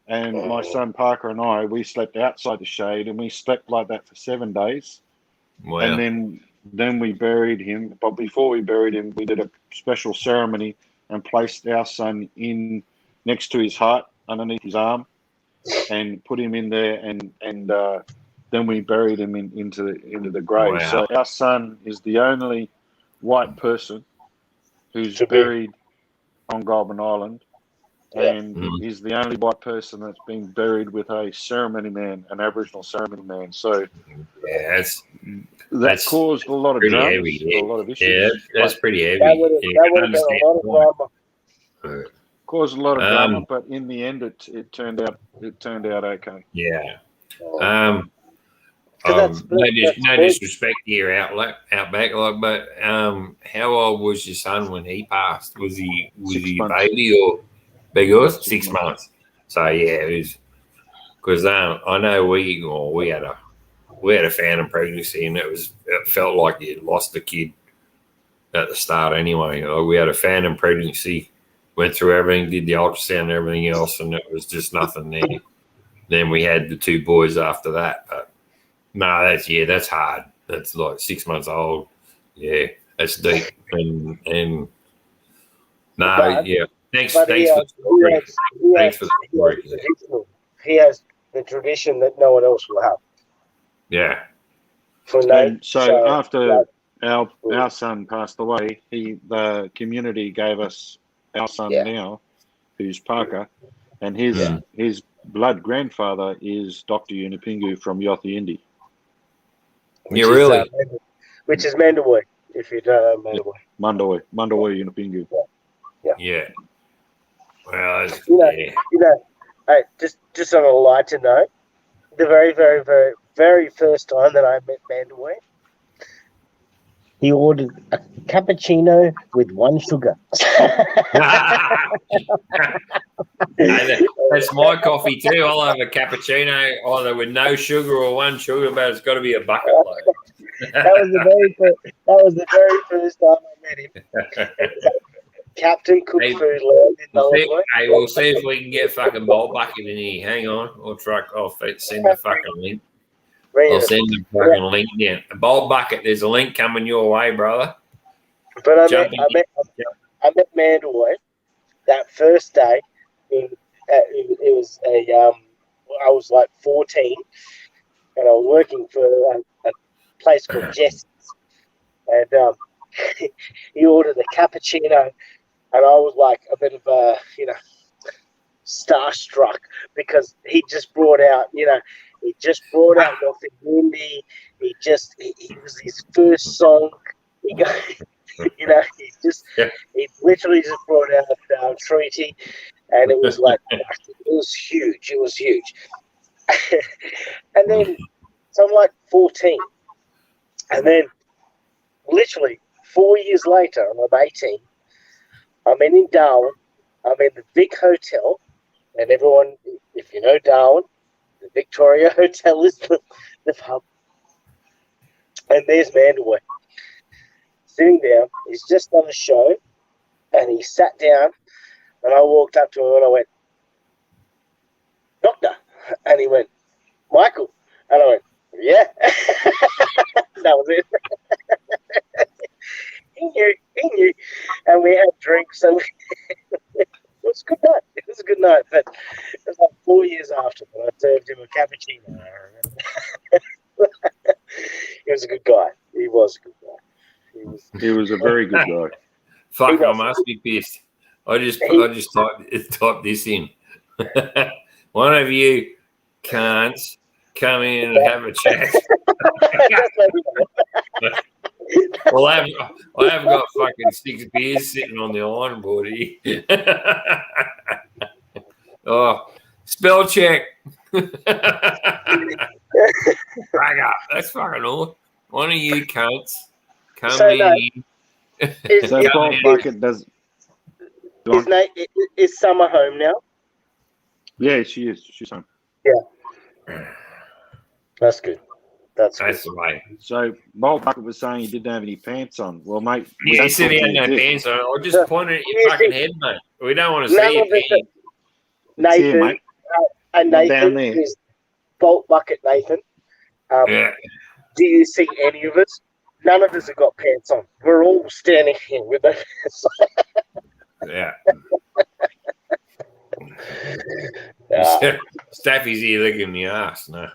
And my son Parker and I, we slept outside the shade, and we slept like that for 7 days. Wow. And then we buried him. But before we buried him, we did a special ceremony and placed our son in next to his heart, underneath his arm, and put him in there. And then we buried him into the grave. Wow. So our son is the only white person who's buried on Goulburn Island. And he's the only white person that's been buried with a ceremony man, an Aboriginal ceremony man. So that's caused a lot of drama, a lot of issues.
Yeah, that's pretty heavy.
That would have been a lot of drama.
Caused a lot of drama, but in the end, it turned out okay.
Yeah.
So
no disrespect here, Outback, but how old was your son when he passed? Was he a baby or bigger? 6 months. So yeah, it was because I know we had a phantom pregnancy, and it felt like you lost the kid at the start anyway. We had a phantom pregnancy, went through everything, did the ultrasound and everything else, and it was just nothing there. Then we had the 2 boys after that, but. No, that's hard. That's like 6 months old. Yeah, that's deep. And yeah. Thanks for the story. Thanks for the story.
He has the tradition that no one else will have.
Yeah.
So after our son passed away, the community gave us our son now, who's Parker, and his blood grandfather is Dr. Unipingu from Yothiindi.
Really?
Which is Mandaway, if you don't know Mandaway.
Mandaway Unipingu.
Yeah. Well,
hey, just on a lighter note, the very, very, very, very first time that I met Mandaway, he ordered a cappuccino with 1 sugar.
That's my coffee too. I'll have a cappuccino either with no sugar or 1 sugar, but it's got to be a bucket load.
That was the very first time I met him. Captain cooked food land in Melbourne.
Hey, we'll see if we can get fucking Bolt Bucket in here. Hang on, I'll send the fucking link. I'll send the fucking link down. Bolt Bucket, there's a link coming your way, brother.
But I met Mandaway that first day. It was I was like 14, and I was working for a place called Jess's, and he ordered a cappuccino, and I was like a bit of a starstruck because he just brought out Nothing Windy. It was his first song. He literally just brought out Treaty, and it was like it was huge. It was huge. And then so I'm like 14, and then literally 4 years later, I'm 18. I'm in Darwin. I'm in the Vic Hotel, and everyone, if you know Darwin, the Victoria Hotel is the pub. And there's Mandaway sitting down. He's just done a show, and he sat down, and I walked up to him and I went, "Doctor," and he went, "Michael," and I went, "Yeah." That was it. He knew, and we had drinks, and it was a good night. It was a good night, but it was like 4 years after that I served him a cappuccino. He was a good guy. He was a good guy.
He was a very good guy.
Fuck, I must be pissed. I just typed this in. One of you cunts come in and have a chat. Well, I have got fucking 6 beers sitting on the iron board here. Oh, spell check. Back up. That's fucking awesome. One of you cunts come in.
So Bolt Bucket does.
Is Summer home now?
Yeah, she is. She's home.
Yeah. That's good. That's
the way.
So Bolt Bucket was saying he didn't have any pants on. Well, mate.
Yeah, he said he had no pants on. I'll just point it at your fucking head, mate. We don't want to see your pants.
Nathan,
mate.
And Nathan is Bolt Bucket Nathan. Do you see any of us? None of us have got pants on. We're all standing here with no pants on.
Yeah. Staffy's here licking the ass. No.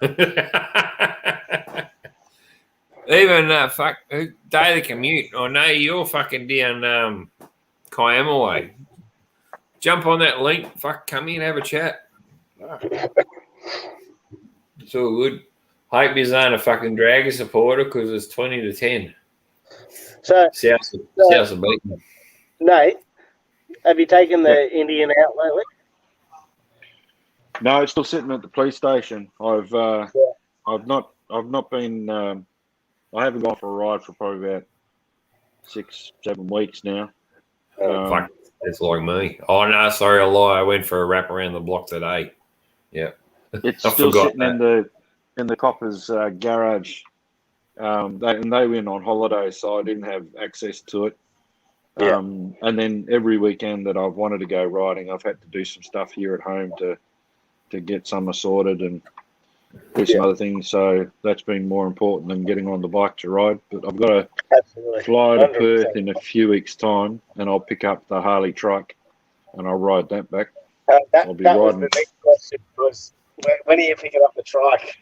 Even daily commute. I know you're fucking down Kiama way. Jump on that link. Come in, have a chat. It's all good. Hope you aren't a fucking Dragger supporter because it's 20-10.
So
South of beaten.
Nate, Have you taken the Indian out lately?
No, it's still sitting at the police station. I've not been. I haven't gone for a ride for probably about 6-7 weeks now.
Fuck, it's like me. Oh no, sorry, I lie. I went for a wrap around the block today. Yeah,
it's still sitting in the coppers' garage. They went on holiday, so I didn't have access to it. And then every weekend that I've wanted to go riding, I've had to do some stuff here at home to get some sorted and do some other things. So that's been more important than getting on the bike to ride. But I've got to fly to 100%. Perth in a few weeks' time, and I'll pick up the Harley truck and I'll ride that back. I'll be riding.
Was the next question was, when are you picking up the trike?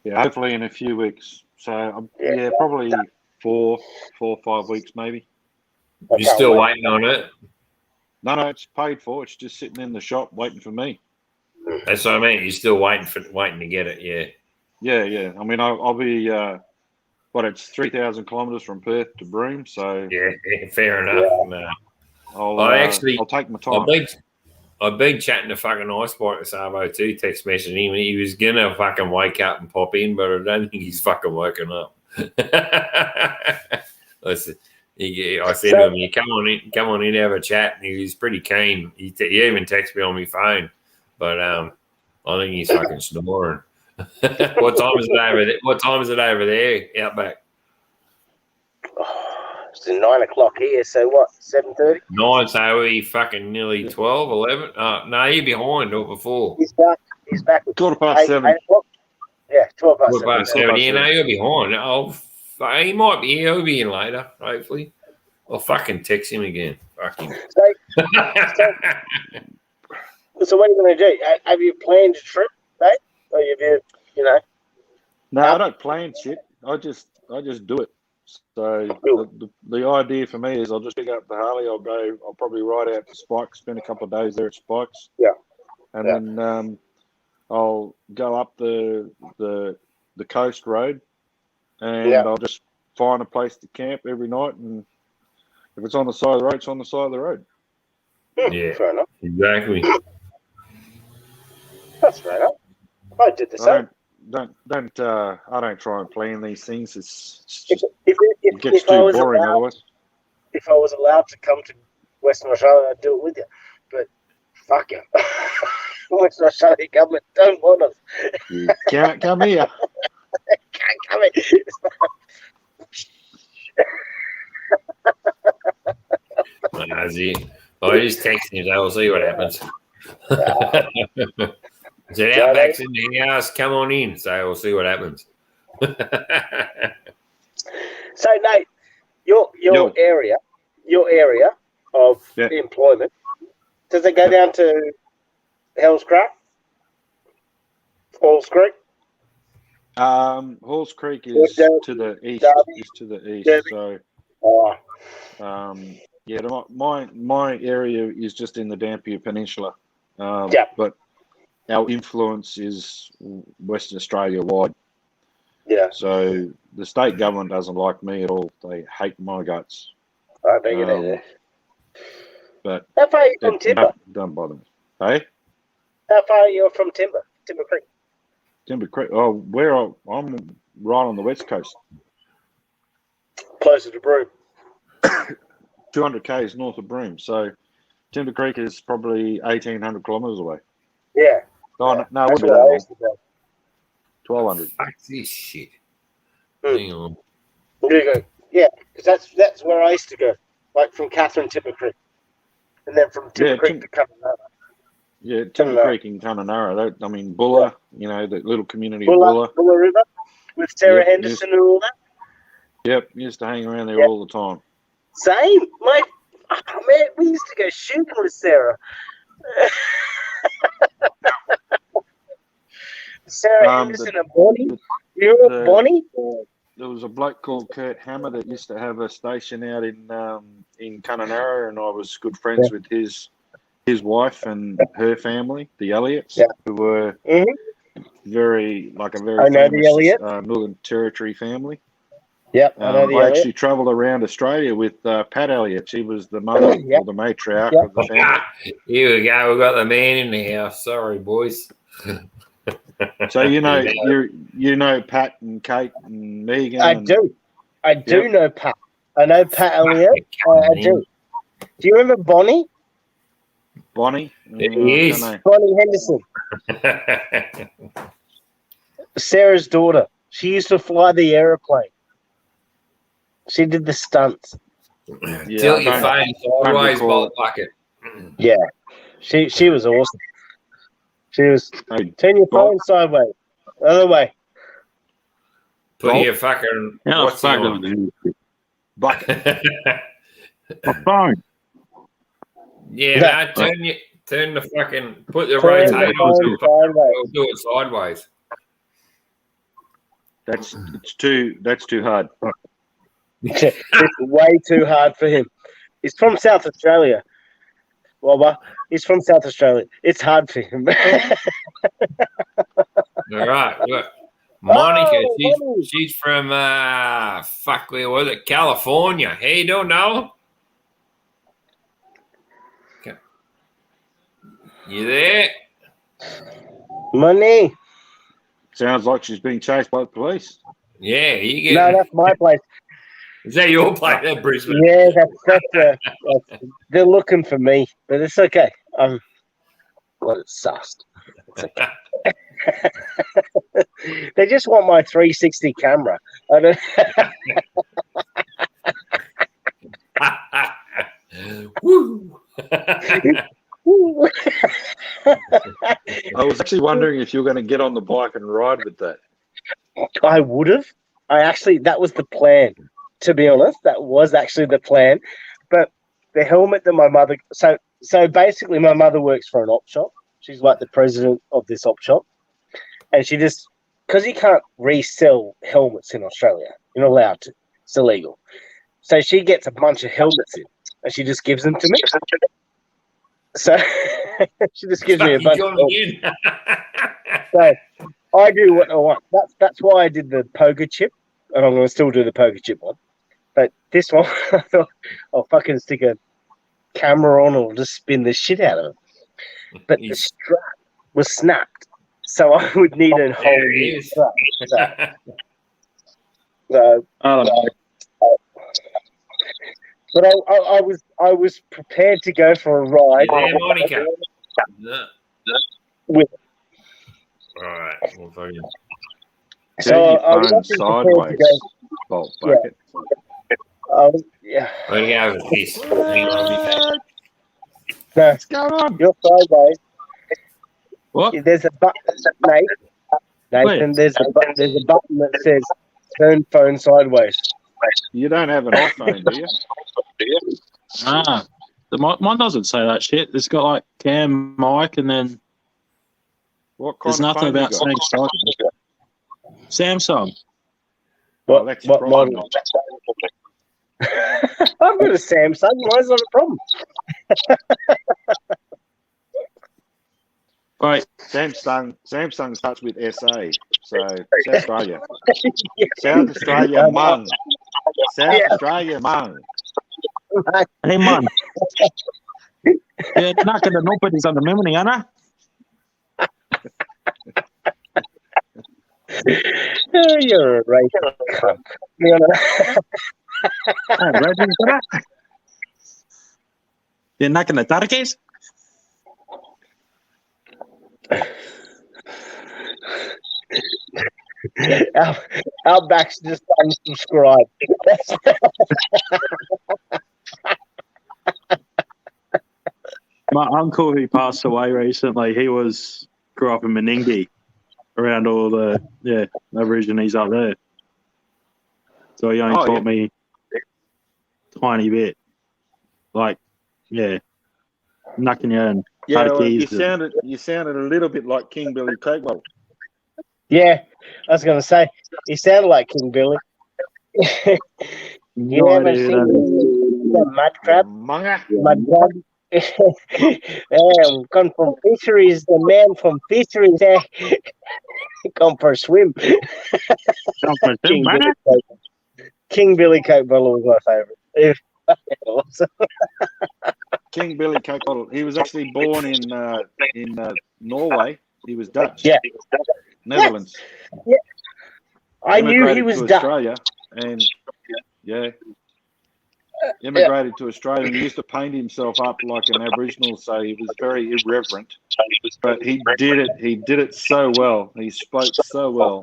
Yeah, hopefully in a few weeks. So probably 4 or 5 weeks maybe.
You're still waiting on it?
No, it's paid for. It's just sitting in the shop waiting for me.
That's what I mean. You're still waiting to get it,
Yeah. I mean, I'll be it's 3,000 kilometres from Perth to Broome, so
yeah, fair enough.
Yeah.
No.
I'll take my time.
I've been chatting to fucking Ice Bike this Arvo too, text messaging him. He was gonna fucking wake up and pop in, but I don't think he's fucking woken up. Listen, I said to him, "You come on in, have a chat." And he was pretty keen. He even texted me on my phone, but I think he's fucking snoring. What time is it over there? What time is it over there, out back?
It's 9 o'clock here, so what, 7:30?
9, so he fucking nearly 12, 11. No, you're behind or before.
He's back. He's back.
7:15.
8 o'clock. Yeah, 12:15.
7. You know, you're behind. He might be here. He'll be in later, hopefully. I'll fucking text him again. Fuck him.
So what are you going to do? Have you planned a trip, mate? Or have you know?
No, I don't plan shit. I just do it. So the idea for me is I'll just pick up the Harley. I'll probably ride out to Spikes, spend a couple of days there at Spikes.
Yeah.
And then I'll go up the coast road, and I'll just find a place to camp every night. And if it's on the side of the road, it's on the side of the road.
Yeah,
fair enough.
Exactly.
That's fair enough. I did the same.
I don't try and plan these things.
It gets too boring otherwise. If I was allowed to come to Western Australia, I'd do it with you. But fuck you. Western Australia government don't want us.
You can't come here.
Can't come here.
That's it. I just text him, so we'll see what happens. So Outback's in the house, come on in. So we'll see what happens.
So Nate, your area of employment, does it go down to Halls Creek?
Halls Creek is to the east.
Derby,
is to the east.
Derby.
So my area is just in the Dampier Peninsula. But our influence is Western Australia wide.
Yeah.
So the state government doesn't like me at all. They hate my guts.
I bet you do.
But
how far are you from Timber?
Don't bother me. Hey?
How far are you from Timber Creek?
Timber Creek. Oh, I'm right on the west coast.
Closer to Broome.
200 k's north of Broome. So Timber Creek is probably 1,800 kilometres away.
Yeah.
Oh, no, it would be
that
1,200.
Fuck this shit. Hang on.
Yeah, because that's where I used to go, like from Catherine Timber Creek, and then from Timber Creek to Kununurra.
Yeah, Timber Creek in Kununurra. I mean, Bulla, the little community of Bulla.
Bulla River with Sarah Henderson and all that.
Yep, used to hang around there all the time.
Same, mate. Oh, man, we used to go shooting with Sarah. Sarah Henderson and Bonnie. You were Bonnie?
There was a bloke called Kurt Hammer that used to have a station out in Kununurra, and I was good friends with his wife and her family, the Elliots, who were very famous Northern Territory family.
Yep, I know the
I
Elliot.
actually travelled around Australia with Pat Elliott. She was the mother
Yep.
or the matriarch
Yep.
of the family.
Here we go. We've got the man in the house. Sorry, boys.
So you know Pat and Kate and Megan.
I do
Yep.
know Pat. I know Pat Elliott. I do. Do you remember Bonnie?
Bonnie?
He is.
Bonnie Henderson. Sarah's daughter. She used to fly the aeroplane. She did the stunts.
Yeah,
Tilt your phone sideways,
recall
bolt
it.
bucket.
Yeah. She was awesome. She was
Hey,
turn your phone sideways. Other way.
Put your fucking what's he on?
Bucket.
My phone.
Yeah, no, turn the fucking put the
Turn the
rotator
phone
on.
sideways.
We'll do it sideways.
That's too hard.
It's way too hard for him. He's from South Australia. Wobba. He's from South Australia. It's hard for him.
All right, look. Monica,
Monica.
she's from where was it? California. Hey, don't know. You there?
Money.
Sounds like she's being chased by the police.
Yeah, you get.
No, that's my place.
Is that your place at Brisbane?
Yeah, that's they're looking for me, but it's okay. Well, it's sussed. It's okay. They just want my 360 camera. I don't.
Woo!
I was actually wondering if you were going to get on the bike and ride with that.
I would have. That was the plan. To be honest, that was actually the plan. But the helmet that my mother, so basically my mother works for an op shop. She's like the president of this op shop. And she just, because you can't resell helmets in Australia, you're not allowed to. It's illegal. So she gets a bunch of helmets in and she just gives them to me. So she just gives me a bunch of helmets. So I do what I want. That's why I did the poker chip, and I'm going to still do the poker chip one. But this one, I thought I'll fucking stick a camera on or just spin the shit out of it. But the strap was snapped, so I would need a whole new strap. So
I don't know.
But I was prepared to go for a ride.
Yeah, Monica.
With
all right. Well, fuck you.
So I was actually
sideways.
Bolt
bucket.
Yeah.
Where do you go with this? Hang on,
No,
What's going on?
you're sideways.
What?
There's a button, Nathan. There's a button that says turn phone sideways.
You don't have an iPhone, do you?
Ah, mine doesn't say that shit. It's got like cam, mic, and then
What kind
there's
of
nothing
phone
about
you got?
Samsung.
That's
What
your
model? I've got a Samsung. Mine's not a problem.
Right.
Samsung starts with SA, so South Australia. South Australia, Mung. South Australia, Mung.
Hey, man. You're not going to nobody's on the memory, Anna.
You're a racist cunt.
You're not going to turkeys?
Our back's just unsubscribed.
My uncle who passed away recently, grew up in Meningie, around all the Aborigines up there. So he only taught me a tiny bit. Like, knocking you and
you sounded a little bit like King Billy Cakewell.
Yeah, I was going to say, he sounded like King Billy. You ever seen the mud crab? Mud crab? Come from fisheries, the man from fisheries come for a swim.
Come for a swim,
King Billy Coke bottle was my favourite. Awesome.
King Billy Coke bottle. He was actually born in Norway. He was Dutch.
Yeah.
Netherlands.
Yeah. I knew he
Immigrated
was
to
Dutch.
Australia, and immigrated to Australia, and he used to paint himself up like an Aboriginal, so he was very irreverent. But he did it so well. He spoke so well.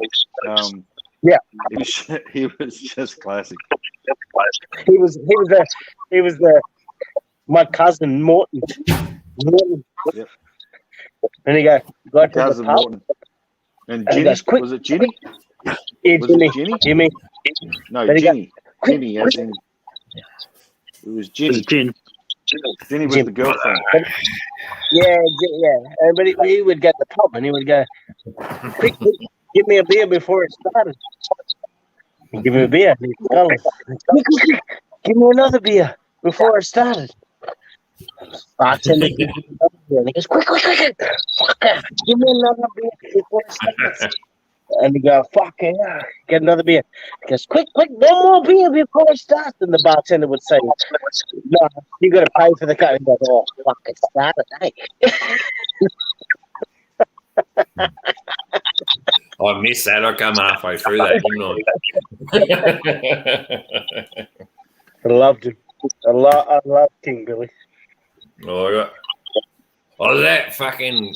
He was just classic.
He was my cousin Morton.
Yep.
And he go to the
Cousin
pub.
Morton. And Ginny,
goes, quick,
was it Ginny?
Yeah,
Was
Jimmy.
it Ginny?
Jimmy.
No,
Then he
Ginny.
goes,
Ginny, as in it was Ginny.
Gin.
Ginny was
Jim.
the girlfriend.
Yeah. But he would get the pub and he would go, quick, give me a beer before it started. He'd give me a beer. And he'd go, quick, give me another beer before it started. Bartender gives me another beer. And he goes, quick, fucker, give me another beer before it starts. And he go, fuck yeah, get another beer. He goes, quick, one more beer before it starts. And the bartender would say, no, you got to pay for the cut. He goes, oh, fuck, it started, eh?
I missed that. I come halfway through that, didn't I?
I loved him. I love King Billy.
Oh, that fucking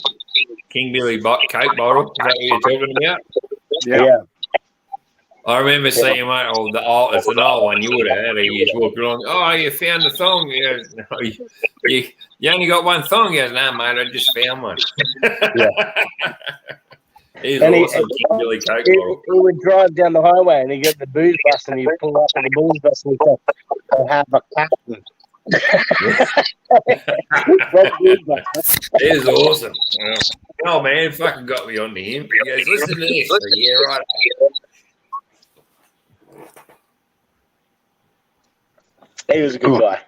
King Billy Coke bottle. Is that what you're talking about?
Yeah.
I remember seeing one. It's an old one. You would have had it. You just walk along. Oh, you found the thong. Yeah, no, you only got one thong. He goes, no, mate, I just found one. He's
And
awesome, King Billy Coke bottle.
He would drive down the highway and he'd get the booze bus and he'd pull up in the booze bus and he'd go, I'll have a captain.
It is awesome. Oh, man, fucking got me on to him. He goes, listen to this. Yeah, right.
He was a good guy.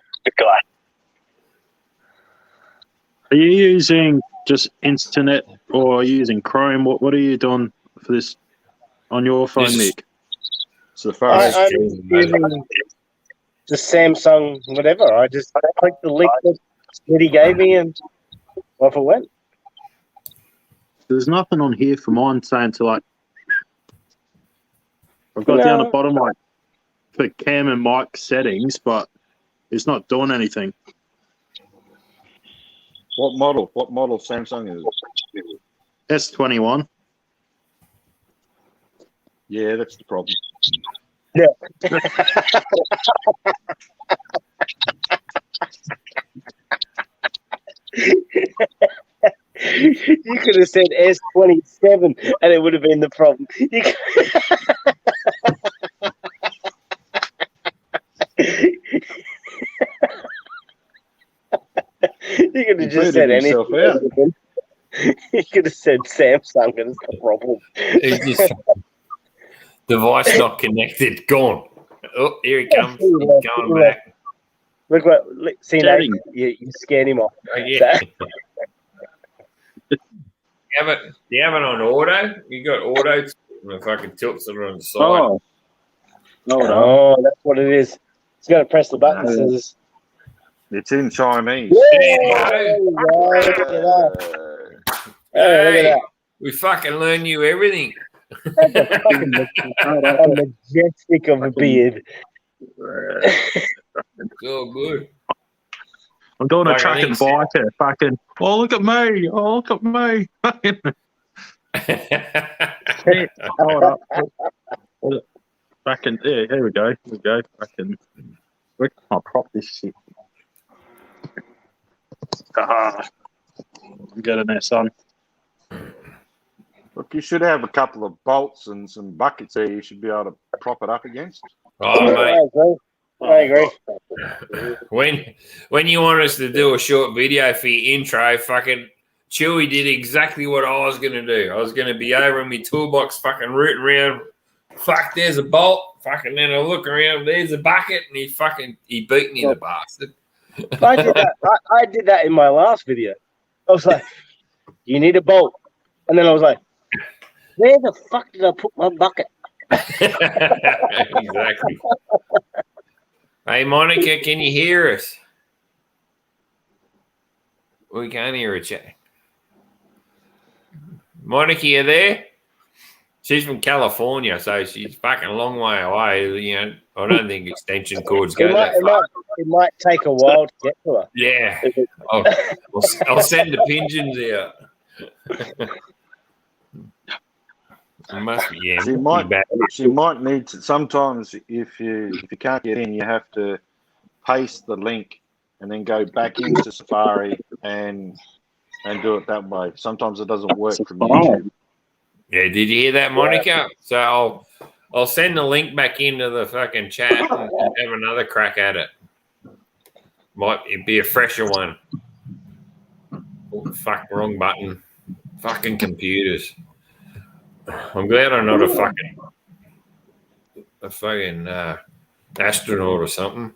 Are you using just internet or are you using Chrome? What are you doing for this on your phone, Mick?
So far
I'm using the Samsung whatever. I clicked the link that Smitty gave me and off it went.
There's nothing on here for mine saying to like. I've got down the bottom like for cam and mic settings, but it's not doing anything.
What model Samsung is it?
S21.
Yeah, that's the problem.
Yeah. You could have said S27 and it would have been the problem. You could have just said anything. You could have said Samsung and it's the problem.
It's just device not connected. Gone. Oh, here he comes. He's going back.
See now, you scared him off.
Oh, yeah. Do you have it on auto? You got auto? And it fucking tilts it on the side.
Oh, that's what it is. It's got to press the button. It says,
it's in Chinese.
Hey, we fucking learn you everything.
A majestic of a beard.
It's all good.
I'm doing a truck and bike here. Fucking, oh, look at me. Oh, look at me. Hold up. Fucking, yeah, here we go. Fucking, where can I prop this shit? I'm getting there, son.
Look, you should have a couple of bolts and some buckets there you should be able to prop it up against.
Oh, mate.
I agree.
When you want us to do a short video for your intro, fucking Chewy did exactly what I was going to do. I was going to be over in my toolbox fucking rooting around. Fuck, there's a bolt. Fucking then I look around, there's a bucket, and he beat me, the bastard.
I did that in my last video. I was like, you need a bolt. And then I was like, where the fuck did I put my bucket?
Exactly. Hey, Monica, can you hear us? We can't hear a chat. Monica, you there? She's from California, so she's fucking a long way away. You know, I don't think extension cords go that far.
It might take a while to get to her.
Yeah. I'll send the pigeons out. Must be, yeah.
She might need to. Sometimes, if you can't get in, you have to paste the link and then go back into Safari and do it that way. Sometimes it doesn't work from YouTube.
Yeah, did you hear that, Monica? So I'll send the link back into the fucking chat and have another crack at it. Might be a fresher one. Oh, fuck, wrong button. Fucking computers. I'm glad I'm not a fucking astronaut or something.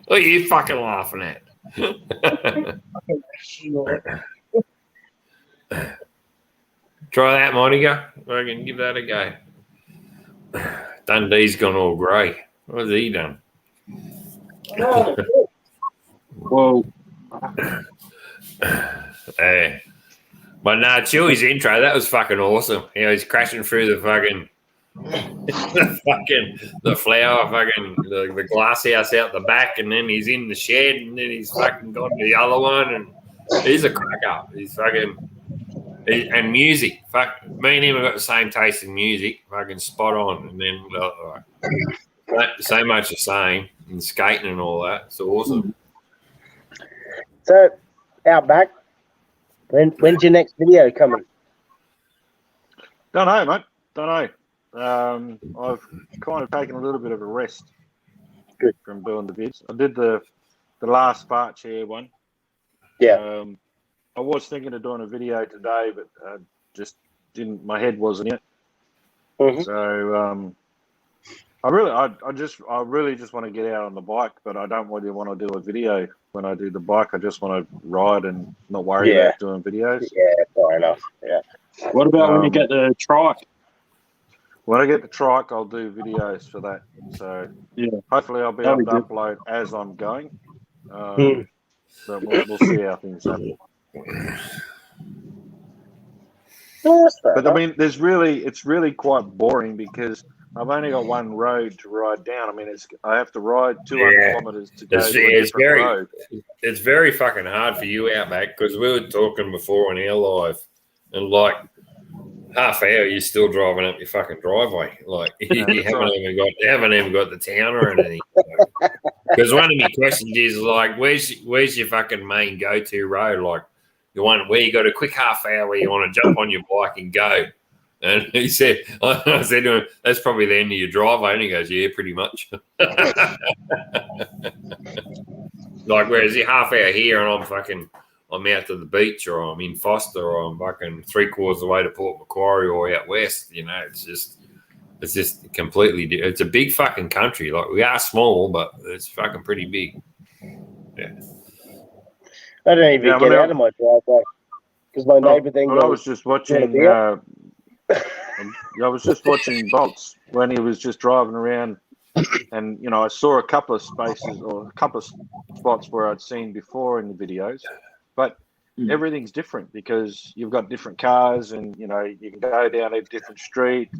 What are you fucking laughing at? Try that, Monica. I can give that a go. Dundee's gone all grey. What has he done?
Well,
But nah, Chewy's intro, that was fucking awesome. You know, he's crashing through the fucking the flower, the glass house out the back, and then he's in the shed, and then he's fucking gone to the other one, and he's a cracker. He's fucking and music. Fuck, me and him have got the same taste in music. Fucking spot on, and then so much the same, and skating and all that. It's awesome.
So, Outback, when's your next video coming?
Don't know, mate. Don't know. I've kind of taken a little bit of a rest from doing the vids. I did the last Spark Chair one.
Yeah.
I was thinking of doing a video today, but just didn't. My head wasn't in it.
Mm-hmm.
So I really just want to get out on the bike, but I don't really want to do a video when I do the bike. I just want to ride and not worry about doing videos.
Yeah, fair enough. Yeah.
What about when you get the trike?
When I get the trike, I'll do videos for that. So hopefully I'll be able to upload as I'm going. But we'll see how things happen. But I mean, it's really quite boring because I've only got one road to ride down. I mean, I have to ride 200 kilometers to go to a different road.
It's very fucking hard for you, Outback, because we were talking before on our live, and like half hour you're still driving up your fucking driveway. Like you haven't even got the town or anything. Because one of my questions is like, where's your fucking main go-to road? Like the one where you got a quick half hour where you want to jump on your bike and go. And he said, I said to him, that's probably the end of your driveway. And he goes, yeah, pretty much. Like, whereas the half hour here and I'm out to the beach, or I'm in Foster, or I'm fucking 3/4 of the way to Port Macquarie or out west, you know, it's just completely, it's a big fucking country. Like, we are small, but it's fucking pretty big. Yeah.
I don't even get out of my driveway because my neighbour then goes,
I was just watching, I was just watching Bolts when he was just driving around, and you know, I saw a couple of spaces or a couple of spots where I'd seen before in the videos, but everything's different because you've got different cars, and you know, you can go down a different street,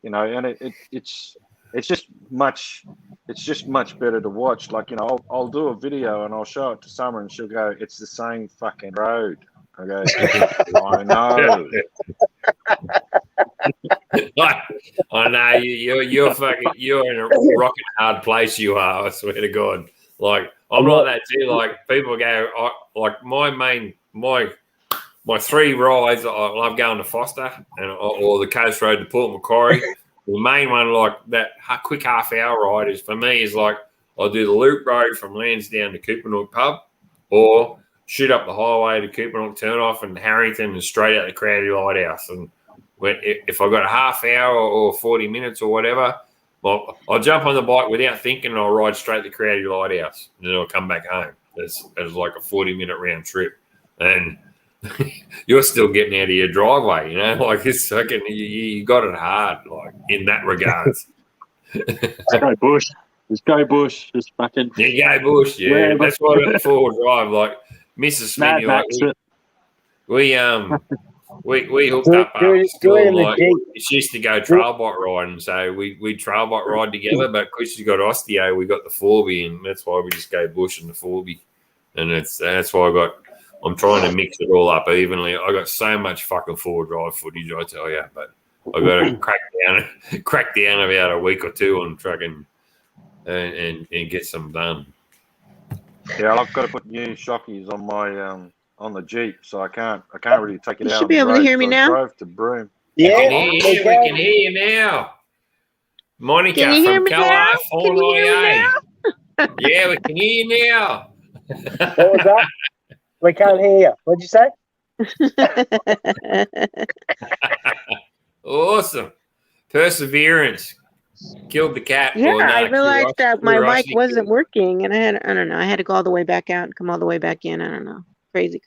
you know, and it's just much better to watch. Like, you know, I'll do a video and I'll show it to Summer, and she'll go, "It's the same fucking road." I go, "I know." I know you're in a rocket hard place. You are. I swear to God. Like, I'm like that too. Like, people go, like my three rides. I love going to Foster or the Coast Road to Port Macquarie. The main one, like that quick half hour ride, is for me is like I'll do the loop road from Lansdowne to Coopanook Pub, or shoot up the highway to Coopanook Turnoff and Harrington and straight out the Crowdy Lighthouse. And if I've got a half hour or 40 minutes or whatever, well, I'll jump on the bike without thinking, and I'll ride straight to Crowdy Lighthouse, and then I'll come back home. It's like a 40-minute round trip. And
you're still getting out of your driveway, you know, like it's fucking, you got it hard, like in that regards.
Just go bush. Just go bush. Just fucking.
You go bush, yeah.
Wherever.
That's why I got the four-wheel drive. Like Mrs.
Mad
Smitty, like
Max it.
we hooked up
do it
after school.
in the
Like
Jeep.
she used to go trail bike riding, so we trail bike ride together. But because she got osteo, we got the 4B, and that's why we just go bush in the 4B. And that's why I'm trying to mix it all up evenly. I got so much fucking four-wheel drive footage, I tell you, but I got to crack down about a week or two on trucking and get some done.
Yeah, I've got to put new shockies on my on the Jeep, so I can't really take it
You
out.
should be able to hear me now.
Drove to Broome.
Yeah,
We can hear you now. Monica
Can you hear
from
me now? Can you hear me now?
Yeah, we can hear you now.
What was that? We can't hear you. What'd you say?
Awesome. Perseverance. Killed the cat.
Yeah,
Or, no,
I realized that my mic
curiosity
wasn't
killed.
working, and I don't know. I had to go all the way back out and come all the way back in. I don't know. Crazy.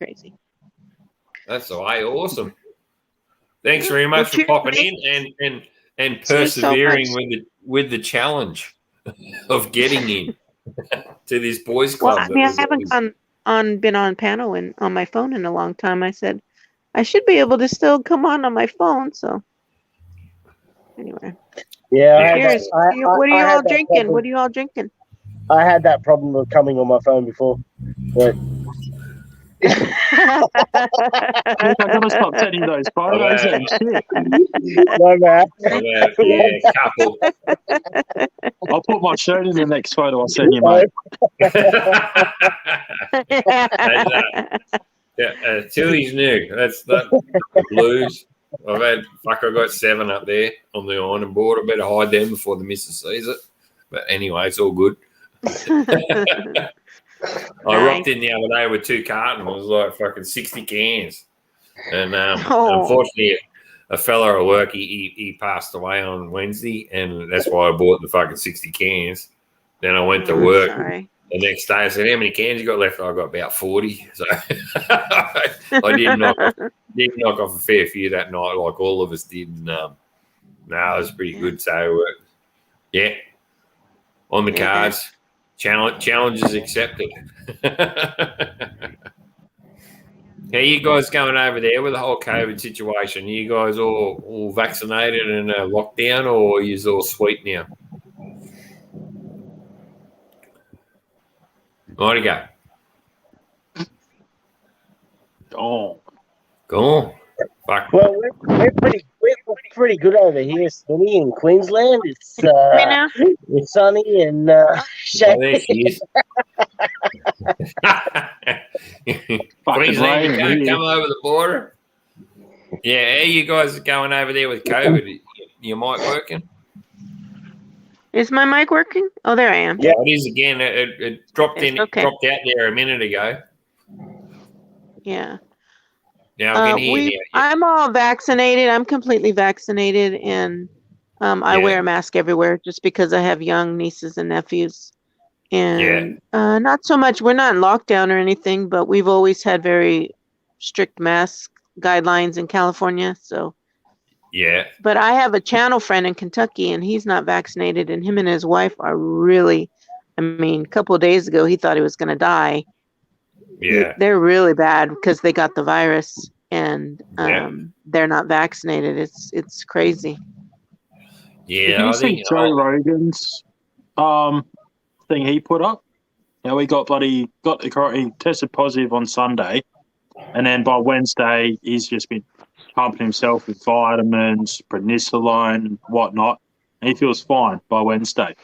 That's the way. Awesome. Thanks very
Well,
much for
cheers,
popping
mate.
in and
Cheers so
persevering
much.
with the challenge of getting in to this boys
Well,
club.
I mean, I haven't been on panel and on my phone in a long time. I said I should be able to still come on my phone. So anyway,
Yeah.
cheers. What are you all drinking? What are you all drinking?
I had that problem of coming on my phone before. But
I gotta stop sending those photos and shit.
no, man.
Yeah, couple.
I'll put my shirt in the next photo I'll send you, mate.
Tilly's new. That's the blues. I got 7 up there on the ironing board. I better hide them before the missus sees it. But anyway, it's all good. I rocked in the other day with 2 cartons. It was like fucking 60 cans. And unfortunately, a fella at work, he passed away on Wednesday, and that's why I bought the fucking 60 cans. Then I went to work.
Sorry.
The next day, I said, how many cans you got left? I got about 40. So I did knock off a fair few that night, like all of us did. And, no, it was pretty good. So, yeah, on the cards. Challenges accepted. How you guys going over there with the whole COVID situation? Are you guys all vaccinated and locked down, or are you all sweet now? Where'd you go?
Oh.
Go on. Fuck.
Well, we're pretty good over here, Smitty, in Queensland. It's it's sunny and
There
shady.
she is. Queensland, you can't come over the border. Yeah, how you guys going over there with COVID? Your mic working?
Is my mic working? Oh, there I am.
Yeah, it is again. It dropped
It's okay.
dropped out there a minute ago.
Yeah.
Now I can hear you.
I'm all vaccinated. I'm completely vaccinated, and I wear a mask everywhere just because I have young nieces and nephews. And not so much. We're not in lockdown or anything, but we've always had very strict mask guidelines in California. So.
Yeah.
But I have a channel friend in Kentucky, and he's not vaccinated, and him and his wife are really, I mean, a couple of days ago, he thought he was going to die.
Yeah.
They're really bad because they got the virus, and they're not vaccinated. It's crazy.
Yeah.
Did you see Joe Rogan's thing he put up? Yeah, we got he tested positive on Sunday, and then by Wednesday, he's just been pumping himself with vitamins, prednisolone, and whatnot. And he feels fine by Wednesday.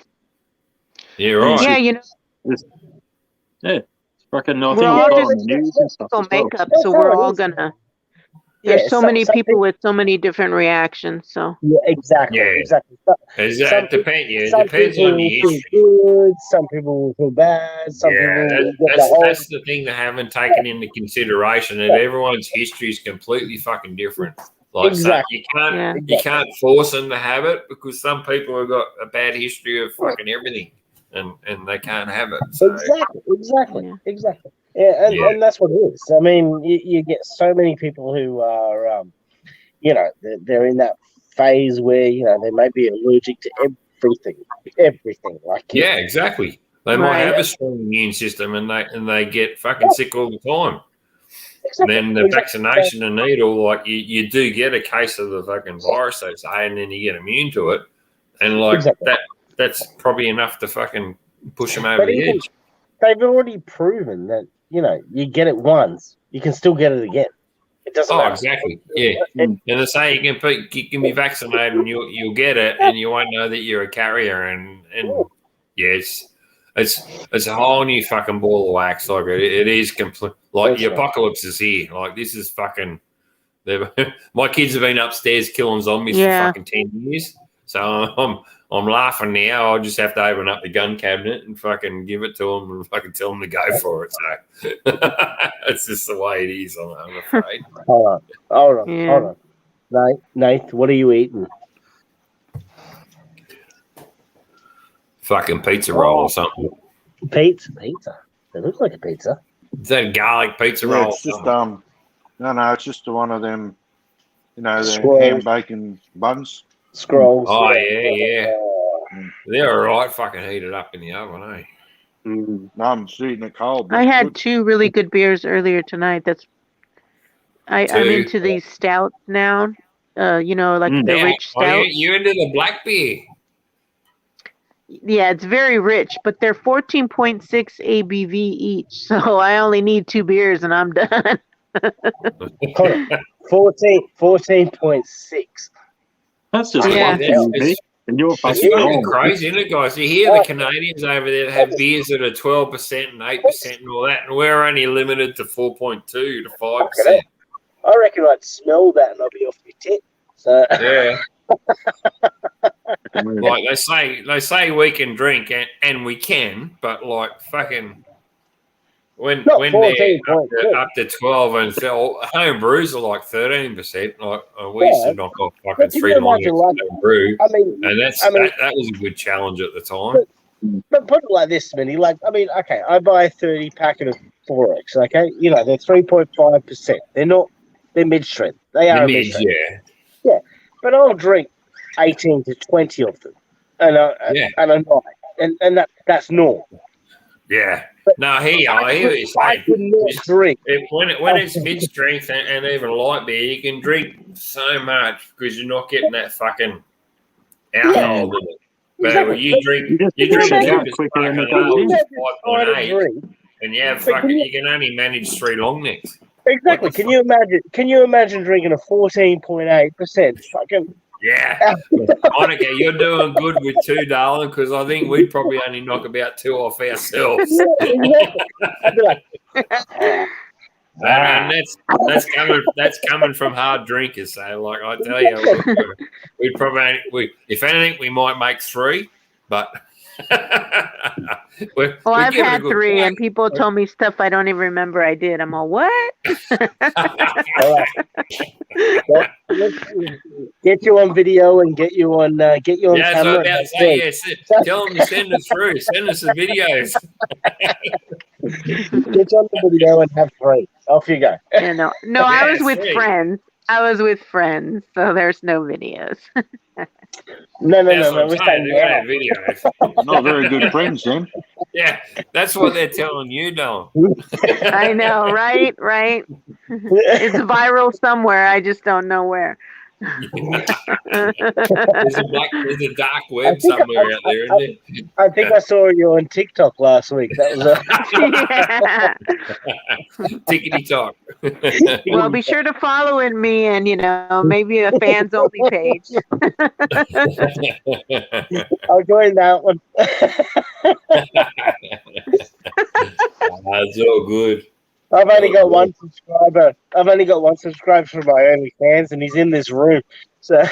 Yeah, right.
Yeah, you know.
It's fucking. I
We're
think
all
it's
just
on the news and stuff as well.
makeup, so we're all gonna. There's so many people with so many different reactions. So
yeah, exactly.
Yeah.
Exactly.
It depends
Some
on
people
the
will
history.
feel good. Some people will feel bad. Some people will get the whole.
That's the thing they haven't taken into consideration. That everyone's history is completely fucking different. Like
Exactly.
so you can't force them to have it because some people have got a bad history of fucking everything, and they can't have it. So.
Exactly. Yeah, and that's what it is. I mean, you get so many people who are, they're in that phase where, they may be allergic to everything. Like
exactly. They might have a strong immune system and they get fucking sick all the time. Exactly. And then the vaccination and needle, like you do get a case of the fucking virus, they say, and then you get immune to it, and like that's probably enough to fucking push them over the edge.
They've already proven that you get it once, you can still get it again. It doesn't matter. Exactly.
Yeah. And they say you can be vaccinated and you'll get it, and you won't know that you're a carrier, and it's a whole new fucking ball of wax. Like it is complete. Like the apocalypse is here. Like this is fucking. My kids have been upstairs killing zombies for fucking 10 years. So I'm laughing now. I'll just have to open up the gun cabinet and fucking give it to them and fucking tell them to go for it. So it's just the way it is. I'm afraid.
Hold on. Nate, what are you eating?
Fucking pizza roll or something.
Pizza. It looks like a pizza.
Is that a garlic pizza roll?
It's just no, it's just one of them, the ham bacon buns.
Scrolls.
Oh yeah. They're all right. Fucking heated up in the oven, eh?
No, I'm eating it cold.
I had 2 really good beers earlier tonight. I'm into these stouts now. The rich stouts.
You're into the black beer.
Yeah, it's very rich, but they're 14.6 ABV each, so I only need 2 beers and I'm done.
14.6.
That's just and you're
fucking crazy, isn't it, guys? You hear the Canadians over there that have beers that are 12% and 8% and all that, and we're only limited to 4.2 to 5%.
I reckon I'd smell that and I'll be off my tit. So.
Yeah. Like they say we can drink and we can, but like fucking when they're up to 12 and so home brews are like 13%. Like we used to knock off fucking 3 long brew, and that was a good challenge at the time.
But put it like this, Smitty. Like okay, I buy a 30 packet of 4X. Okay, they're 3.5%. They're mid strength. They are mid strength. Yeah, but I'll drink 18 to 20 of them, and a night, and that's normal.
Yeah. No, I hear what you're saying.
I could not drink.
When it's mid strength and even light beer, you can drink so much because you're not getting that fucking alcohol in it. But
exactly.
you drink quicker than the 5.8, and you can only manage 3 long necks.
Exactly. Can you imagine drinking a 14.8% fucking?
Yeah. Monica, you're doing good with 2, darling, because I think we'd probably only knock about 2 off ourselves.
Yeah, exactly. I'd be like,
and that's coming from hard drinkers. So, like I tell you, we'd probably if anything, we might make 3, but.
I've had 3, and people told me stuff I don't even remember I did. I'm all, what?
Get you on video and get you on camera.
Tell them to send us through. Send us the videos.
Get you on the video and have 3. Off you go.
Yeah, no, I was with friends. So there's no videos.
No. We're saying
videos.
Not very good friends, then.
Yeah, that's what they're telling you, Don.
I know, right? It's viral somewhere. I just don't know where.
There's a dark web somewhere out there, isn't there?
I think I saw you on TikTok last week. That was
Tickety talk.
Well, be sure to follow me and maybe a fans only page.
I'll join that one.
That's all good.
I've only got one subscriber. I've only got one subscriber for my only fans, and he's in this room. So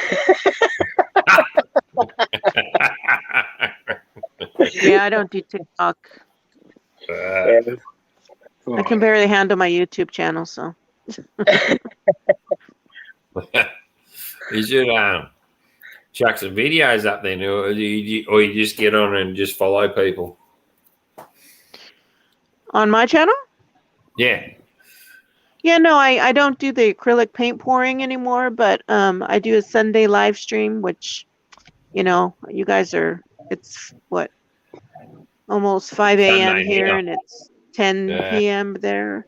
yeah, I don't do TikTok. I can barely handle my YouTube channel, so.
You should chuck some videos up there, or you just get on and just follow people
on my channel.
Yeah.
Yeah, no, I don't do the acrylic paint pouring anymore, but I do a Sunday live stream, which, you guys it's what, almost 5 a.m.
Sunday
here,
now.
and it's 10
Yeah.
p.m. there.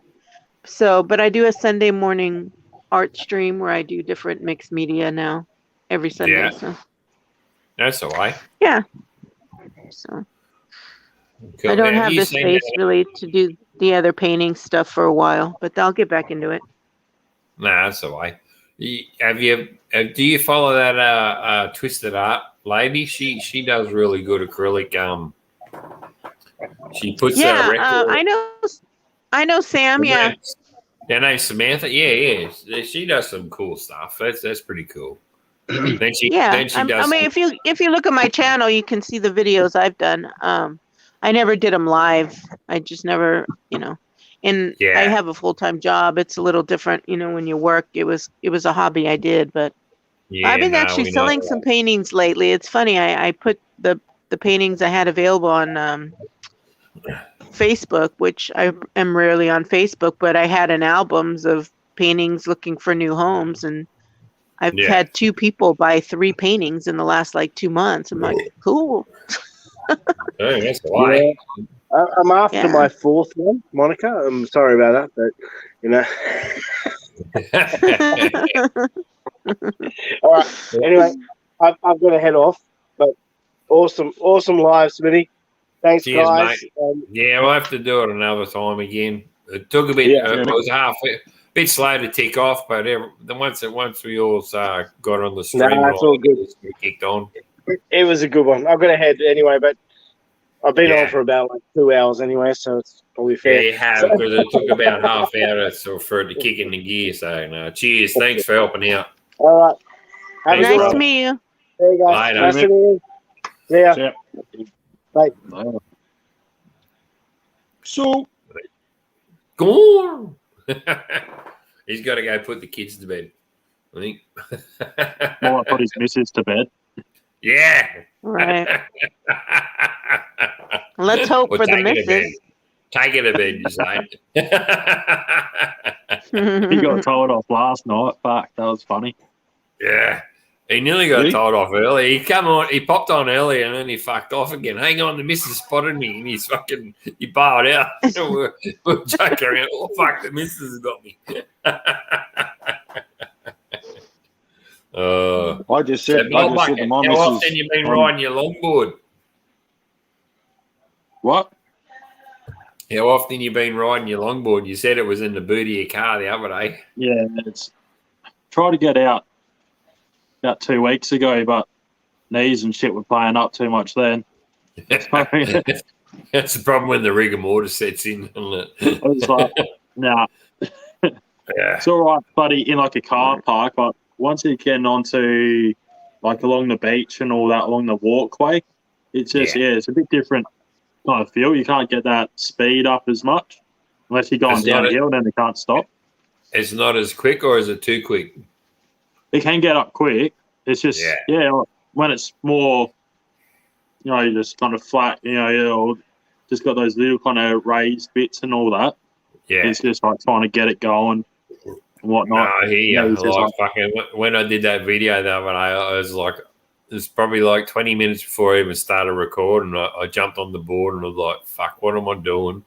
So, but I do a Sunday morning art stream where I do different mixed media now every Sunday.
Yeah.
So
That's all right.
yeah. So
Cool.
I don't
Have
have
you
the
seen
space
that?
really to do the other painting stuff for a while, but I'll get back into it.
Nah, that's all right. Do you follow that Twisted Art lady? She does really good acrylic. She puts a record.
I know Sam. Yeah.
Her name's Samantha. Yeah. She does some cool stuff. That's pretty cool. Then she does.
I mean, if you look at my channel, you can see the videos I've done. I never did them live. I just never, and I have a full-time job. It's a little different, when you work. It was a hobby I did, but I've been actually selling some paintings lately. It's funny. I put the paintings I had available on Facebook, which I am rarely on Facebook, but I had an albums of paintings looking for new homes, and I've had 2 people buy 3 paintings in the last 2 months. I'm like, cool.
Hey, that's why.
Yeah. I'm after my 4th one, Monica. I'm sorry about that, but All right. Anyway, I've got to head off. But awesome live, Smitty. Thanks,
cheers,
guys.
Mate. We'll have to do it another time again. It took a bit. It was a bit slow to tick off, but once we all got on the stream,
it's all good.
We kicked on.
It was a good one. I've got to head anyway, but I've been on for about 2 hours anyway, so it's probably fair.
Yeah, you have, because it took about half hour for it to kick in the gear. So, no, cheers. Thanks for helping out.
All right.
Nice to meet you.
There you go. Nice to meet you. See ya. Bye.
So,
go on. He's got to go put the kids to bed, I think.
Might put his missus to bed.
Yeah.
Right. Let's hope for the missus.
Take it to bed, you say.
He got told off last night. Fuck, that was funny.
Yeah. He nearly got told off early. He popped on early and then he fucked off again. Hang on, the missus spotted me and he barred out. we're joking around. Oh, fuck, the missus has got me.
I just said to my missus.
How often you been riding your longboard?
What?
How often you been riding your longboard? You said it was in the boot of your car the other day.
Yeah, tried to get out about 2 weeks ago, but knees and shit were playing up too much then.
That's the problem when the rigor mortis sets in. Isn't it?
I was like, nah. It's all right, buddy, in a car park, but once you're getting onto along the beach and all that, along the walkway, it's just, it's a bit different kind of feel. You can't get that speed up as much unless you're going downhill, then they can't stop.
It's not as quick, or is it too quick?
It can get up quick. It's just, when it's more, just kind of flat, just got those little kind of raised bits and all that. Yeah. It's just trying to get it going and whatnot.
No, I hear you. When I did that video the other day, I was like, it was probably 20 minutes before I even started recording. I jumped on the board and I was like, fuck, what am I doing?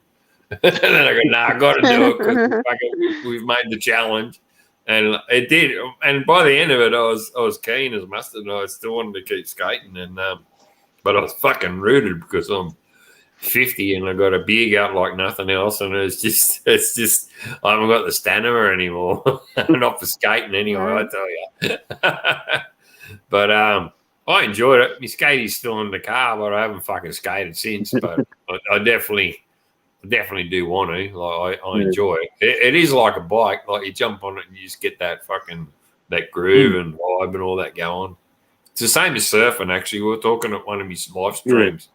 And then I go, I got to do it because we've made the challenge. And it did. And by the end of it, I was keen as mustard. And I still wanted to keep skating. But I was fucking rooted because I'm 50 and I got a beer gut like nothing else. And it's just I haven't got the stamina anymore. Not for skating anyway, I tell you. But I enjoyed it. My skatey's still in the car, but I haven't fucking skated since. But I definitely do want to. I enjoy it. It is like a bike. You jump on it and you just get that groove and vibe and all that going. It's the same as surfing. Actually, we were talking at one of my live streams.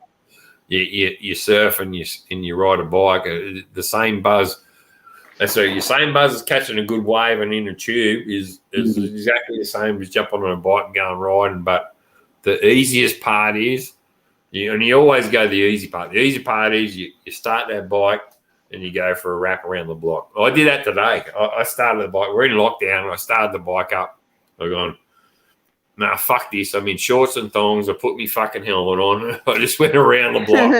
You surf and you ride a bike. The same buzz. So your same buzz as catching a good wave and in a tube is exactly the same as jumping on a bike and going riding. But the easiest part is, and you always go the easy part. The easy part is you start that bike and you go for a wrap around the block. I did that today. I started the bike. We're in lockdown, and I started the bike up. I'm going, nah, fuck this. I'm in shorts and thongs. I put my fucking helmet on. I just went around the block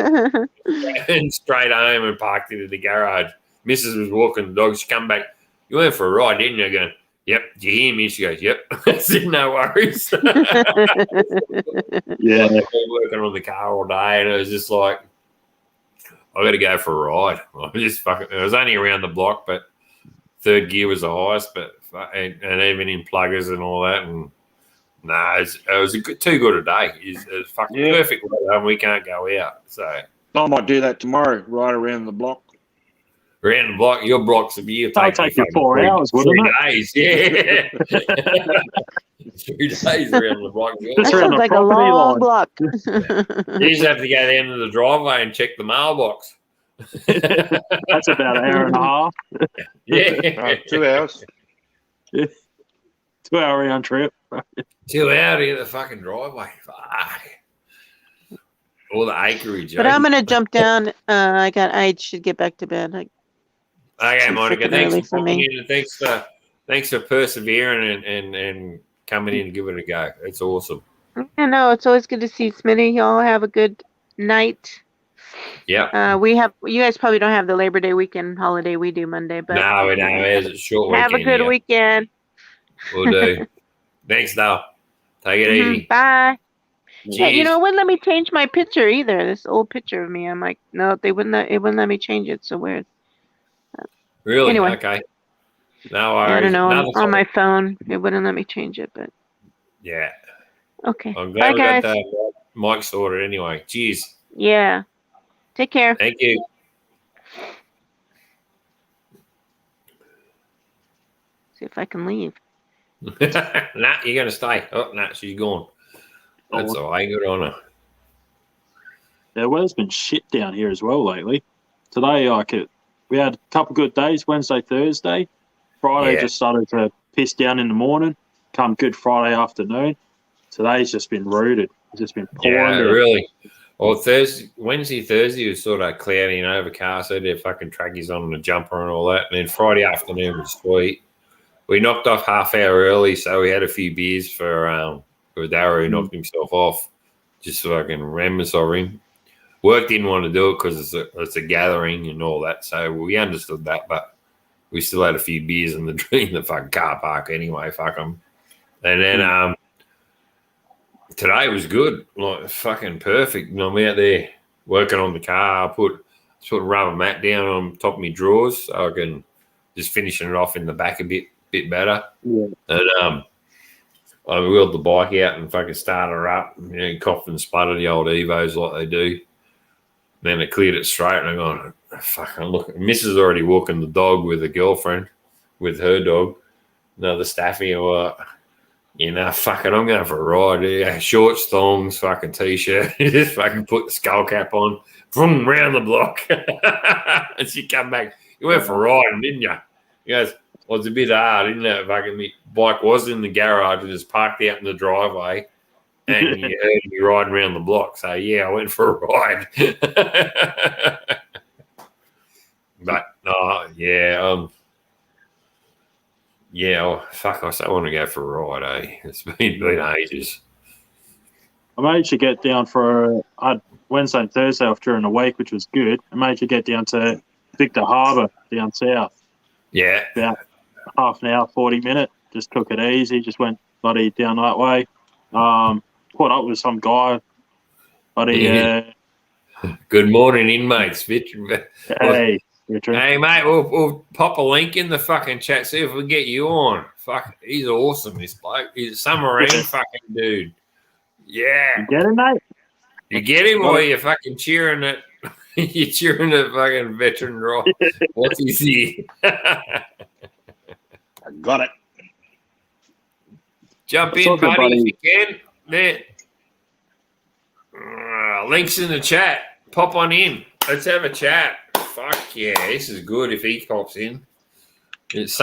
and straight home and parked into the garage. Mrs. was walking the dog. She come back. You went for a ride, didn't you? Going, yep. Did you hear me? She goes, yep. I said, no worries.
Yeah.
I've been working on the car all day, and it was just like, I got to go for a ride. It was only around the block, but third gear was the highest, and even in pluggers and all that. And it was too good a day. It's fucking perfect weather, and we can't go out. So
I might do that tomorrow, right around the block.
Around the block, your blocks will be
That'll take you 4 hours, wouldn't it?
3 days, yeah. 3 days around the block.
That sounds like a long block.
You just have to go down to the driveway and check the mailbox.
That's about an hour and a half.
Yeah.
2 hours.
Yeah. 2 hour round trip.
2 hours to get the fucking driveway. Fuck. All the acreage.
But I'm going to jump down. I should get back to bed.
Okay, Monica, thanks for
me.
in, and thanks for persevering and coming in and giving it a go. It's awesome.
I know, it's always good to see you, Smitty. Y'all have a good night.
Yeah.
You guys probably don't have the Labor Day weekend holiday we do Monday, but
no, we don't. It's a short weekend.
Have a good weekend.
We'll do. Thanks, Dale. Take it easy.
Bye.
Cheers.
Yeah, it wouldn't let me change my picture either. This old picture of me. I'm like, no, it wouldn't let me change it. So weird.
Really?
Anyway.
Okay. No worries.
I don't know. On my phone, it wouldn't let me change it, but
yeah.
Okay.
I'm glad we
Bye,
got
guys.
the mic sorted anyway. Cheers.
Yeah. Take care.
Thank you.
See if I can leave.
Nah, you're going to stay. Oh, nah, she's gone. That's all right. Good on her.
The weather's been shit down here as well lately. Today, we had a couple good days, Wednesday, Thursday. Friday just started to piss down in the morning. Come Good Friday afternoon. Today's just been rooted. It's just been pouring.
Yeah, really. Well, Wednesday, Thursday was sort of cloudy and overcast. I had their fucking trackies on and a jumper and all that. And then Friday afternoon was sweet. We knocked off half hour early, so we had a few beers for Darrow, who knocked himself off. Just fucking reminisce of him. Work didn't want to do it because it's a gathering and all that, so we understood that, but we still had a few beers in the fucking car park anyway, fuck them. And then today was good, like fucking perfect. I'm out there working on the car. I put a rubber mat down on top of my drawers so I can just finishing it off in the back a bit better.
Yeah.
And I wheeled the bike out and fucking started her up, coughed and spluttered the old Evos like they do. Then I cleared it straight, and I'm going, fuck, Mrs. already walking the dog with a girlfriend, with her dog, another staffy, or fuck it, I'm going for a ride. Yeah, shorts, thongs, fucking T-shirt, just fucking put the skull cap on, vroom, round the block. And she come back, you went for a ride, didn't you? He goes, well, it's a bit hard, isn't it? Fucking my bike was in the garage and just parked out in the driveway. And you heard me riding around the block. So, yeah, I went for a ride. But, fuck, I still want to go for a ride, eh? It's been ages.
I managed to get down I had Wednesday and Thursday off during the week, which was good. I managed to get down to Victor Harbour down south.
Yeah.
About half an hour, 40 minutes. Just took it easy. Just went bloody down that way. Caught up with some guy. Good
morning, inmates.
Hey,
hey, mate, we'll pop a link in the fucking chat, see if we get you on. Fuck, he's awesome, this bloke. He's a submarine fucking dude. Yeah.
You get it, mate?
You get him, or you fucking cheering it? You're cheering the fucking veteran drive. What's he see?
I got it.
Jump in, buddy, if you can. There. Links in the chat. Pop on in. Let's have a chat. Fuck yeah, this is good if he pops in. It's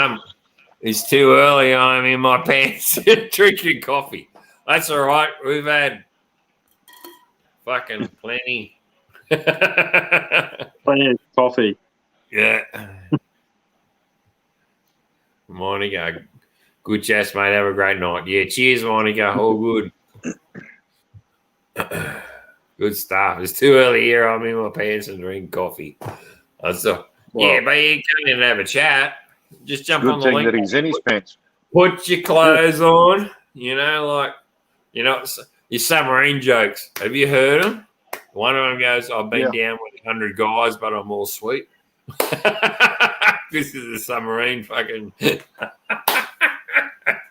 too early. I'm in my pants drinking coffee. That's all right. We've had fucking plenty.
Plenty of coffee.
Yeah. Monica, good chest, mate. Have a great night. Yeah, cheers, Monica. All good. Good stuff. It's too early here. I'm in my pants and drink coffee. Yeah, but you come in and have a chat. Just jump on the link.
Good thing that he's in his pants.
Put your clothes on. You know, your submarine jokes. Have you heard them? One of them goes, I've been down with 100 guys, but I'm all sweet. This is a submarine fucking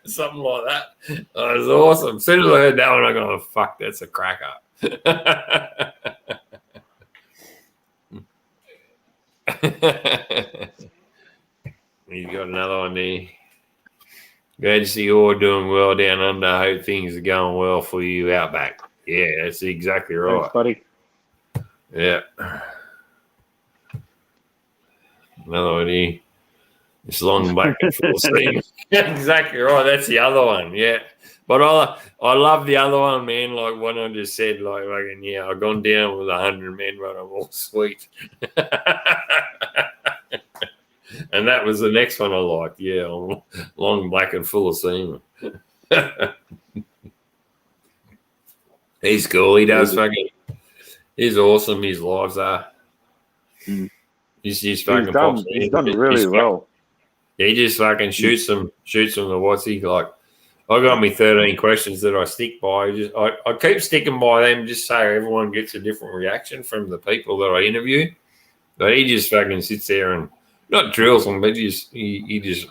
something like that. Oh, it was awesome. As soon as I heard that one, I go, oh, fuck, that's a cracker. He's got another one there. Glad to see you all doing well down under. I hope things are going well for you out back. Yeah, that's exactly right.
Thanks, buddy.
Yeah. Another one here. It's long back and full steam. Exactly right. That's the other one. Yeah. But I love the other one, man. Like what I just said, like, yeah, I've gone down with 100 men, but I'm all sweet. And that was the next one I liked. Yeah, I'm long, black, and full of semen. He's cool. He does fucking. He's awesome. His lives are. He's fucking.
He's done really well.
He just fucking shoots them to what's he like. I got me 13 questions that I stick by. I keep sticking by them just so everyone gets a different reaction from the people that I interview. But he just fucking sits there and not drills them, but he just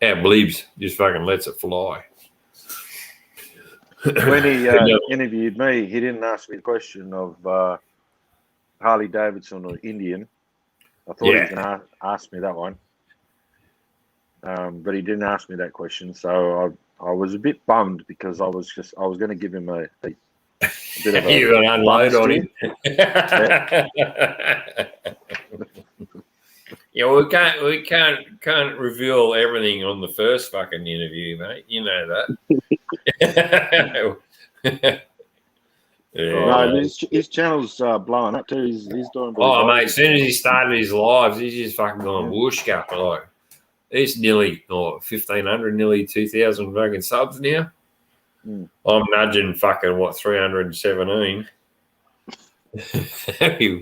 ad-libs, just fucking lets it fly.
When he interviewed me, he didn't ask me the question of Harley Davidson or Indian. I thought he was going to ask me that one. But he didn't ask me that question, so I was a bit bummed because I was going to give him a bit of a.
You're going to unload on him. Yeah, we can't reveal everything on the first fucking interview, mate. You know that.
No, his channel's blowing up too. He's doing.
Oh, mate! As soon as he started his lives, he's just fucking going whooshka. Like he's nearly 1,500, nearly 2,000 fucking subs now. I'm nudging fucking 317.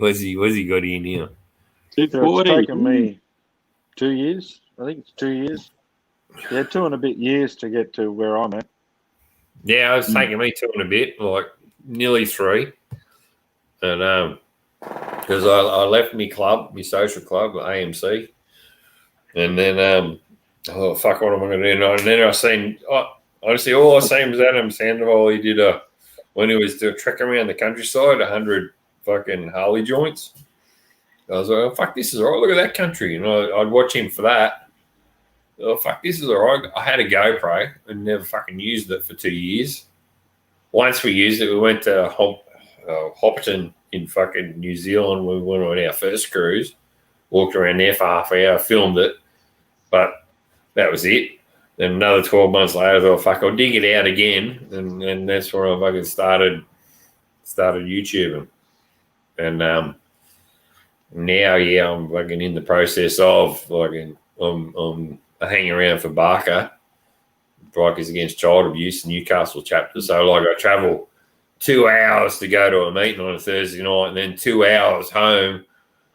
What's he got in here?
It's taken me 2 years. I think it's 2 years. Yeah, 2 and a bit years to get to where I'm at.
Yeah, it's taking me 2 and a bit, like nearly 3. And because I left my club, my social club, AMC, and then oh fuck, what am I going to do? And then I seen honestly all I seen was Adam Sandoval. He did when he was doing a trek around the countryside, 100 fucking Harley joints. I was like, oh, fuck, this is all right. Look at that country. And I'd watch him for that. Oh, fuck, this is all right. I had a GoPro and never fucking used it for 2 years. Once we used it, we went to Hopperton in fucking New Zealand. We went on our first cruise. Walked around there for half an hour, filmed it. But that was it. Then another 12 months later, I thought, fuck, I'll dig it out again. And that's where I fucking started YouTubing. And now, yeah, I'm fucking in the process of fucking I'm hanging around for Barker, Bikers Against Child Abuse, Newcastle chapter. So like I travel 2 hours to go to a meeting on a Thursday night, and then 2 hours home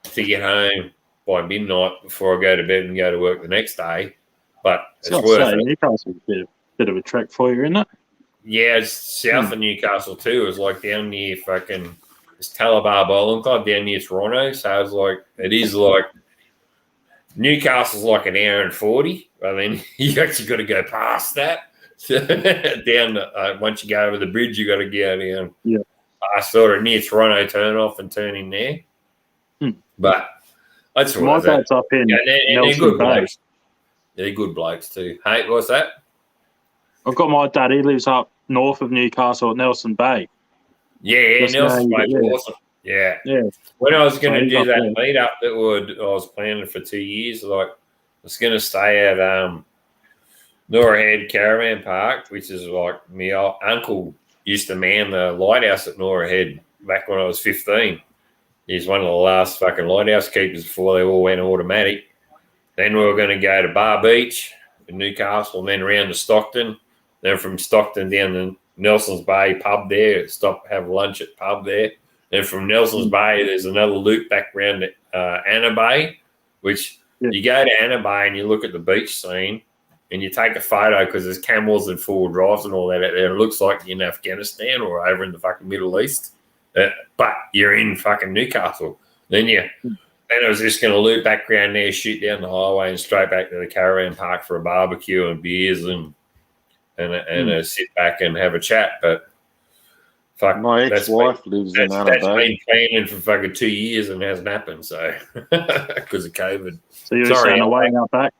to get home by midnight before I go to bed and go to work the next day. But it's worth it.
Newcastle's a bit of a trek for you, isn't it?
Yeah, it's south of Newcastle too. It's like down near fucking. It's Talabar Bowling Club down near Toronto. So it's like, it is like, Newcastle's like an hour and 40. I mean, you actually got to go past that. Down once you go over the bridge, you got to go down.
Yeah.
Sort of near Toronto, turn off and turn in there. But that's what
my dad's up in
they're good blokes. They're good blokes too. Hey, what's that?
I've got my dad. He lives up north of Newcastle at Nelson Bay.
Yeah, Nelson Bay's awesome. Yeah. When I was going to do that meetup that I was planning for 2 years, like I was going to stay at Nora Head Caravan Park, which is like my uncle used to man the lighthouse at Nora Head back when I was 15. He's one of the last fucking lighthouse keepers before they all went automatic. Then we were going to go to Bar Beach in Newcastle and then around to Stockton. Then from Stockton down to Nelson's Bay pub there, stop, have lunch at pub there. Then from Nelson's Bay, there's another loop back around to Anna Bay, which you go to Anna Bay and you look at the beach scene and you take a photo because there's camels and four drives and all that out there. It looks like you're in Afghanistan or over in the fucking Middle East. But you're in fucking Newcastle. Then it was just going to loop back around there, shoot down the highway and straight back to the caravan park for a barbecue and beers and sit back and have a chat. But fuck,
my ex-wife lives in Anna Bay.
That's been planning for fucking 2 years and hasn't happened, so because of COVID.
So you're saying away out back?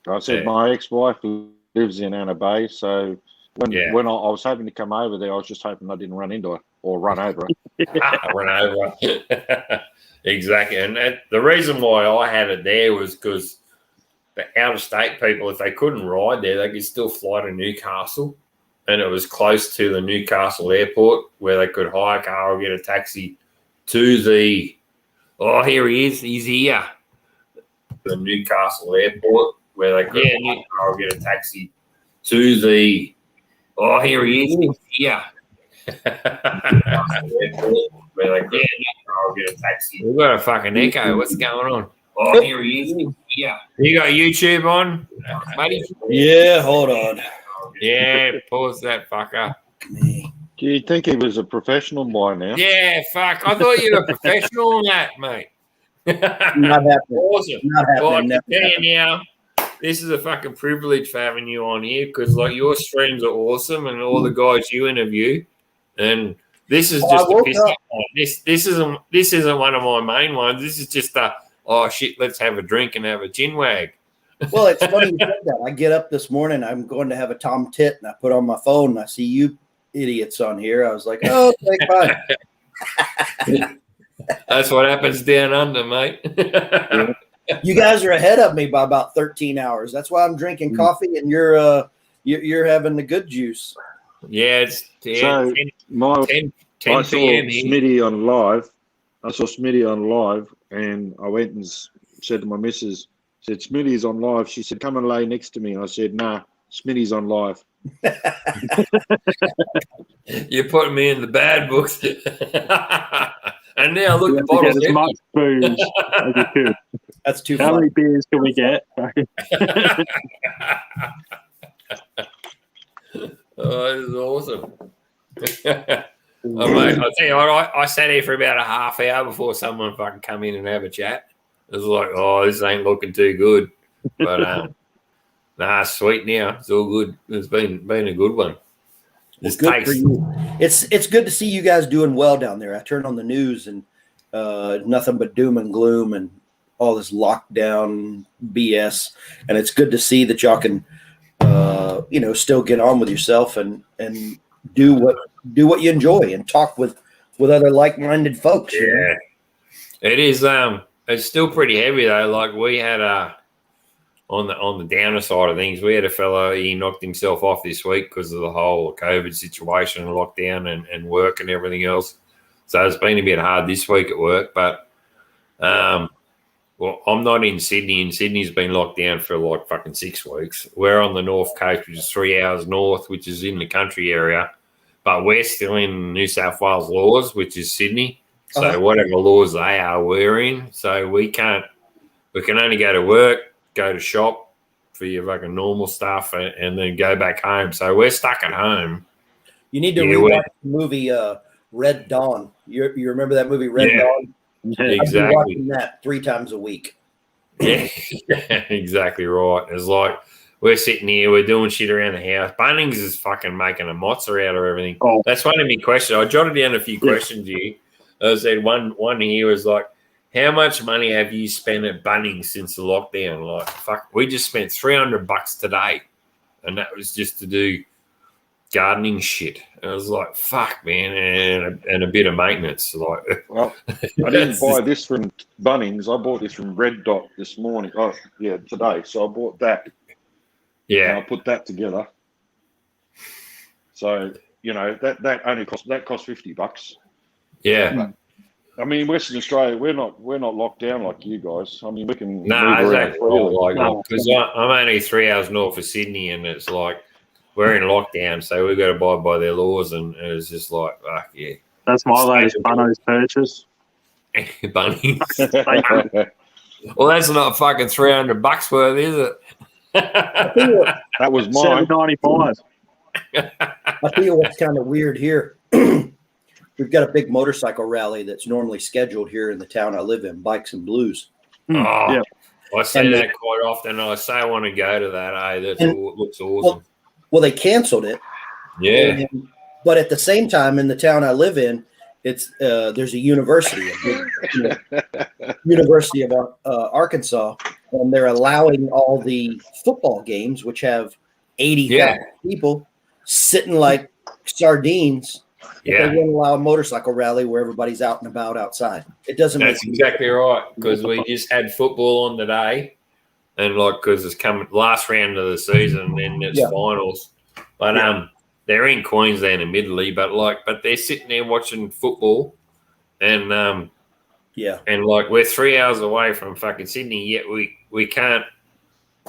I said my ex-wife lives in Anna Bay, so when I was hoping to come over there, I was just hoping I didn't run into her or run over her.
Run over her. Exactly. And the reason why I had it there was because the out-of-state people, if they couldn't ride there, they could still fly to Newcastle. And it was close to the Newcastle airport where they could hire a car or get a taxi to the... Oh, here he is. He's here. The Newcastle airport where they could hire a car or get a taxi to the... Oh, here he is. He's here. Where they could I'll get a taxi. We've got a fucking echo. What's going on? Oh, here he is. Yeah. You got YouTube on, buddy?
Yeah, hold on.
Yeah, pause that fucker.
Do you think he was a professional by now?
Yeah, fuck. I thought you were a professional on that, mate.
Not happening.
Awesome.
Not happening.
Well, I can tell you now, this is a fucking privilege for having you on here because, like, your streams are awesome and all the guys you interview. And this is just a piss up. This isn't one of my main ones. This is just oh shit, let's have a drink and have a gin wag.
Well, it's funny you said that. I get up this morning, I'm going to have a Tom Tit, and I put on my phone and I see you idiots on here. I was like, oh, okay, fine.
That's what happens down under, mate.
You guys are ahead of me by about 13 hours. That's why I'm drinking coffee and you're having the good juice.
Yeah, it's 10
I saw Smitty on live. I saw Smitty on live, and I went and said to my missus, said, Smitty's on live. She said, come and lay next to me. I said, nah, Smitty's on live.
You're putting me in the bad books. And now look, the bottle's
as much booze as you could.
That's too
How many beers can we get?
Oh, this is awesome. Mate, I'll tell you what, I sat here for about a half hour before someone fucking come in and have a chat. It was like, oh, this ain't looking too good. But nah, sweet now. It's all good. It's been a good one.
It's good for you. It's good to see you guys doing well down there. I turn on the news and nothing but doom and gloom and all this lockdown BS. And it's good to see that y'all can still get on with yourself and do what you enjoy and talk with other like-minded folks.
Yeah, it is. It's still pretty heavy though. Like we had on the downer side of things, we had a fellow, he knocked himself off this week because of the whole COVID situation and lockdown and work and everything else. So it's been a bit hard this week at work, but well, I'm not in Sydney, and Sydney's been locked down for like fucking 6 weeks. We're on the North Coast, which is 3 hours north, which is in the country area, but we're still in New South Wales laws, which is Sydney. So whatever laws they are, we're in. So we can only go to work, go to shop for your fucking normal stuff, and then go back home. So we're stuck at home.
You need to rewatch the movie Red Dawn. You remember that movie Red Dawn?
Yeah, exactly.
I've been watching that 3 times a week.
Yeah, exactly right. It's like we're sitting here, we're doing shit around the house. Bunnings is fucking making a mozza out of everything. Oh. That's one of my questions. I jotted down a few questions here. I said one here was like, how much money have you spent at Bunnings since the lockdown? Like, fuck, we just spent $300 today, and that was just to do gardening shit. And I was like, fuck, man, and a bit of maintenance. Like,
well, I didn't buy this from Bunnings. I bought this from Red Dot this morning. Oh, yeah, today. So I bought that.
Yeah,
and I put that together. So that only cost $50.
Yeah.
I mean, Western Australia, we're not locked down like you guys. I mean, we can move
No,
around
exactly.
freely.
Because I'm only 3 hours north of Sydney, and it's like we're in lockdown, so we've got to abide by their laws, and it's just like, fuck yeah.
That's my latest Bunno's purchase.
Bunnies. Well, that's not fucking $300 worth, is it?
That was mine.
$7.95.
I'll tell you what's kind of weird here. We've got a big motorcycle rally that's normally scheduled here in the town I live in, Bikes and Blues.
Yeah. I say that quite often. I say I want to go to that. That looks awesome.
Well, they canceled it.
Yeah.
But at the same time, in the town I live in, it's there's a university, University of Arkansas, and they're allowing all the football games, which have 80,000 people sitting like sardines.
Yeah.
They won't allow a motorcycle rally where everybody's out and about outside. It doesn't.
That's exactly right, because we just had football on today, and because it's coming last round of the season, and then it's finals. But they're in Queensland, admittedly, but they're sitting there watching football, and and we're 3 hours away from fucking Sydney, yet we can't.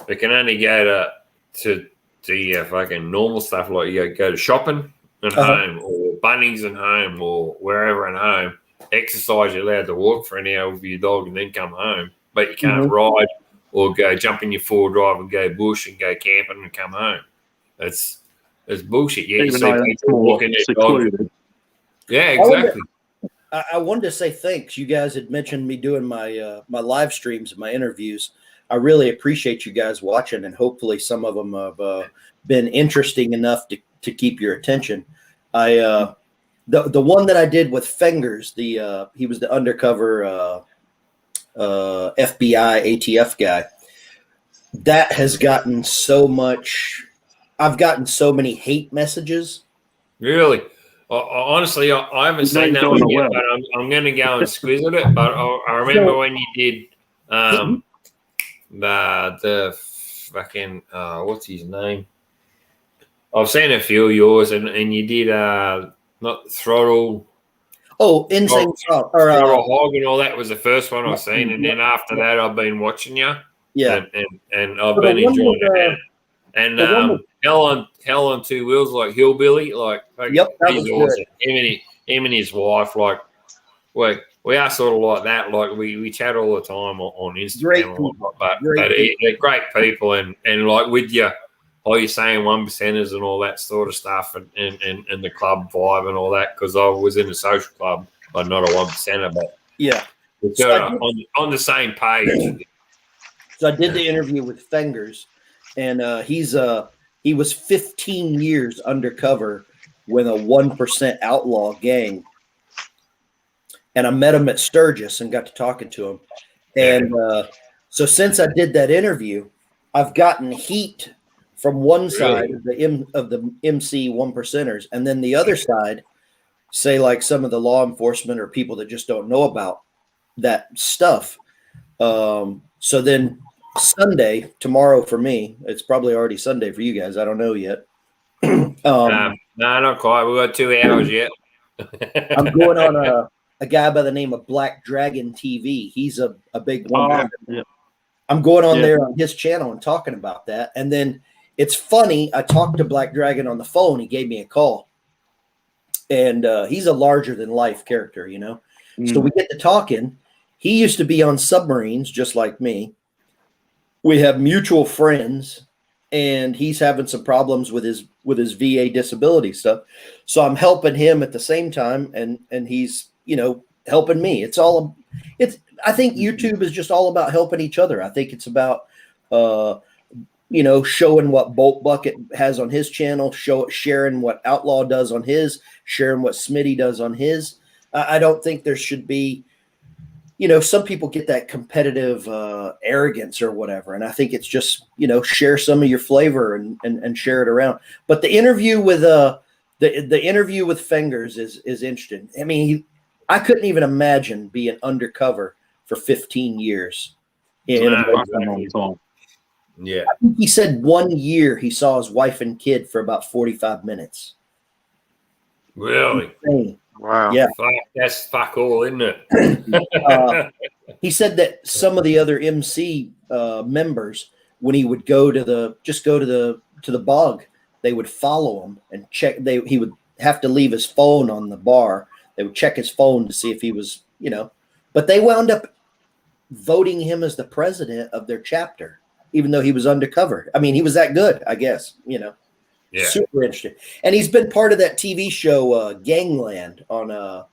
We can only go to your fucking normal stuff, like you go to shopping and home, or Bunnings and home, or wherever and home. Exercise, you're allowed to walk for an hour with your dog and then come home, but you can't ride or go jump in your four-wheel drive and go bush and go camping and come home. It's bullshit. Yeah, you see people walking their dog. Yeah, exactly.
I wanted to say thanks. You guys had mentioned me doing my my live streams and my interviews. I really appreciate you guys watching, and hopefully some of them have been interesting enough to keep your attention. The one that I did with Fingers, he was the undercover FBI ATF guy. That has gotten so much. I've gotten so many hate messages.
Really? Honestly, I haven't seen that one yet, but I'm going to go and squeeze at it. But I remember when you did the fucking what's his name? I've seen a few of yours, and you did not Throttle.
Oh, Insane
Throttle Hog and all that was the first one I've seen, and then after that I've been watching you.
Yeah,
and I've been enjoying it. And Hell on Two Wheels, like Hillbilly, like
that
he's awesome. Him and his wife, like we are sort of like that. Like we chat all the time on Instagram, but they're great people, and like with you, like you're saying, 1%ers and all that sort of stuff, and the club vibe and all that. Because I was in a social club, but not a 1%er, but we're on the same page.
So I did the interview with Fingers. And he was 15 years undercover with a 1% outlaw gang. And I met him at Sturgis and got to talking to him. And so since I did that interview, I've gotten heat from one side of the MC 1%ers, and then the other side, say like some of the law enforcement or people that just don't know about that stuff. So then Sunday, tomorrow for me, it's probably already Sunday for you guys. I don't know yet.
No, not quite. We've got 2 hours yet.
I'm going on a guy by the name of Black Dragon TV. He's a big one. I'm going on there on his channel and talking about that. And then it's funny. I talked to Black Dragon on the phone. He gave me a call. And he's a larger than life character, you know. So we get to talking. He used to be on submarines just like me. We have mutual friends, and he's having some problems with his VA disability stuff. So I'm helping him at the same time, and he's, you know, helping me. I think YouTube is just all about helping each other. I think it's about you know, showing what Bolt Bucket has on his channel, sharing what Outlaw does on his, sharing what Smitty does on his. I don't think there should be, you know, some people get that competitive arrogance or whatever. And I think it's just, you know, share some of your flavor and share it around. But the interview with the interview with Fingers is interesting. I mean, I couldn't even imagine being undercover for 15 years.
Yeah.
I think he said 1 year he saw his wife and kid for about 45 minutes.
Really?
Wow.
Yeah.
That's fuck all, isn't it?
He said that some of the other MC members, when he would go to the bog, they would follow him and check. He would have to leave his phone on the bar. They would check his phone to see if he was, but they wound up voting him as the president of their chapter, even though he was undercover. I mean, he was that good, I guess,
Yeah.
Super interesting. And he's been part of that TV show, Gangland on,
Oh,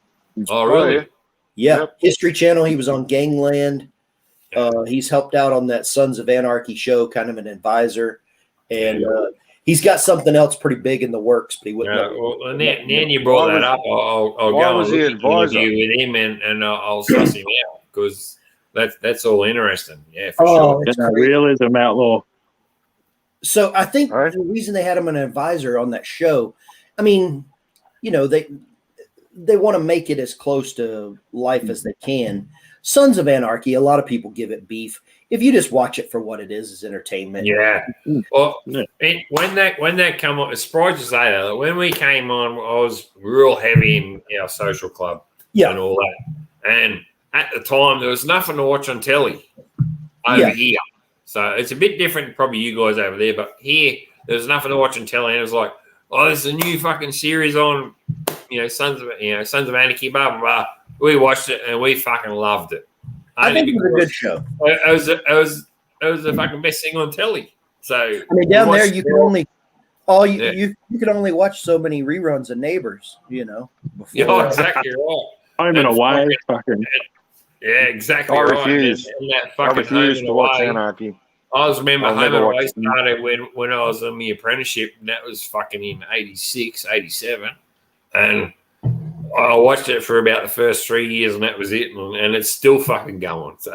really?
yeah,
Yep.
History Channel. He was on Gangland. He's helped out on that Sons of Anarchy show, kind of an advisor. And he's got something else pretty big in the works, but he wouldn't.
Well, now you brought that up, I'll go and look at the interview with him and I'll suss him out because that's all interesting. Yeah, for sure.
Yeah, realism outlaw.
So I think the reason they had him an advisor on that show, I mean, they want to make it as close to life as they can. Sons of Anarchy, a lot of people give it beef. If you just watch it for what it is entertainment.
Yeah. Well, when that come on, it's surprised to say that when we came on, I was real heavy in our social club and all that. And at the time, there was nothing to watch on telly over here. So it's a bit different, probably you guys over there, but here there's nothing to watch on telly. And it was like, oh, there's a new fucking series on, Sons of Anarchy, blah blah blah. We watched it and we fucking loved it.
I think it was a good show.
It was the fucking best thing on telly. So
I mean, down there you can only you can only watch so many reruns of Neighbors, before.
Yeah, exactly right.
Home and away, fucking.
Yeah, exactly
I
right.
refuse.
And that fucking
I refuse to watch Anarchy.
I remember
I'll
Home and
never
Away
watch it.
started when I was in my apprenticeship, and that was fucking in 86, 87. And I watched it for about the first 3 years, and that was it. And it's still fucking going. So,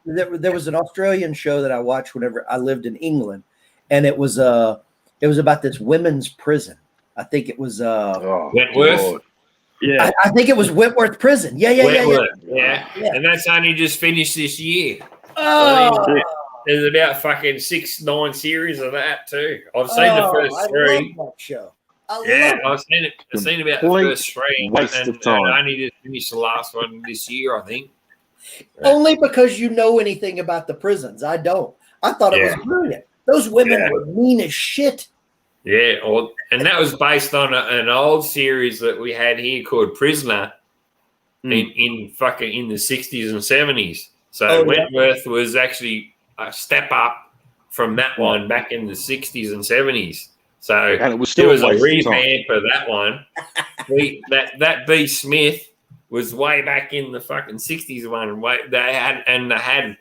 there was an Australian show that I watched whenever I lived in England, and it was about this women's prison. I think it was
Wentworth.
Lord.
Yeah,
I think it was Wentworth Prison. Yeah.
And that's only just finished this year.
Oh,
there's about fucking 6-9 series of that too. I've seen the first 3.
I love that show.
I've seen it. I've seen about the first 3,
waste of time.
and I only just finished the last one this year, I think.
Only because you know anything about the prisons. I don't. I thought it was brilliant. Those women were mean as shit.
Yeah, and that was based on an old series that we had here called Prisoner in the 60s and 70s. So Wentworth was actually a step up from that one back in the 60s and 70s. So
And it was still
a
a waste of
revamp of that one. That B. Smith was way back in the fucking 60s one. They had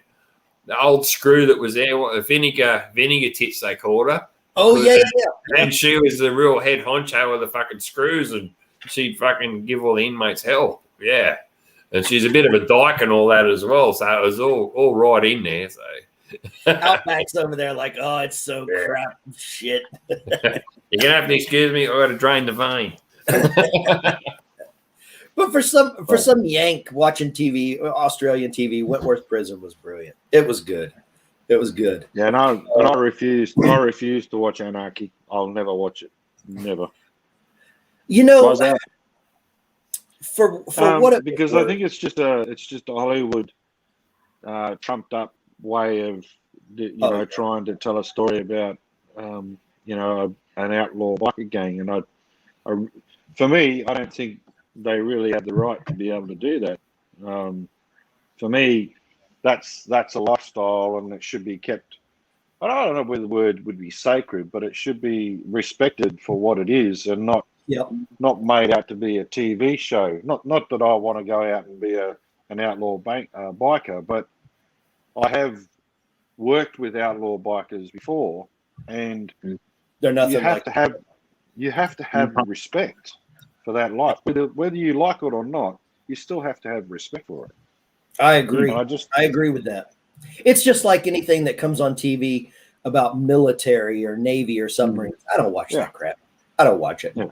the old screw that was there, vinegar tits they called her.
Oh, yeah.
And she was the real head honcho of the fucking screws, and she'd fucking give all the inmates hell. Yeah. And she's a bit of a dyke and all that as well. So it was all right in there. So
Outback's over there like, oh, it's so crap shit.
You're gonna have to excuse me, I gotta drain the vein.
But for some Yank watching TV, Australian TV, Wentworth Prison was brilliant. It was good.
Yeah, and I refuse to watch Anarchy. I'll never watch it. Never.
For what?
Because I think it's just a Hollywood trumped up way of trying to tell a story about an outlaw biker gang, and for me, I don't think they really have the right to be able to do that. For me, that's a lifestyle, and it should be kept. I don't know whether the word would be sacred, but it should be respected for what it is, and not made out to be a TV show. Not that I want to go out and be an outlaw biker, but I have worked with outlaw bikers before, and
they're nothing.
You have to have respect for that life, whether you like it or not. You still have to have respect for it.
I agree. I agree with that. It's just like anything that comes on TV about military or Navy or submarines. I don't watch that crap. I don't watch it.
Yeah.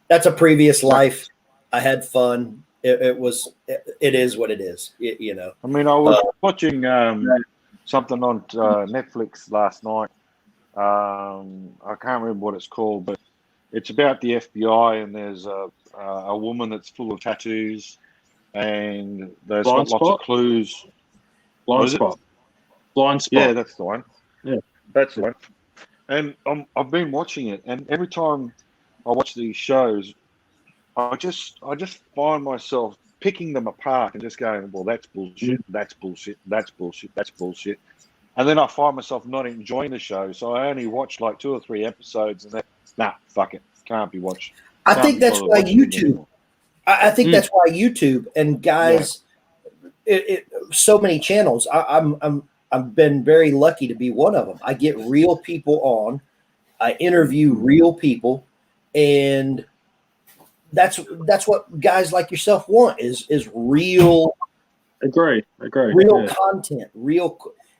That's a previous life. I had fun. It is what it is.
I mean, I was watching something on Netflix last night. I can't remember what it's called, but it's about the FBI, and there's a woman that's full of tattoos, and there's got lots of clues.
Blind spot.
Yeah, that's the one.
Yeah,
that's the one. And I've been watching it, and every time I watch these shows, I just find myself picking them apart and just going, well, that's bullshit, that's bullshit, that's bullshit, that's bullshit. And then I find myself not enjoying the show. So I only watch like 2 or 3 episodes and then, fuck it. Can't be watched.
I think that's why YouTube. I think that's why YouTube and guys, so many channels. I've been very lucky to be one of them. I get real people on. I interview real people, and that's what guys like yourself want is real.
Agree.
Real content, real.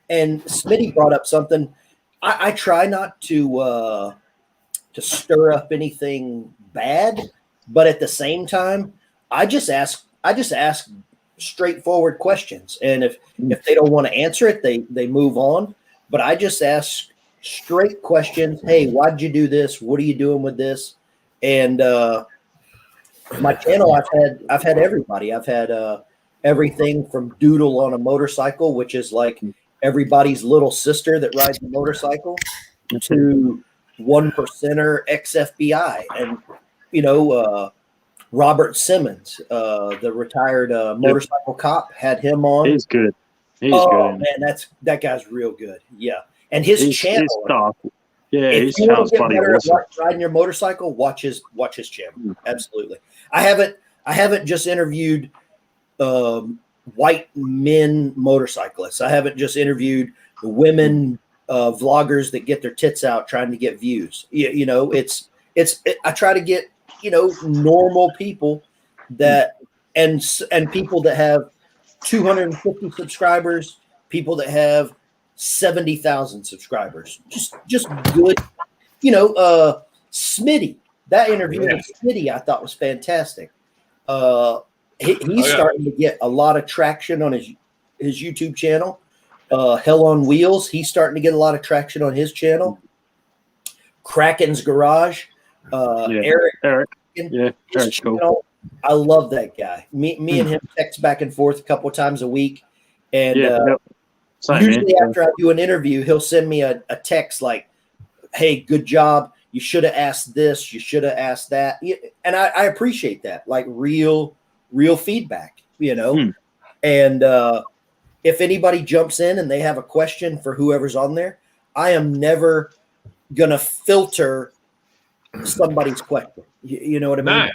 And Smitty brought up something. I try not to stir up anything bad, but at the same time, I just ask straightforward questions. And if they don't want to answer it, they move on. But I just ask straight questions. Hey, why'd you do this? What are you doing with this? And my channel, I've had everybody. I've had everything from Doodle on a motorcycle, which is like everybody's little sister that rides a motorcycle, to 1%er ex-FBI, and Robert Simmons, the retired motorcycle cop, had him on.
He's good. He's
good. Man, that guy's real good. Yeah, and his channel.
His channel's funny.
Riding your motorcycle, watch his channel. Absolutely. I haven't just interviewed white men motorcyclists. I haven't just interviewed the women vloggers that get their tits out trying to get views. I try to get normal people that and people that have 250 subscribers, people that have 70,000 subscribers. Just good. Smitty. That interview with Smitty I thought was fantastic. He's starting to get a lot of traction on his YouTube channel. Hell on Wheels, he's starting to get a lot of traction on his channel. Kraken's Garage. Eric.
Eric's cool.
I love that guy. Me and him text back and forth a couple of times a week. And usually after I do an interview, he'll send me a text like, hey, good job. You should have asked this. You should have asked that. And I appreciate that, like real feedback, And if anybody jumps in and they have a question for whoever's on there, I am never going to filter somebody's question. You know what I mean?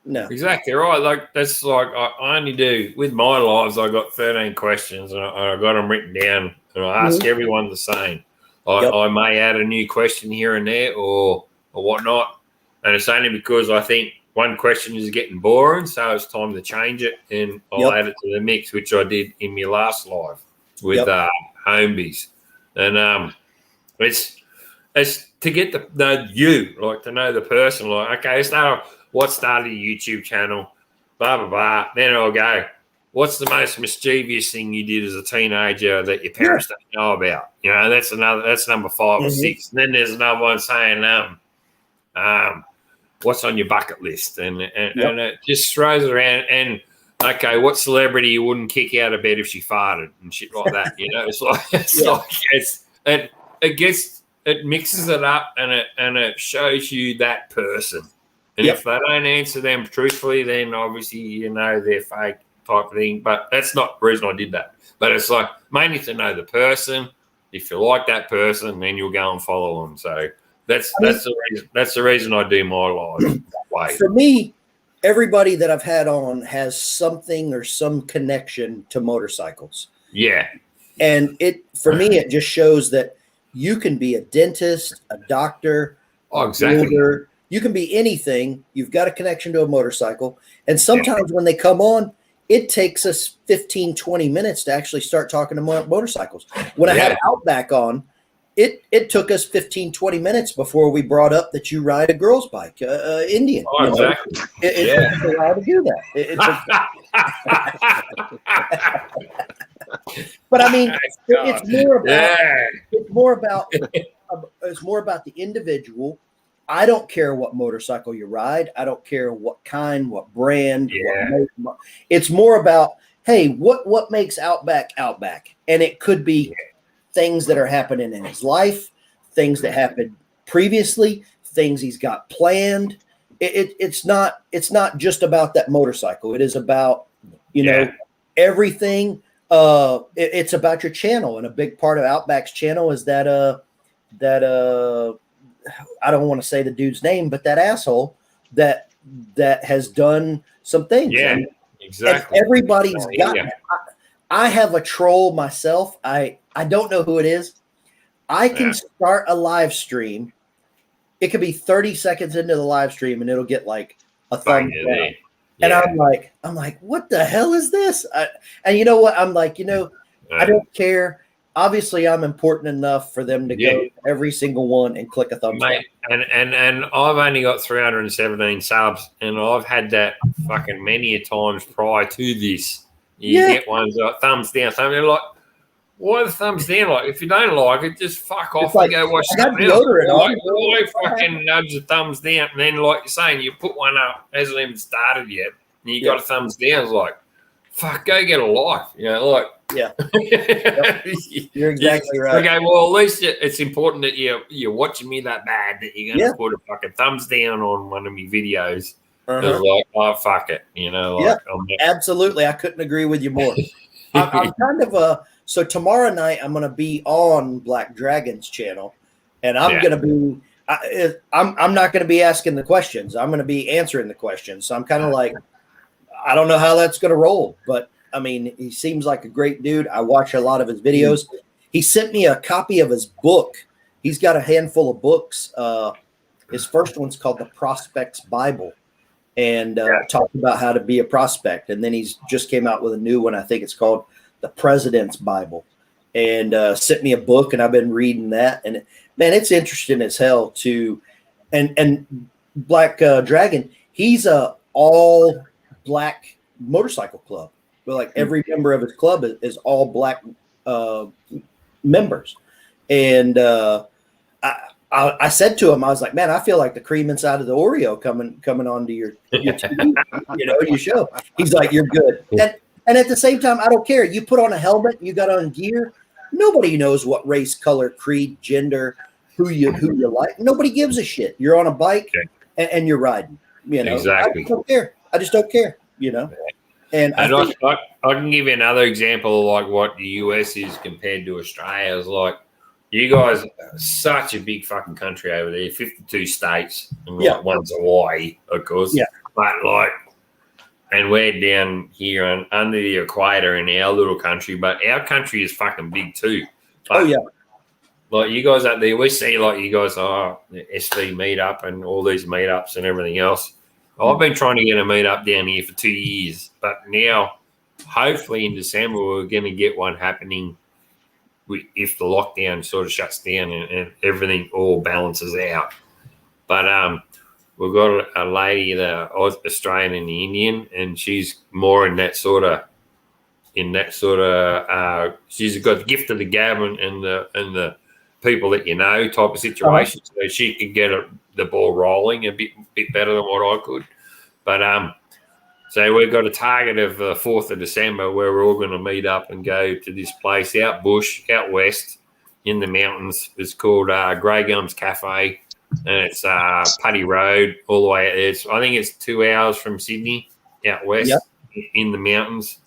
No.
Exactly right. Like that's like I only do with my lives. I got 13 questions and I got them written down, and I ask everyone the same. I may add a new question here and there or whatnot, and it's only because I think one question is getting boring, so it's time to change it, and I'll add it to the mix, which I did in my last live with Homebies, and it's to get to know you, like to know the person. Like, okay, what started a YouTube channel, blah, blah, blah. Then I'll go, what's the most mischievous thing you did as a teenager that your parents don't know about? That's number 5 or 6. And then there's another one saying, what's on your bucket list? And it just throws around. And, okay, what celebrity you wouldn't kick out of bed if she farted and shit like that? It mixes it up and it shows you that person. And if they don't answer them truthfully, then obviously they're fake type of thing. But that's not the reason I did that. But it's like mainly to know the person. If you like that person, then you'll go and follow them. So that's the reason I do my life that way.
For me, everybody that I've had on has something or some connection to motorcycles.
Yeah.
And for me, it just shows that you can be a dentist, a doctor, a builder. You can be anything. You've got a connection to a motorcycle. And sometimes when they come on, it takes us 15, 20 minutes to actually start talking to motorcycles. When I had Outback on, it took us 15, 20 minutes before we brought up that you ride a girl's bike, Indian.
Oh, exactly.
It took us a while to do that. But I mean, it's more about the individual. I don't care what motorcycle you ride. I don't care what kind, what brand. What it's more about, hey, what makes Outback Outback? And it could be things that are happening in his life, things that happened previously, things he's got planned. It's not just about that motorcycle. It is about, everything. It's about your channel, and a big part of Outback's channel is that I don't want to say the dude's name, but that asshole that has done some things.
Yeah,
and,
exactly.
And everybody's got it. I have a troll myself. I don't know who it is. I can start a live stream. It could be 30 seconds into the live stream, and it'll get like a thumbs down. And I'm like, what the hell is this? And you know what? I'm like, I don't care. Obviously, I'm important enough for them to go to every single one and click a thumbs up.
And I've only got 317 subs, and I've had that fucking many a times prior to this. You get ones like thumbs down. They're like, why the thumbs down? Like, if you don't like it, just fuck off and go watch something else. Why fucking nudge the thumbs down? And then, like you're saying, you put one up, hasn't even started yet, and you got a thumbs down. It's like, fuck, go get a life.
You're exactly right.
Okay, well, at least it's important that you're watching me that bad that you're going to put a fucking thumbs down on one of my videos. It's like, oh, fuck it.
Absolutely. I couldn't agree with you more. I'm kind of so tomorrow night I'm going to be on Black Dragon's channel, and I'm going to be I'm not going to be asking the questions. I'm going to be answering the questions. So I'm kind of like, I don't know how that's going to roll, but I mean, he seems like a great dude. I watch a lot of his videos. He sent me a copy of his book. He's got a handful of books. His first one's called The Prospect's Bible, and talked about how to be a prospect. And then he's just came out with a new one. I think it's called The President's Bible, and sent me a book, and I've been reading that. And man, it's interesting as hell too. And Black Dragon, he's a all black motorcycle club. But like every member of his club is all black members. And I said to him, I was like, man, I feel like the cream inside of the Oreo coming onto your TV, your show. He's like, you're good. And at the same time, I don't care. You put on a helmet, you got on gear. Nobody knows what race, color, creed, gender, who you like. Nobody gives a shit. You're on a bike and you're riding.
Exactly.
I don't care. I just don't care. And I
can give you another example of like what the US is compared to Australia. It's like, you guys are such a big fucking country over there, 52 states, and like one's Hawaii, of course. Yeah. But like, and we're down here under the equator in our little country, but our country is fucking big too. But, like you guys up there, we see like you guys the SV meetup and all these meetups and everything else. I've been trying to get a meetup down here for 2 years, but now, hopefully in December, we're going to get one happening if the lockdown sort of shuts down and everything all balances out. But we've got a lady, the Australian and the Indian, and she's more in that sort of, she's got the gift of the gab and the people that type of situation, so she can get the ball rolling a bit better than what I could. But so we've got a target of the 4th of December where we're all going to meet up and go to this place out bush, out west in the mountains. It's called Grey Gums Cafe, and it's Putty Road all the way. I think it's 2 hours from Sydney, out west in the mountains,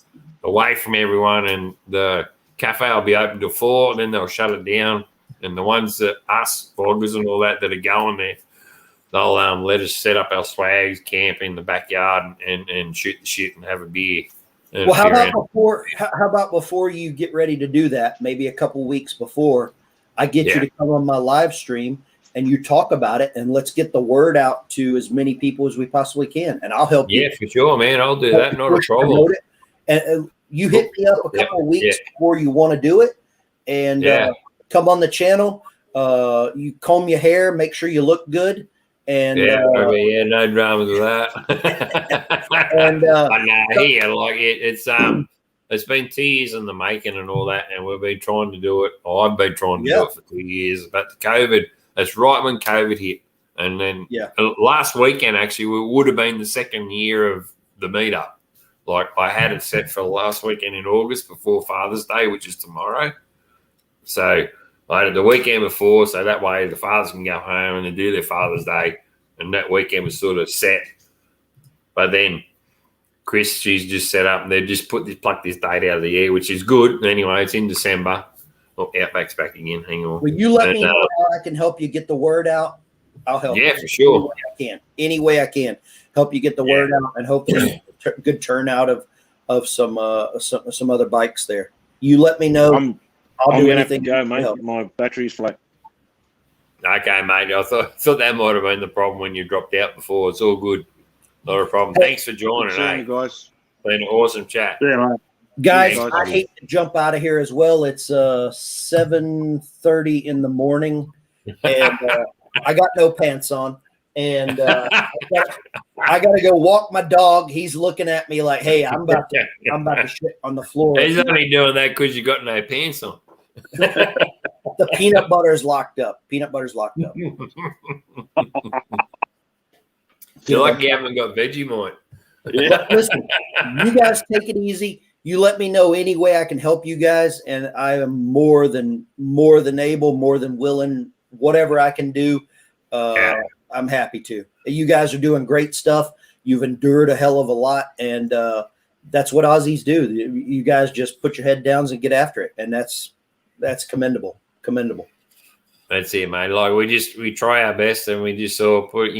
away from everyone. And the cafe will be open till 4, and then they'll shut it down. And the ones that us vloggers and all that are going there, they'll let us set up our swags, camp in the backyard, and shoot the shit and have a beer.
Well, how about before you get ready to do that, maybe a couple weeks before, I get you to come on my live stream and you talk about it, and let's get the word out to as many people as we possibly can, and I'll help you.
Yeah, for sure, man. I'll do that. Not a problem.
And you hit me up a couple of weeks before you want to do it, and come on the channel. You comb your hair, make sure you look good. And
no dramas with that. And it's been 2 years in the making and all that, and we've been trying to do it. I've been trying to do it for 2 years, but the COVID, it's right when COVID hit. And then last weekend, actually, would have been the second year of the meetup. Like, I had it set for last weekend in August before Father's Day, which is tomorrow. So I had it the weekend before, so that way the fathers can go home and do their Father's Day. And that weekend was sort of set. But then Chris, she's just set up and they've just plucked this date out of the air, which is good. Anyway, it's in December. Oh, Outback's back again. Hang on.
Will you let me know how I can help you get the word out? I'll help.
Yeah, for sure.
Any way I can help you get the word out, and hopefully good turnout of some other bikes there. You let me know.
I'll do anything. Go, mate. My battery's flat.
Okay, mate. I thought that might have been the problem when you dropped out before. It's all good. Not a problem. Thanks for joining,
you guys.
Been an awesome chat.
Yeah, mate.
Guys, I hate to jump out of here as well. It's 7:30 in the morning, and I got no pants on, and I got to go walk my dog. He's looking at me like, "Hey, I'm about to shit on the floor."
He's only doing that because you got no pants on.
The peanut butter's locked up. Peanut butter's locked up.
You're like you haven't got Vegemite.
Yeah. Listen, you guys take it easy. You let me know any way I can help you guys, and I am more than able, more than willing, whatever I can do. I'm happy to. You guys are doing great stuff. You've endured a hell of a lot, and that's what Aussies do. You guys just put your head down and get after it, and that's commendable. Commendable.
That's it, mate. Like we try our best, and we just sort of put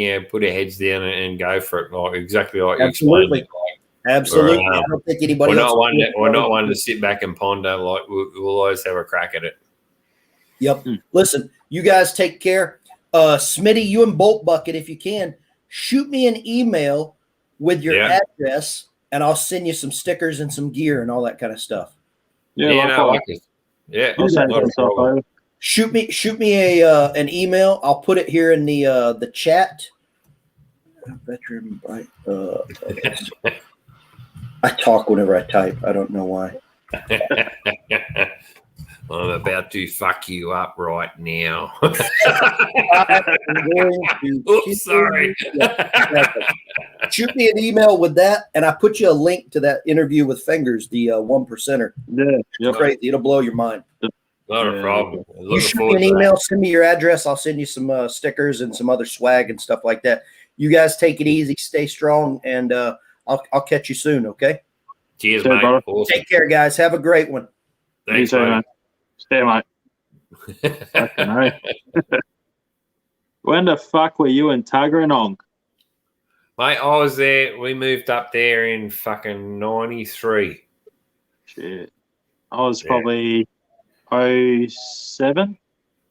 our heads down and go for it, like exactly like you explained.
Absolutely. I don't think anybody
we're
else.
We're not one to sit back and ponder. Like we'll always have a crack at it.
Yep. Listen, you guys take care. Smitty, you and Bolt Bucket, if you can, shoot me an email with your address, and I'll send you some stickers and some gear and all that kind of stuff.
Yeah,
I'll send it.
Shoot me an email. I'll put it here in the chat. Veteran bike. I talk whenever I type. I don't know why.
I'm about to fuck you up right now. Oops, sorry.
Shoot me an email with that, and I put you a link to that interview with Fingers, the 1%er.
Yeah,
it's crazy. It'll blow your mind.
Not a problem.
You shoot me an email, send me your address. I'll send you some stickers and some other swag and stuff like that. You guys take it easy, stay strong, and I'll catch you soon, okay?
Cheers, mate.
Awesome.
Take care, guys. Have a great one.
Thanks,
mate. Stay, mate. When the fuck were you in Tuggeranong?
Mate, I was there. We moved up there in fucking 93.
Shit. I was probably 07.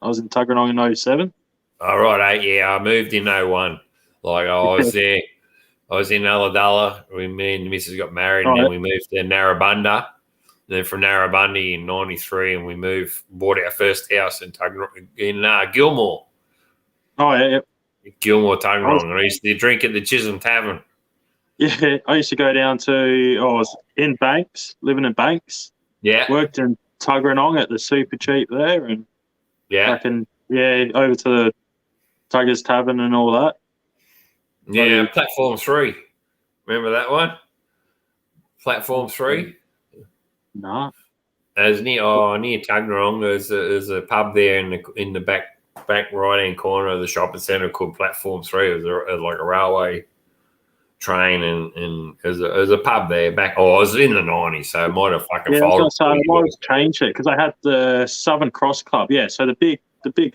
I was in Tuggeranong in 07.
All right, I moved in 01. Like, I was there. I was in Ulladulla. Me and the missus got married, and then we moved to Narrabundah. And then from Narrabundah in 93, and we bought our first house in Gilmore.
Oh, yeah.
Gilmore, Tuggeranong. And I used to drink at the Chisholm Tavern.
Yeah, I used to go down to, I was in Banks, living in Banks.
Yeah.
Worked in Tuggeranong at the Super Cheap there. And over to the Tuggers Tavern and all that.
Yeah, Platform 3. Remember that one? Platform 3?
No.
As near Tuggeranong, there's a pub there in the back right hand corner of the shopping centre called Platform 3. It was like a railway train, and there's a pub there back. Oh, it was in the 90s, so it might have fucking folded.
I might have changed it because I had the Southern Cross Club. Yeah, so the big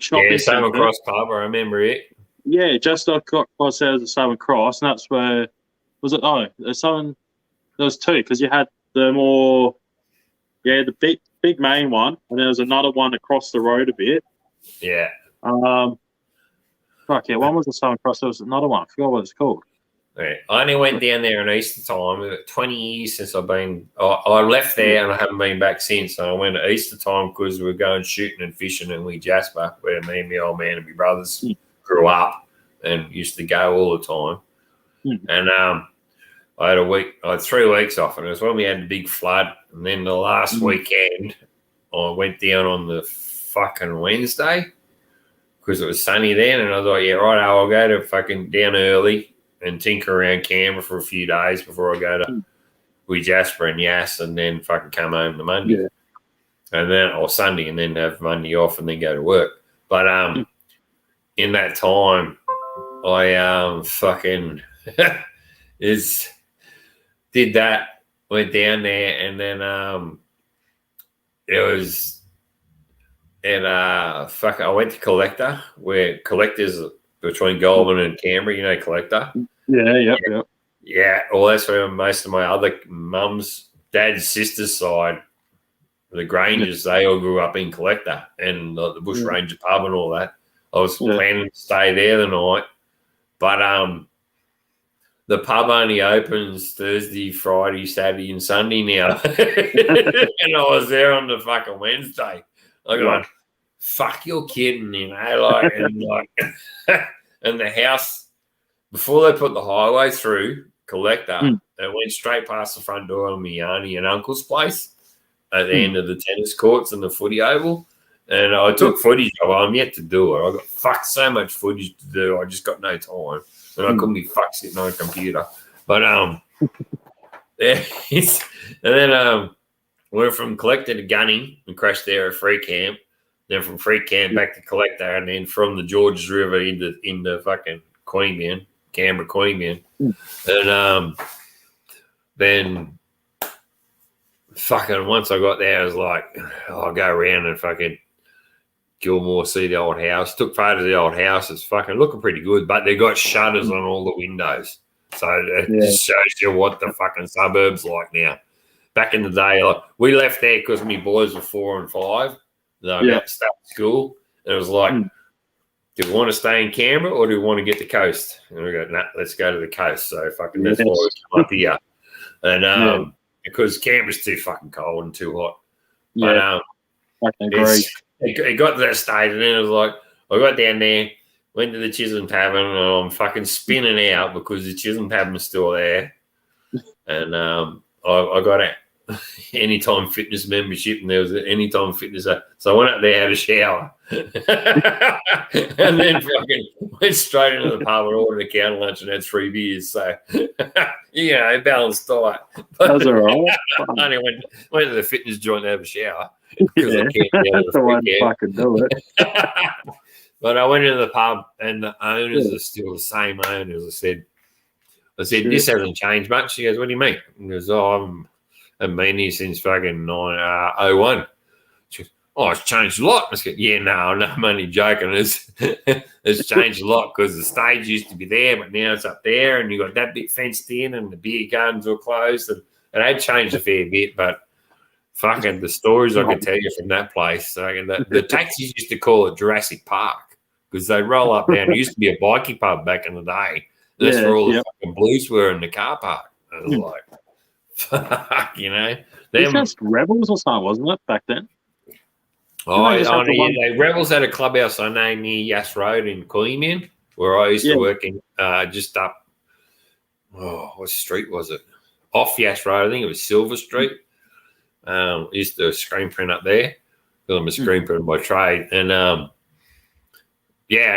shopping centre.
Southern Cross Club. I remember it.
Yeah, just across there was the Southern Cross, and that's where was it? Oh, the Southern. There was two because you had the more. Yeah, the big main one, and there was another one across the road a bit.
Yeah.
One was the Southern Cross. There was another one. I forgot what it's called.
Yeah. I only went down there in Easter time. 20 years since I've been. I left there and I haven't been back since. So I went at Easter time because we were going shooting and fishing in Jasper, where me and my old man and my brothers grew up and used to go all the time. And I had 3 weeks off, and it was when we had the big flood. And then the last weekend, I went down on the fucking Wednesday, because it was sunny then. And I thought, yeah, right, I'll go to fucking down early and tinker around Canberra for a few days before I go to with Jasper and Yass, and then fucking come home the Monday.
Yeah.
And then, or Sunday, and then have Monday off and then go to work. But in that time, I fucking did that, went down there, and then it was I went to Collector, where Collector's between Goulburn and Canberra, you know, Collector.
Yeah.
Yeah, well, that's where most of my other mum's, dad's, sister's side, the Grangers, they all grew up in Collector and the Bush Ranger pub and all that. I was planning to stay there the night, but the pub only opens Thursday, Friday, Saturday, and Sunday now. And I was there on the fucking Wednesday. I go, fuck, you're kidding, you know, and the house, before they put the highway through Collector, it went straight past the front door of my auntie and uncle's place at the end of the tennis courts and the footy oval. And I took footage of it. I'm yet to do it. I got so much footage to do. I just got no time. And I couldn't be fucked sitting on a computer. But and then went from Collector to Gunning and crashed there at Free Camp. Then from Free Camp back to Collector, and then from the Georges River into fucking Queanbeyan, Canberra, Queanbeyan. And then fucking once I got there, I was like, I'll go around and fucking Gilmore, see the old house. Took photos of the old house. It's fucking looking pretty good, but they got shutters on all the windows. So it just shows you what the fucking suburbs like now. Back in the day, like, we left there because my boys were 4 and 5. They were about to start school. And it was like, do we want to stay in Canberra or do we want to get the coast? And we go, nah, let's go to the coast. So fucking that's why we come up here. And because Canberra's too fucking cold and too hot. But it got to that stage, and then it was like, I got down there, went to the Chisholm Tavern, and I'm fucking spinning out because the Chisholm Tavern's still there. And I got a Anytime Fitness membership, and there was an Anytime Fitness. So I went up there, had a shower, and then fucking went straight into the pub and ordered a counter lunch and had 3 beers. So, balanced diet.
That's all right.
I only went to the fitness joint to have a shower. Because I can't
that's the one fucking do it.
But I went into the pub, and the owners are still the same owners. I said, this hasn't changed much. She goes, what do you mean? He goes, I've been here since fucking 01. She goes, it's changed a lot. I said, no, I'm only joking. It's changed a lot because the stage used to be there, but now it's up there, and you got that bit fenced in, and the beer gardens were closed, and it had changed a fair bit, but fucking the stories I could tell you from that place. The taxis used to call it Jurassic Park because they roll up down. It used to be a bikie pub back in the day. That's where all the fucking blues were in the car park. I was like, fuck, you know.
It was just Rebels or something, wasn't it, back then?
Rebels had a clubhouse I named near Yass Road in Queanbeyan, where I used to work in, just up, what street was it? Off Yass Road, I think it was Silver Street. I used to screen print up there because I'm a screen printer by trade. And, and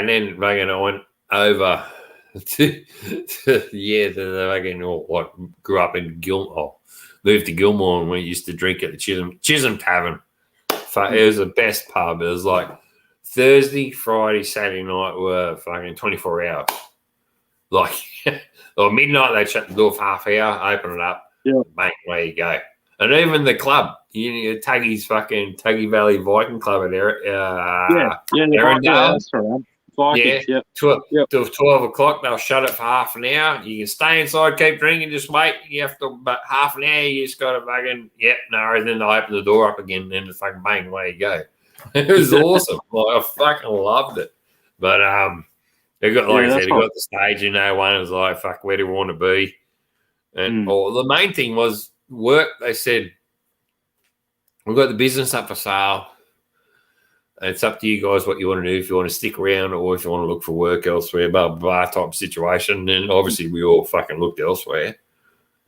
then I went over to grew up in Gilmore. Moved to Gilmore, and we used to drink at the Chisholm Tavern. It was the best pub. It was like Thursday, Friday, Saturday night were fucking 24 hours. Like, or midnight, they'd shut the door for half hour, open it up, bang, away you go. And even the club, Tuggy's fucking Tuggy Valley Viking Club at Arundel.
That's right. Vikings,
12 o'clock, they'll shut it for half an hour. You can stay inside, keep drinking, just wait. You have to, about half an hour, you just got to fucking, and then they'll open the door up again, and then the fucking bang, away you go. It was awesome. Like, I fucking loved it. But they got, like I said, got the stage in one. It was like, fuck, where do we want to be? And the main thing was work. They said, we've got the business up for sale. It's up to you guys what you want to do, if you want to stick around or if you want to look for work elsewhere, blah, blah, blah type situation. And obviously we all fucking looked elsewhere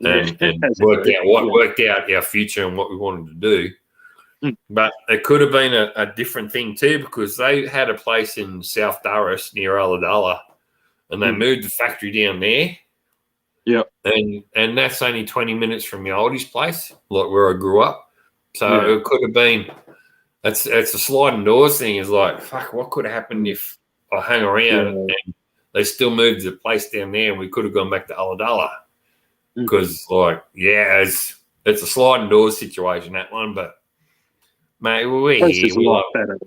and worked out our future and what we wanted to do. But it could have been a different thing too, because they had a place in South Durras near Ulladulla, and they moved the factory down there.
Yep.
And that's only 20 minutes from the oldies place, like where I grew up. So it could have been. It's a sliding doors thing. Is like, fuck, what could have happened if I hung around and they still moved the place down there, and we could have gone back to Ulladulla. Because, it's a sliding doors situation, that one. But, mate, we're here.
A lot better.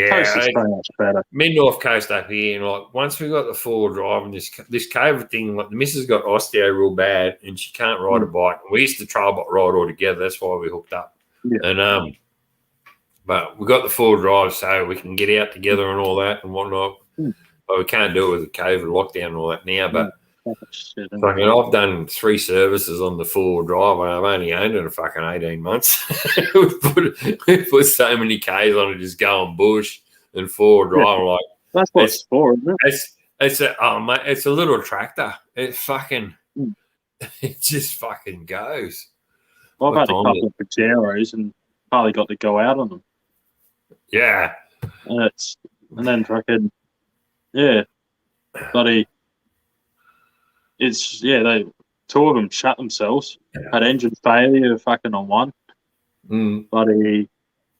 Coast is so much better.
Mid North Coast up here, and like once we got the 4-wheel drive and this COVID thing, like the missus got osteo real bad, and she can't ride a bike. We used to trail ride all together. That's why we hooked up. Yeah. And but we got the 4-wheel drive so we can get out together and all that and whatnot. But we can't do it with the COVID lockdown and all that now. But I've done 3 services on the 4-wheel drive, and I've only owned it for fucking 18 months. we put so many Ks on it, just going bush and 4-wheel drive. Like
that's what it's for, isn't it?
It's a little tractor. It fucking it just fucking goes.
Well, I've had a couple of Pajeros and hardly got to go out on them.
Yeah,
and then fucking bloody. It's they 2 of them shut themselves. Had engine failure fucking on one. But he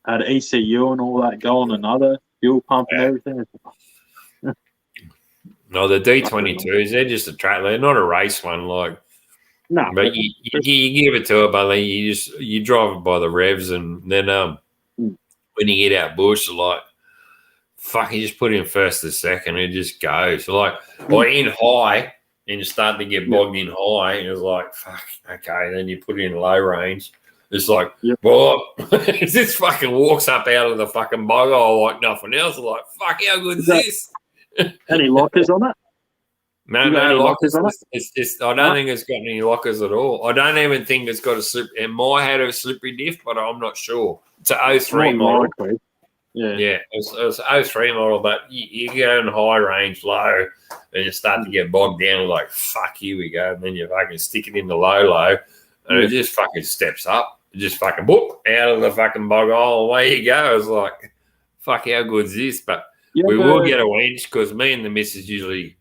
had ECU and all that going, another fuel pump and everything.
No, the D22s, they're just a track. They're not a race one, like. No, but you give it to it, but then you drive it by the revs, and then when you get out bush, like fuck, you just put in first or second, it just goes. Like in high. And you start to get bogged in high, and it's like, fuck, okay. Then you put it in low range. It's like, it just fucking walks up out of the fucking bog hole like nothing else. I'm like, fuck, how good is this?
Any lockers on it?
No lockers on it. It's I don't think it's got any lockers at all. I don't even think it's got a slip. It might have a slippery diff, but I'm not sure. It's an 03 model. Likely. Yeah, it's 03 model, but you go in high range, low, and you start to get bogged down. Like, fuck, here we go. And then you fucking stick it in the low, and it just fucking steps up. It just fucking boop out of the fucking bog hole. Away you go. It's like, fuck, how good is this? But we will get a winch, because me and the missus usually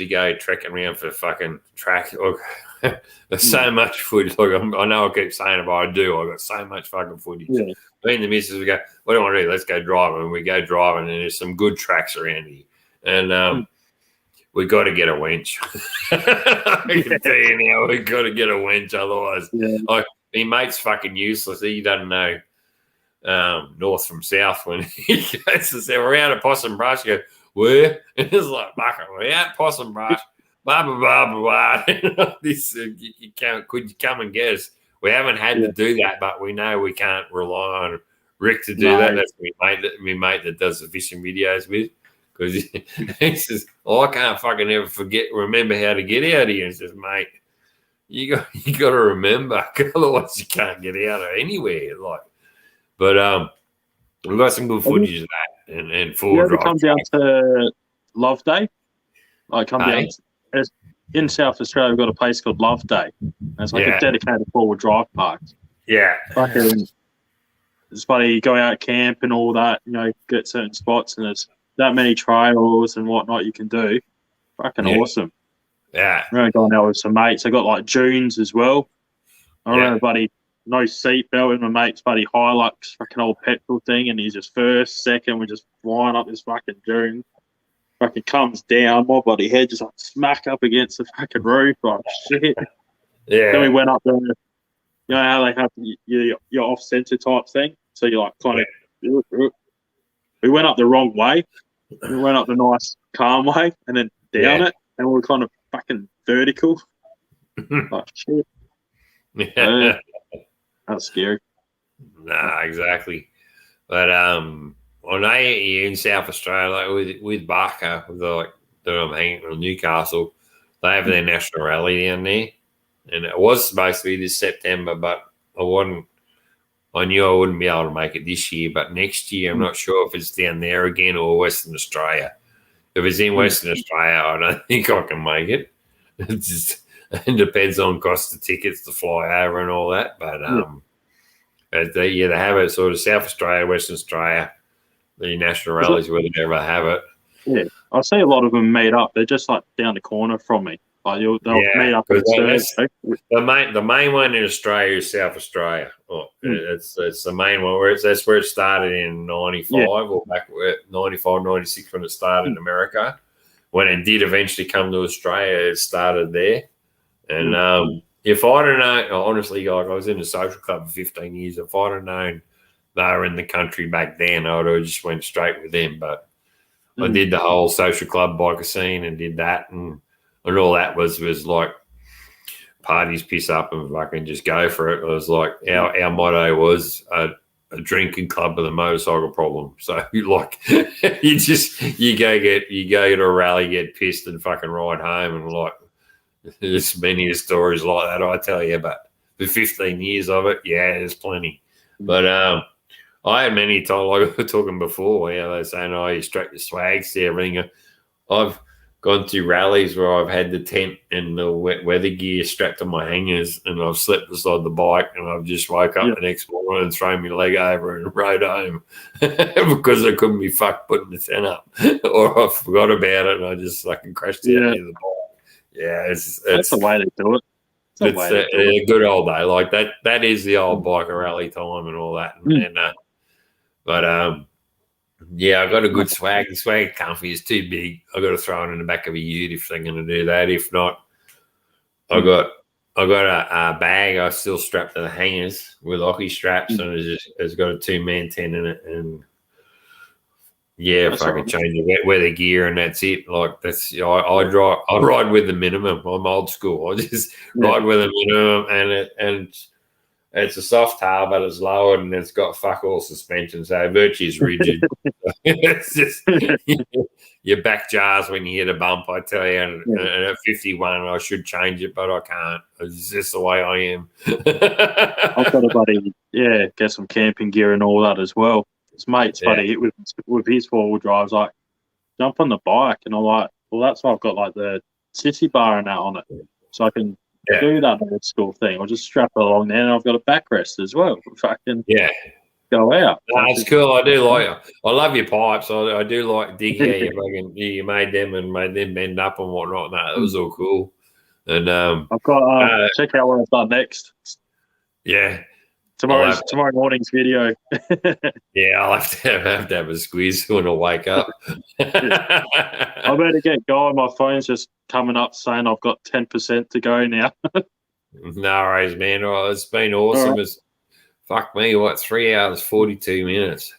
go trekking around for fucking track. Look, there's so much footage. Look, I know I keep saying it, but I do. I've got so much fucking footage. Yeah. Me and the missus, we go, what do you want to do? Let's go driving. And we go driving, and there's some good tracks around here. And we got to get a winch. I can tell you now, we got to get a winch. Otherwise, like, my mate's fucking useless. He doesn't know north from south. When he goes to say, we're out of Possum Brush, you go, where? And it's like, fucking, we're out Possum Brush. Blah, blah, blah, blah, blah. This, could you come and get us? We haven't had to do that, but we know we can't rely on Rick to do that. That's my mate that does the fishing videos with. Because he says, I can't fucking ever remember how to get out of here. And says, mate, you got to remember, otherwise you can't get out of anywhere. But we've got some good footage of that and full drive.
Come down to Love Day. Down in South Australia, we've got a place called Love Day. It's like a dedicated 4-wheel drive park.
Yeah.
It's funny, you go out camp and all that, get certain spots, and there's that many trails and whatnot you can do. Fucking awesome.
Yeah.
I remember going out with some mates. I got like dunes as well. I remember, buddy, no seatbelt in my mate's buddy Hilux, fucking old petrol thing, and he's just first, second, we're just flying up this fucking dune. Fucking comes down, my bloody head just like smack up against the fucking roof. Like, shit.
Yeah.
Then we went up there, you know how they have your off-center type thing? So you're like kind of, we went up the wrong way. We went up the nice calm way and then down it, and we were kind of fucking vertical. Like, shit.
Yeah.
That's scary.
Nah, exactly. But, I know in South Australia, with Barker, that I'm hanging on Newcastle, they have their national rally down there, and it was supposed to be this September, but I knew I wouldn't be able to make it this year. But next year, I'm not sure if it's down there again or Western Australia. If it's in Western Australia, I don't think I can make it. It depends on cost of tickets to fly over and all that. But They have it sort of South Australia, Western Australia, the national rallies where they never have it.
Yeah, I see a lot of them meet up. They're just like down the corner from me. Like they'll meet up on Thursday.
The main one in Australia is South Australia. It's the main one that's where it started in 95 or back 95, 96 when it started in America. When it did eventually come to Australia, it started there. And if I'd have known, honestly, like I was in a social club for 15 years, if I'd have known they were in the country back then, I would have just went straight with them. But I did the whole social club biker scene and did that, and all that was like parties, piss up, and fucking just go for it. It was like our motto was a drinking club with a motorcycle problem. So you go to a rally, get pissed, and fucking ride home, and like there's many stories like that I tell you. But for 15 years of it, there's plenty. But I had many times, like we were talking before, they're saying, you strap your swags to everything. I've gone to rallies where I've had the tent and the weather gear strapped to my hangers, and I've slept beside the bike, and I've just woke up the next morning and thrown my leg over and rode home because I couldn't be fucked putting the tent up, or I forgot about it and I just fucking crashed out near the bike. Yeah, it's
that's the way to do it.
It's a good old day. Like that is the old biker rally time and all that. But I got a good swag. The swag comfy is too big. I got to throw it in the back of a ute if they're going to do that. If not, I got a bag I still strapped to the hangers with hockey straps, and it's got a 2-man tent in it, and if I can change the weather gear, and that's it. Like I ride with the minimum. I'm old school. I just ride with the minimum, and it's a soft tail, but it's lowered, and it's got fuck all suspension, so virtually is rigid. It's just your back jars when you hit a bump, I tell you. And at 51, I should change it, but I can't. It's just the way I am.
I've got a buddy, get some camping gear and all that as well. His mate's buddy with his 4-wheel drives, like, jump on the bike, and I'm like, well, that's why I've got like the sissy bar and that on it, so I can do that old school thing. I'll just strap it along there, and I've got a backrest as well. Fucking go out.
That's cool. I do like it. I love your pipes. I do like digging how you made them bend up and whatnot. No, that was all cool. And
I've got check out what I've done next.
Yeah.
Tomorrow morning's video.
I'll have to have a squeeze when I wake up.
I better get going. My phone's just coming up saying I've got 10% to go now.
No worries, man. Oh, it's been awesome. Right. It's fuck me, 3 hours 42 minutes.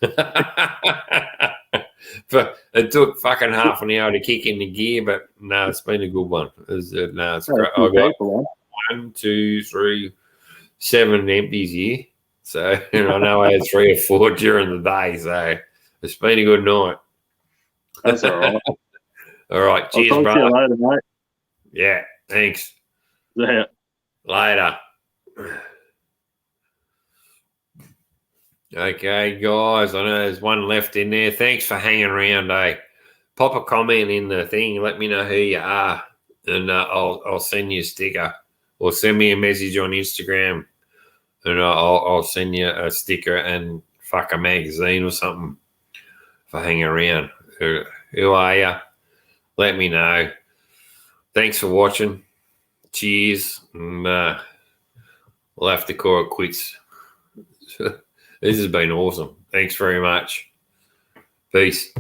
But it took fucking half an hour to kick in the gear, but no, it's been a good one. It's great. I got 1, 2, 3, 7 empties here. So I know I had 3 or 4 during the day. So it's been a good night.
That's all right.
All right. Cheers,
I'll talk
brother.
to you later, mate.
Yeah. Thanks.
Yeah.
Later. Okay, guys. I know there's one left in there. Thanks for hanging around, Pop a comment in the thing. Let me know who you are, and I'll send you a sticker, or send me a message on Instagram, and I'll send you a sticker and fuck a magazine or something for hanging around. Who are you? Let me know. Thanks for watching. Cheers. And we'll have to call it quits. This has been awesome. Thanks very much. Peace.